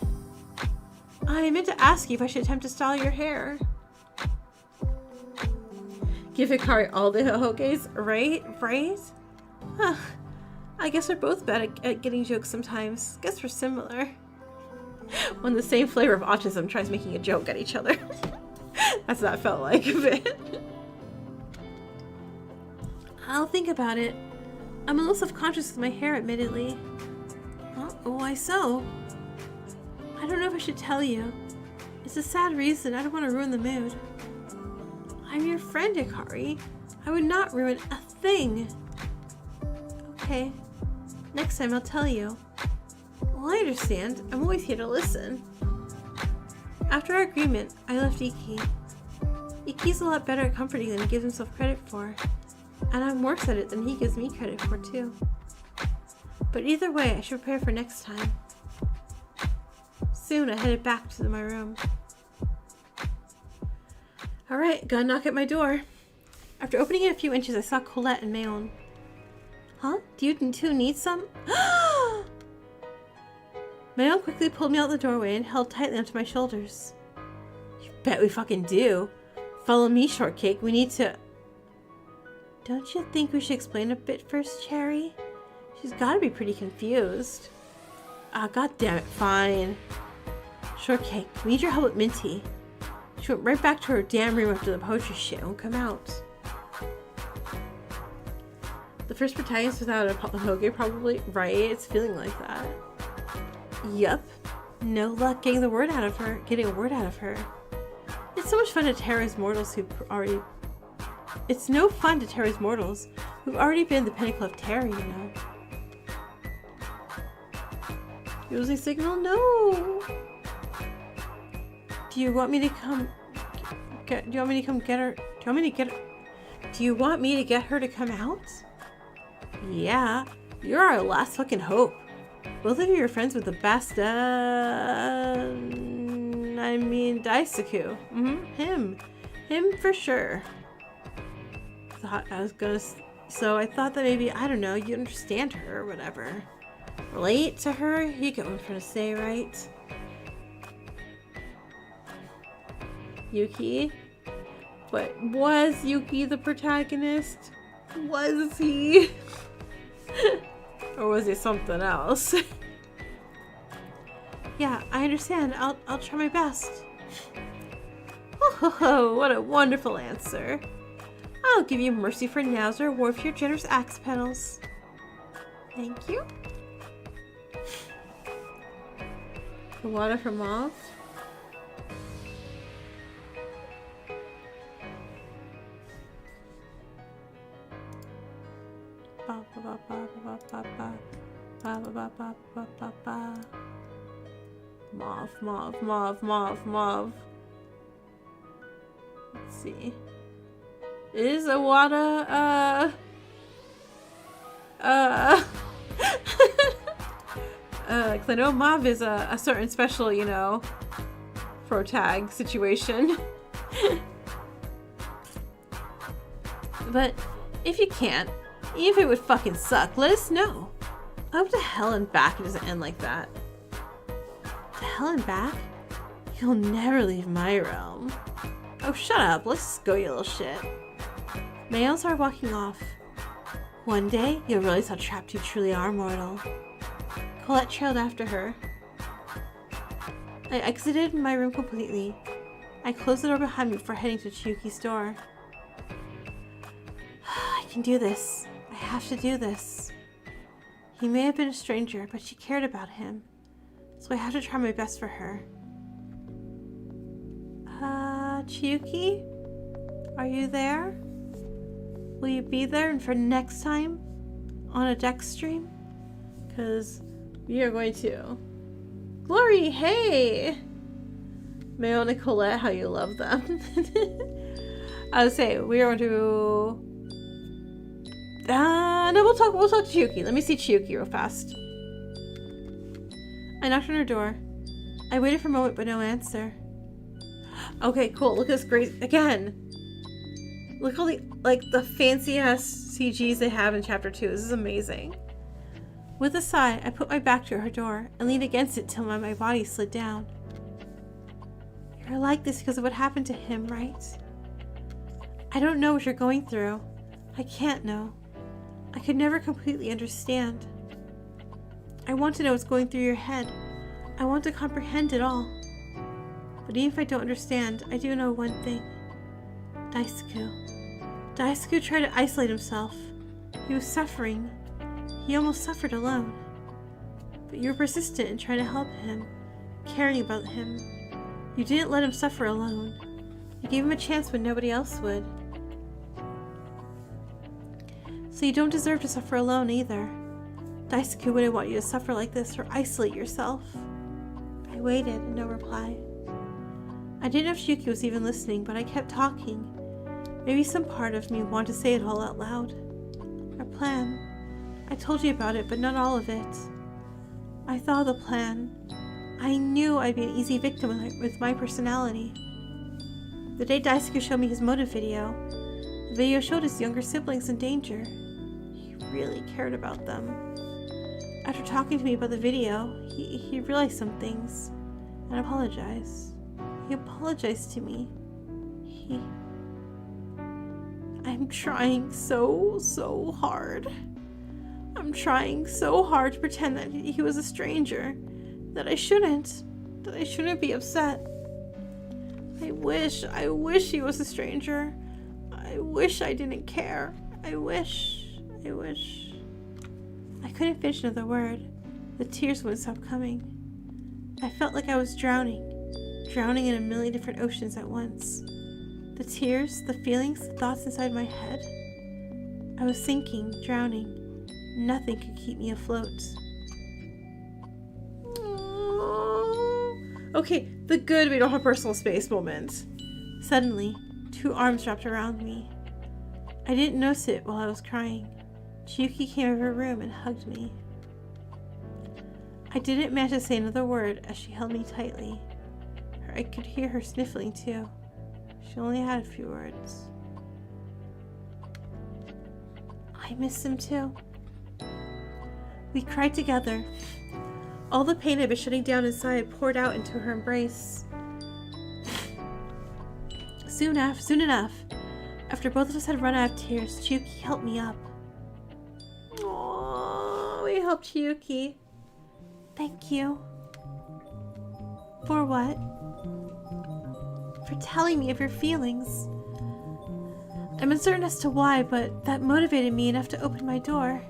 I meant to ask you if I should attempt to style your hair. Give Hikari all the hohoges, right? Huh. I guess we're both bad at getting jokes sometimes. Guess we're similar. When the same flavor of autism tries making a joke at each other. That's what that felt like a bit. I'll think about it. I'm a little self-conscious with my hair, admittedly. Why so? I don't know if I should tell you. It's a sad reason. I don't want to ruin the mood. I'm your friend, Hikari. I would not ruin a thing. Okay. Next time I'll tell you. Well, I understand. I'm always here to listen. After our agreement, I left Iki. Iki's a lot better at comforting than he gives himself credit for. And I'm worse at it than he gives me credit for, too. But either way, I should prepare for next time. Soon, I headed back to my room. Alright, gotta knock at my door. After opening it a few inches, I saw Colette and Mayon. Huh? Do you two need some? Mayon quickly pulled me out the doorway and held tightly onto my shoulders. You bet we fucking do. Follow me, Shortcake. We need to... Don't you think we should explain a bit first, Cherry? She's gotta be pretty confused. Ah, goddammit, fine. Shortcake, we need your help with Minty. She went right back to her damn room after the poetry shit and won't come out. The first protagonist without a hoge, probably. Right, it's feeling like that. Yup. No luck getting a word out of her. It's so much fun to terrorize mortals who already It's no fun to terrorize mortals. We've already been the pinnacle of terror, you know. Using signal? No! Do you want me to come get her? Do you want me to get her to come out? Yeah, you're our last fucking hope. Both of you are friends with the best, Daisaku. Him for sure. So I thought that maybe, I don't know, you understand her or whatever. Relate to her? You get what I'm trying to say, right? Yuki? But was Yuki the protagonist? Was he? Or was he something else? Yeah, I understand. I'll try my best. Oh, what a wonderful answer. I'll give you mercy for now as a reward for your generous axe petals. Thank you. The water from off. Mauve. Let's see. Is Awada, cause I know Mauve is a certain special, you know, pro-tag situation. But if you can't, even if it would fucking suck, let us know. I hope to hell and back it doesn't end like that. To hell and back? You'll never leave my realm. Oh, shut up. Let's go, you little shit. Mayo started walking off. One day, you'll realize how trapped you truly are, mortal. Colette trailed after her. I exited my room completely. I closed the door behind me before heading to Chiyuki's door. I can do this. I have to do this. He may have been a stranger, but she cared about him. So I have to try my best for her. Chiyuki? Are you there? Will you be there for next time? On a deck stream? Because we are going to. Glory, hey! Mayo and Colette, how you love them. I would say we are going to. No, we'll talk to Chiyuki. Let me see Chiyuki real fast. I knocked on her door. I waited for a moment, but no answer. Okay, cool. Look at this great again. Look at all the fancy ass CGs they have in chapter 2. This is amazing. With a sigh, I put my back to her door and leaned against it till my body slid down. You're like this because of what happened to him, right? I don't know what you're going through. I can't know. I could never completely understand. I want to know what's going through your head. I want to comprehend it all. But even if I don't understand, I do know one thing. Daisuke tried to isolate himself. He was suffering. He almost suffered alone. But you were persistent in trying to help him, caring about him. You didn't let him suffer alone. You gave him a chance when nobody else would. So you don't deserve to suffer alone either. Daisuke wouldn't want you to suffer like this or isolate yourself. I waited, and no reply. I didn't know if Chiyuki was even listening, but I kept talking. Maybe some part of me wanted to say it all out loud. Our plan. I told you about it, but not all of it. I thought of the plan. I knew I'd be an easy victim with my personality. The day Daisuke showed me his motive video, the video showed his younger siblings in danger. He really cared about them. After talking to me about the video, he realized some things and apologized. He apologized to me. I'm trying so hard. I'm trying so hard to pretend that he was a stranger. That I shouldn't be upset. I wish he was a stranger. I wish I didn't care. I wish. I couldn't finish another word. The tears wouldn't stop coming. I felt like I was drowning in a million different oceans at once. The tears, the feelings, the thoughts inside my head. I was sinking, drowning. Nothing could keep me afloat. Okay, the good we don't have personal space moment. Suddenly, 2 arms wrapped around me. I didn't notice it while I was crying. Chiyuki came out of her room and hugged me. I didn't manage to say another word as she held me tightly. I could hear her sniffling too. She only had a few words. I miss him too. We cried together. All the pain I'd been shutting down inside poured out into her embrace. Soon enough, after both of us had run out of tears, Chiyuki helped me up. Aww, we helped Chiyuki. Thank you. For what? For telling me of your feelings. I'm uncertain as to why, but that motivated me enough to open my door.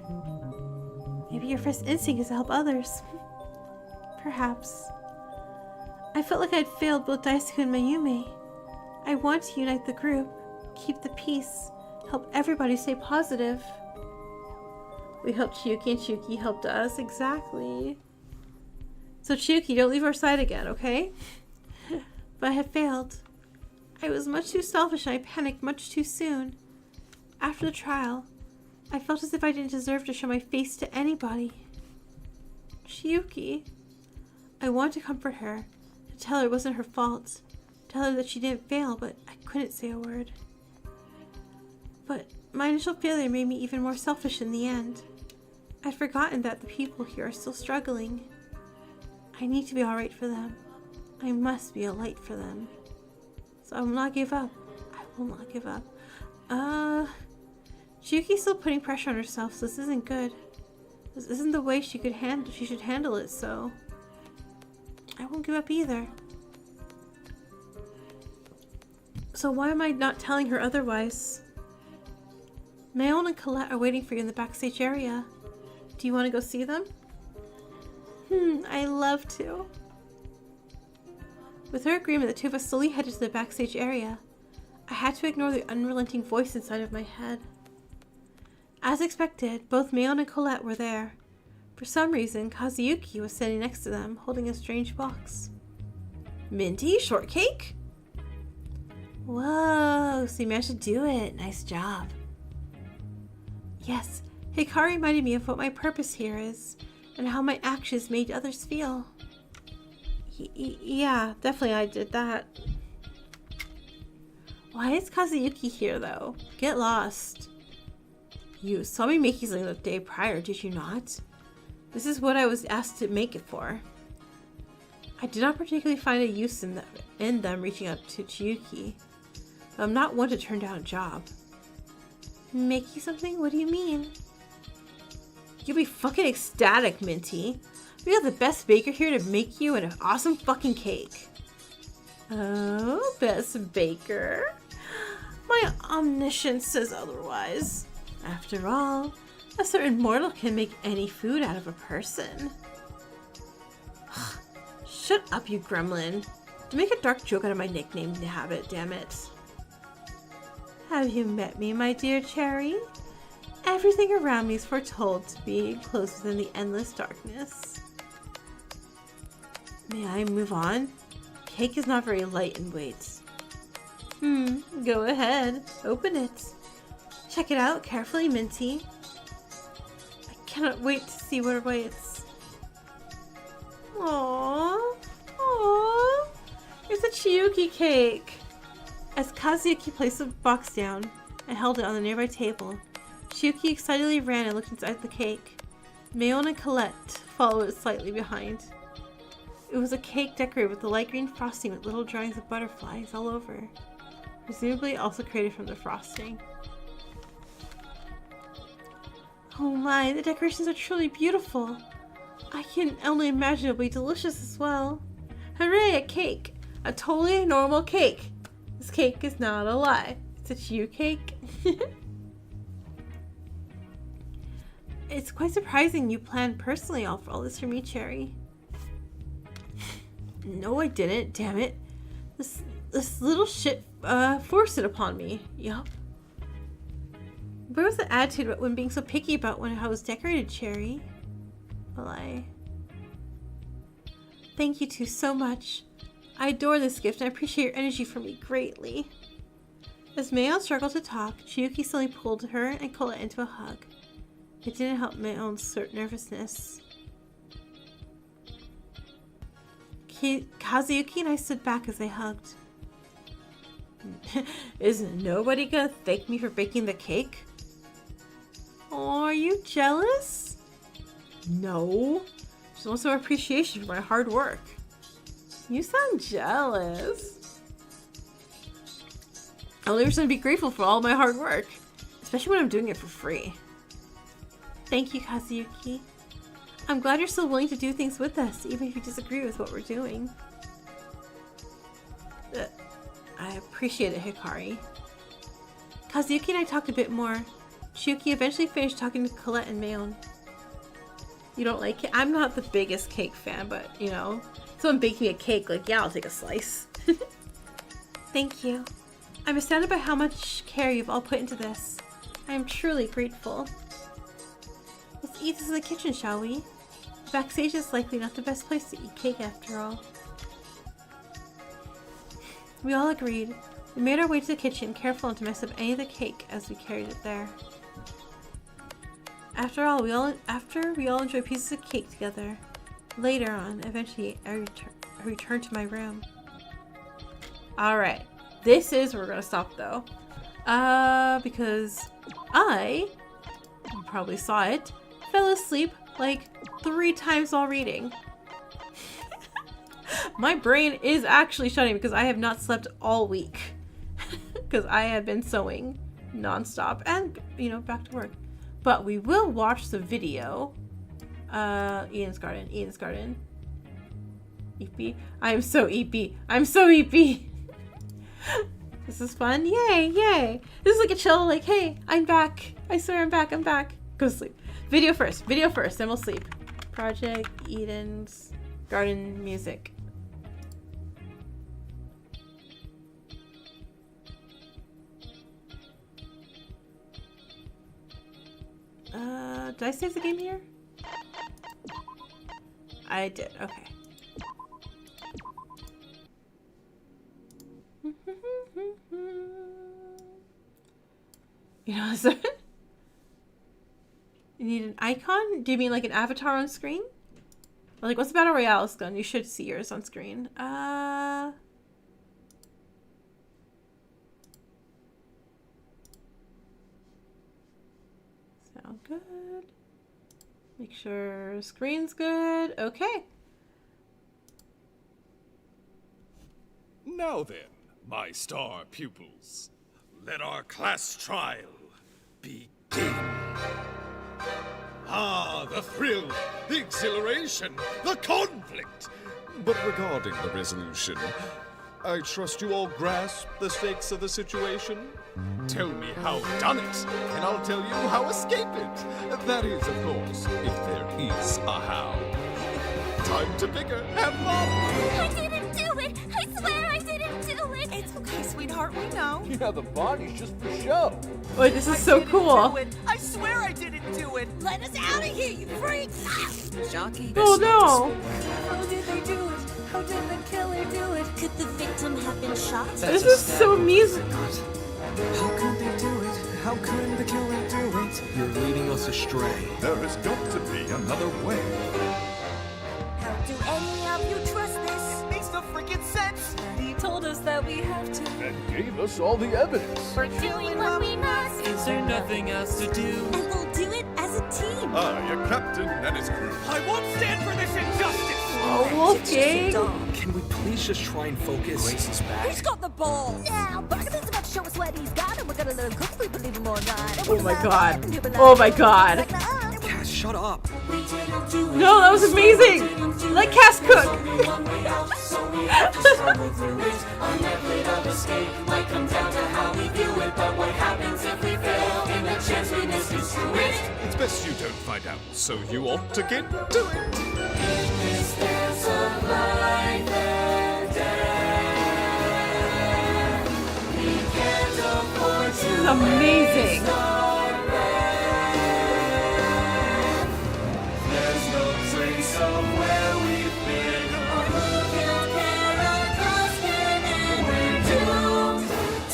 Maybe your first instinct is to help others. Perhaps. I felt like I'd failed both Daisuke and Mayume. I want to unite the group, keep the peace, help everybody stay positive. We helped Chiyuki and Chiyuki helped us. Exactly. So Chiyuki, don't leave our side again, okay? But I had failed. I was much too selfish and I panicked much too soon. After the trial, I felt as if I didn't deserve to show my face to anybody. Chiyuki. I wanted to comfort her, to tell her it wasn't her fault, tell her that she didn't fail, but I couldn't say a word. But my initial failure made me even more selfish in the end. I'd forgotten that the people here are still struggling. I need to be alright for them. I must be a light for them. So I will not give up. I will not give up. Chiyuki's still putting pressure on herself, so this isn't good. This isn't the way she should handle it, so I won't give up either. So why am I not telling her otherwise? Mayon and Colette are waiting for you in the backstage area. Do you want to go see them? I'd love to. With her agreement, the two of us slowly headed to the backstage area. I had to ignore the unrelenting voice inside of my head. As expected, both Mayon and Colette were there. For some reason, Kazuyuki was sitting next to them, holding a strange box. Minty? Shortcake? Whoa, so you managed to do it. Nice job. Yes, Hikari reminded me of what my purpose here is, and how my actions made others feel. Yeah, definitely I did that. Why is Kazuyuki here, though? Get lost. You saw me making something the day prior, did you not? This is what I was asked to make it for. I did not particularly find a use in them reaching out to Chiyuki. But I'm not one to turn down a job. Make you something? What do you mean? You'll be fucking ecstatic, Minty. We got the best baker here to make you an awesome fucking cake. Oh, best baker? My omniscience says otherwise. After all, a certain mortal can make any food out of a person. Shut up, you gremlin. To make a dark joke out of my nickname habit, damn it. Have you met me, my dear Cherry? Everything around me is foretold to be enclosed within the endless darkness. May I move on? Cake is not very light in weight. Go ahead. Open it. Check it out carefully, Minty. I cannot wait to see what awaits. Aww. Aww. It's a Chiyuki cake. As Kazuyuki placed the box down and held it on the nearby table, Chiyuki excitedly ran and looked inside the cake. Mayon and Colette followed it slightly behind. It was a cake decorated with the light green frosting with little drawings of butterflies all over, presumably also created from the frosting. Oh my, the decorations are truly beautiful. I can only imagine it'll be delicious as well. Hooray, a cake! A totally normal cake! This cake is not a lie. It's a Chiyu cake. It's quite surprising you planned personally for all this for me, Cherry. No, I didn't. Damn it. This little shit forced it upon me. Yup. Where was the attitude when being so picky about when I was decorated, Cherry? Well, thank you two so much. I adore this gift and I appreciate your energy for me greatly. As Mayo struggled to talk, Chiyuki suddenly pulled her and Colette into a hug. It didn't help Mayo's nervousness. Kazuyuki and I stood back as they hugged. Isn't nobody gonna thank me for baking the cake? Oh, are you jealous? No. Just want some appreciation for my hard work. You sound jealous. I'll never be grateful for all my hard work, especially when I'm doing it for free. Thank you, Kazuyuki. I'm glad you're still willing to do things with us, even if you disagree with what we're doing. I appreciate it, Hikari. Kazuyuki and I talked a bit more. Chiyuki eventually finished talking to Colette and Mayon. You don't like it? I'm not the biggest cake fan, but, you know, someone baking a cake, like, yeah, I'll take a slice. Thank you. I'm astounded by how much care you've all put into this. I am truly grateful. Let's eat this in the kitchen, shall we? Backstage is likely not the best place to eat cake after all. We all agreed. We made our way to the kitchen, careful not to mess up any of the cake as we carried it there. After we all enjoyed pieces of cake together. Later on, eventually, I returned to my room. Alright. This is where we're gonna stop though. Because you probably saw it, fell asleep like 3 times while reading. My brain is actually shutting because I have not slept all week. Because I have been sewing non-stop and, you know, back to work. But we will watch the video. Ian's Garden. EP. I am so EP. I'm so EP. This is fun. Yay. This is like a chill, like, hey, I'm back. I swear I'm back. Go to sleep. Video first, then we'll sleep. Project Eden's Garden music. Did I save the game here? I did, okay. You know, so you need an icon? Do you mean like an avatar on screen? Or like, what's the Battle Royale gun? You should see yours on screen. Sound good. Make sure screen's good. Okay. Now then, my star pupils, let our class trial begin. Ah, the thrill, the exhilaration, the conflict. But regarding the resolution, I trust you all grasp the stakes of the situation? Tell me how done it, and I'll tell you how escape it. That is, of course, if there is a how. Time to bigger, have fun! I didn't do it! I swear I didn't do it! It's okay, sweetheart, we know. Yeah, the body's just for show. Wait, this is so cool. I swear I didn't do it! Let us out of here, you freaks! Jockey. Oh no! How did they do it? How did the killer do it? Could the victim have been shot? This is so music. How could they do it? How could the killer do it? You're leading us astray. There has got to be another way. How do any of you trust this? It makes no freaking sense! He told us that we have to. And gave us all the evidence. We're doing what we must. Is there nothing else to do? And we'll do it as a team. Your captain and his crew. I won't stand for this injustice! Oh, okay. Can we please just try and focus? Grace is back. Who's got the ball? Now, Bargain's about to show us what he's got, and we're gonna let him cook if we believe him or not. Oh my god. Oh my god. Cass, shut up. No, that was amazing. Let Cass cook. It's best you don't find out, so you ought to get to it. amazing. There's no trace of where we've been.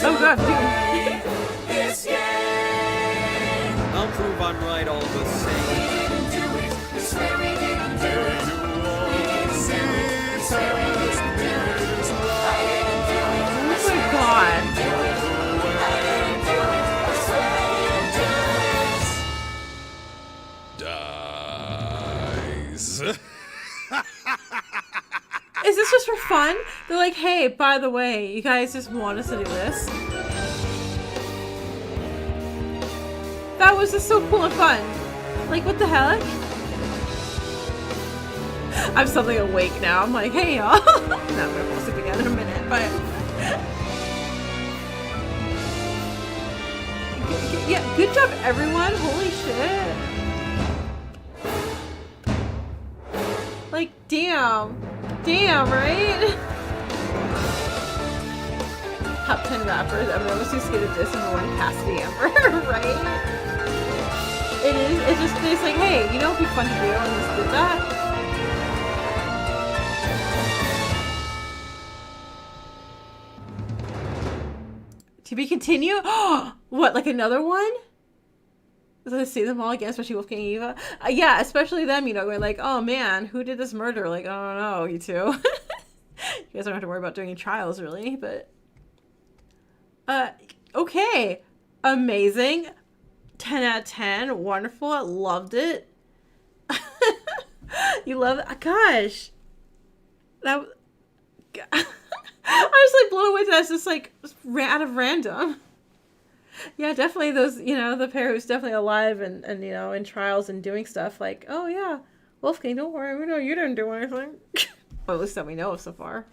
Oh god, dude. This game. I'll prove I'm right all the same. I swear we didn't do it. Oh my god. Dies. Is this just for fun? They're like, hey, by the way, you guys just want us to do this? That was just so cool and fun. Like, what the heck? I'm suddenly awake now. I'm like, hey, y'all. No, I'm gonna fall asleep again in a minute, but... Yeah, good job, everyone. Holy shit. Like, damn. Damn, right? Top 10 rappers. Everyone was too scared of this and one Cassidy Amber, right? It is. It's just, it's like, hey, you know, it'd be fun to do, and just did that. To be continued? What, like another one? To see them all again, especially Wolfgang and Eva. Yeah, especially them, you know, going like, oh man, who did this murder? Like, I don't know, you two. You guys don't have to worry about doing trials, really, but... okay. Amazing. 10 out of 10. Wonderful. I loved it. You love it? Gosh. That... I was like blown away that it's just like out of random. Yeah, definitely those, you know, the pair who's definitely alive and you know, in trials and doing stuff like, oh yeah, Wolfgang, don't worry, we know you didn't do anything. Well, at least that we know of so far.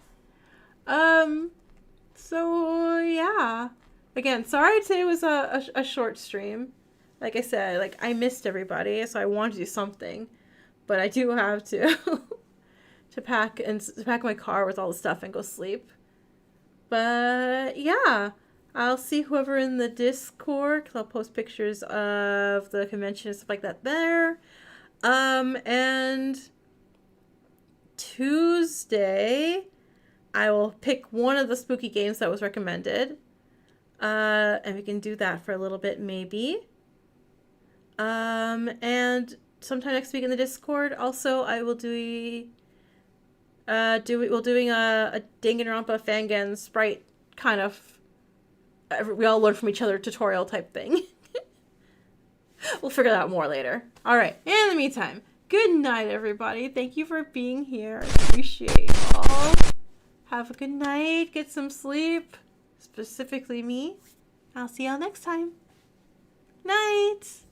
So yeah. Again, sorry today was a short stream. Like I said, like I missed everybody, so I wanted to do something. But I do have to to pack my car with all the stuff and go sleep. But yeah. I'll see whoever in the Discord, because I'll post pictures of the convention and stuff like that there. And Tuesday, I will pick one of the spooky games that was recommended. And we can do that for a little bit, maybe. And sometime next week in the Discord, also, I will doing a Danganronpa Fangan Sprite kind of we all learn from each other tutorial type thing. We'll figure that out more later. All right. In the meantime, good night, everybody. Thank you for being here. I appreciate y'all. Have a good night. Get some sleep. Specifically me. I'll see y'all next time. Night.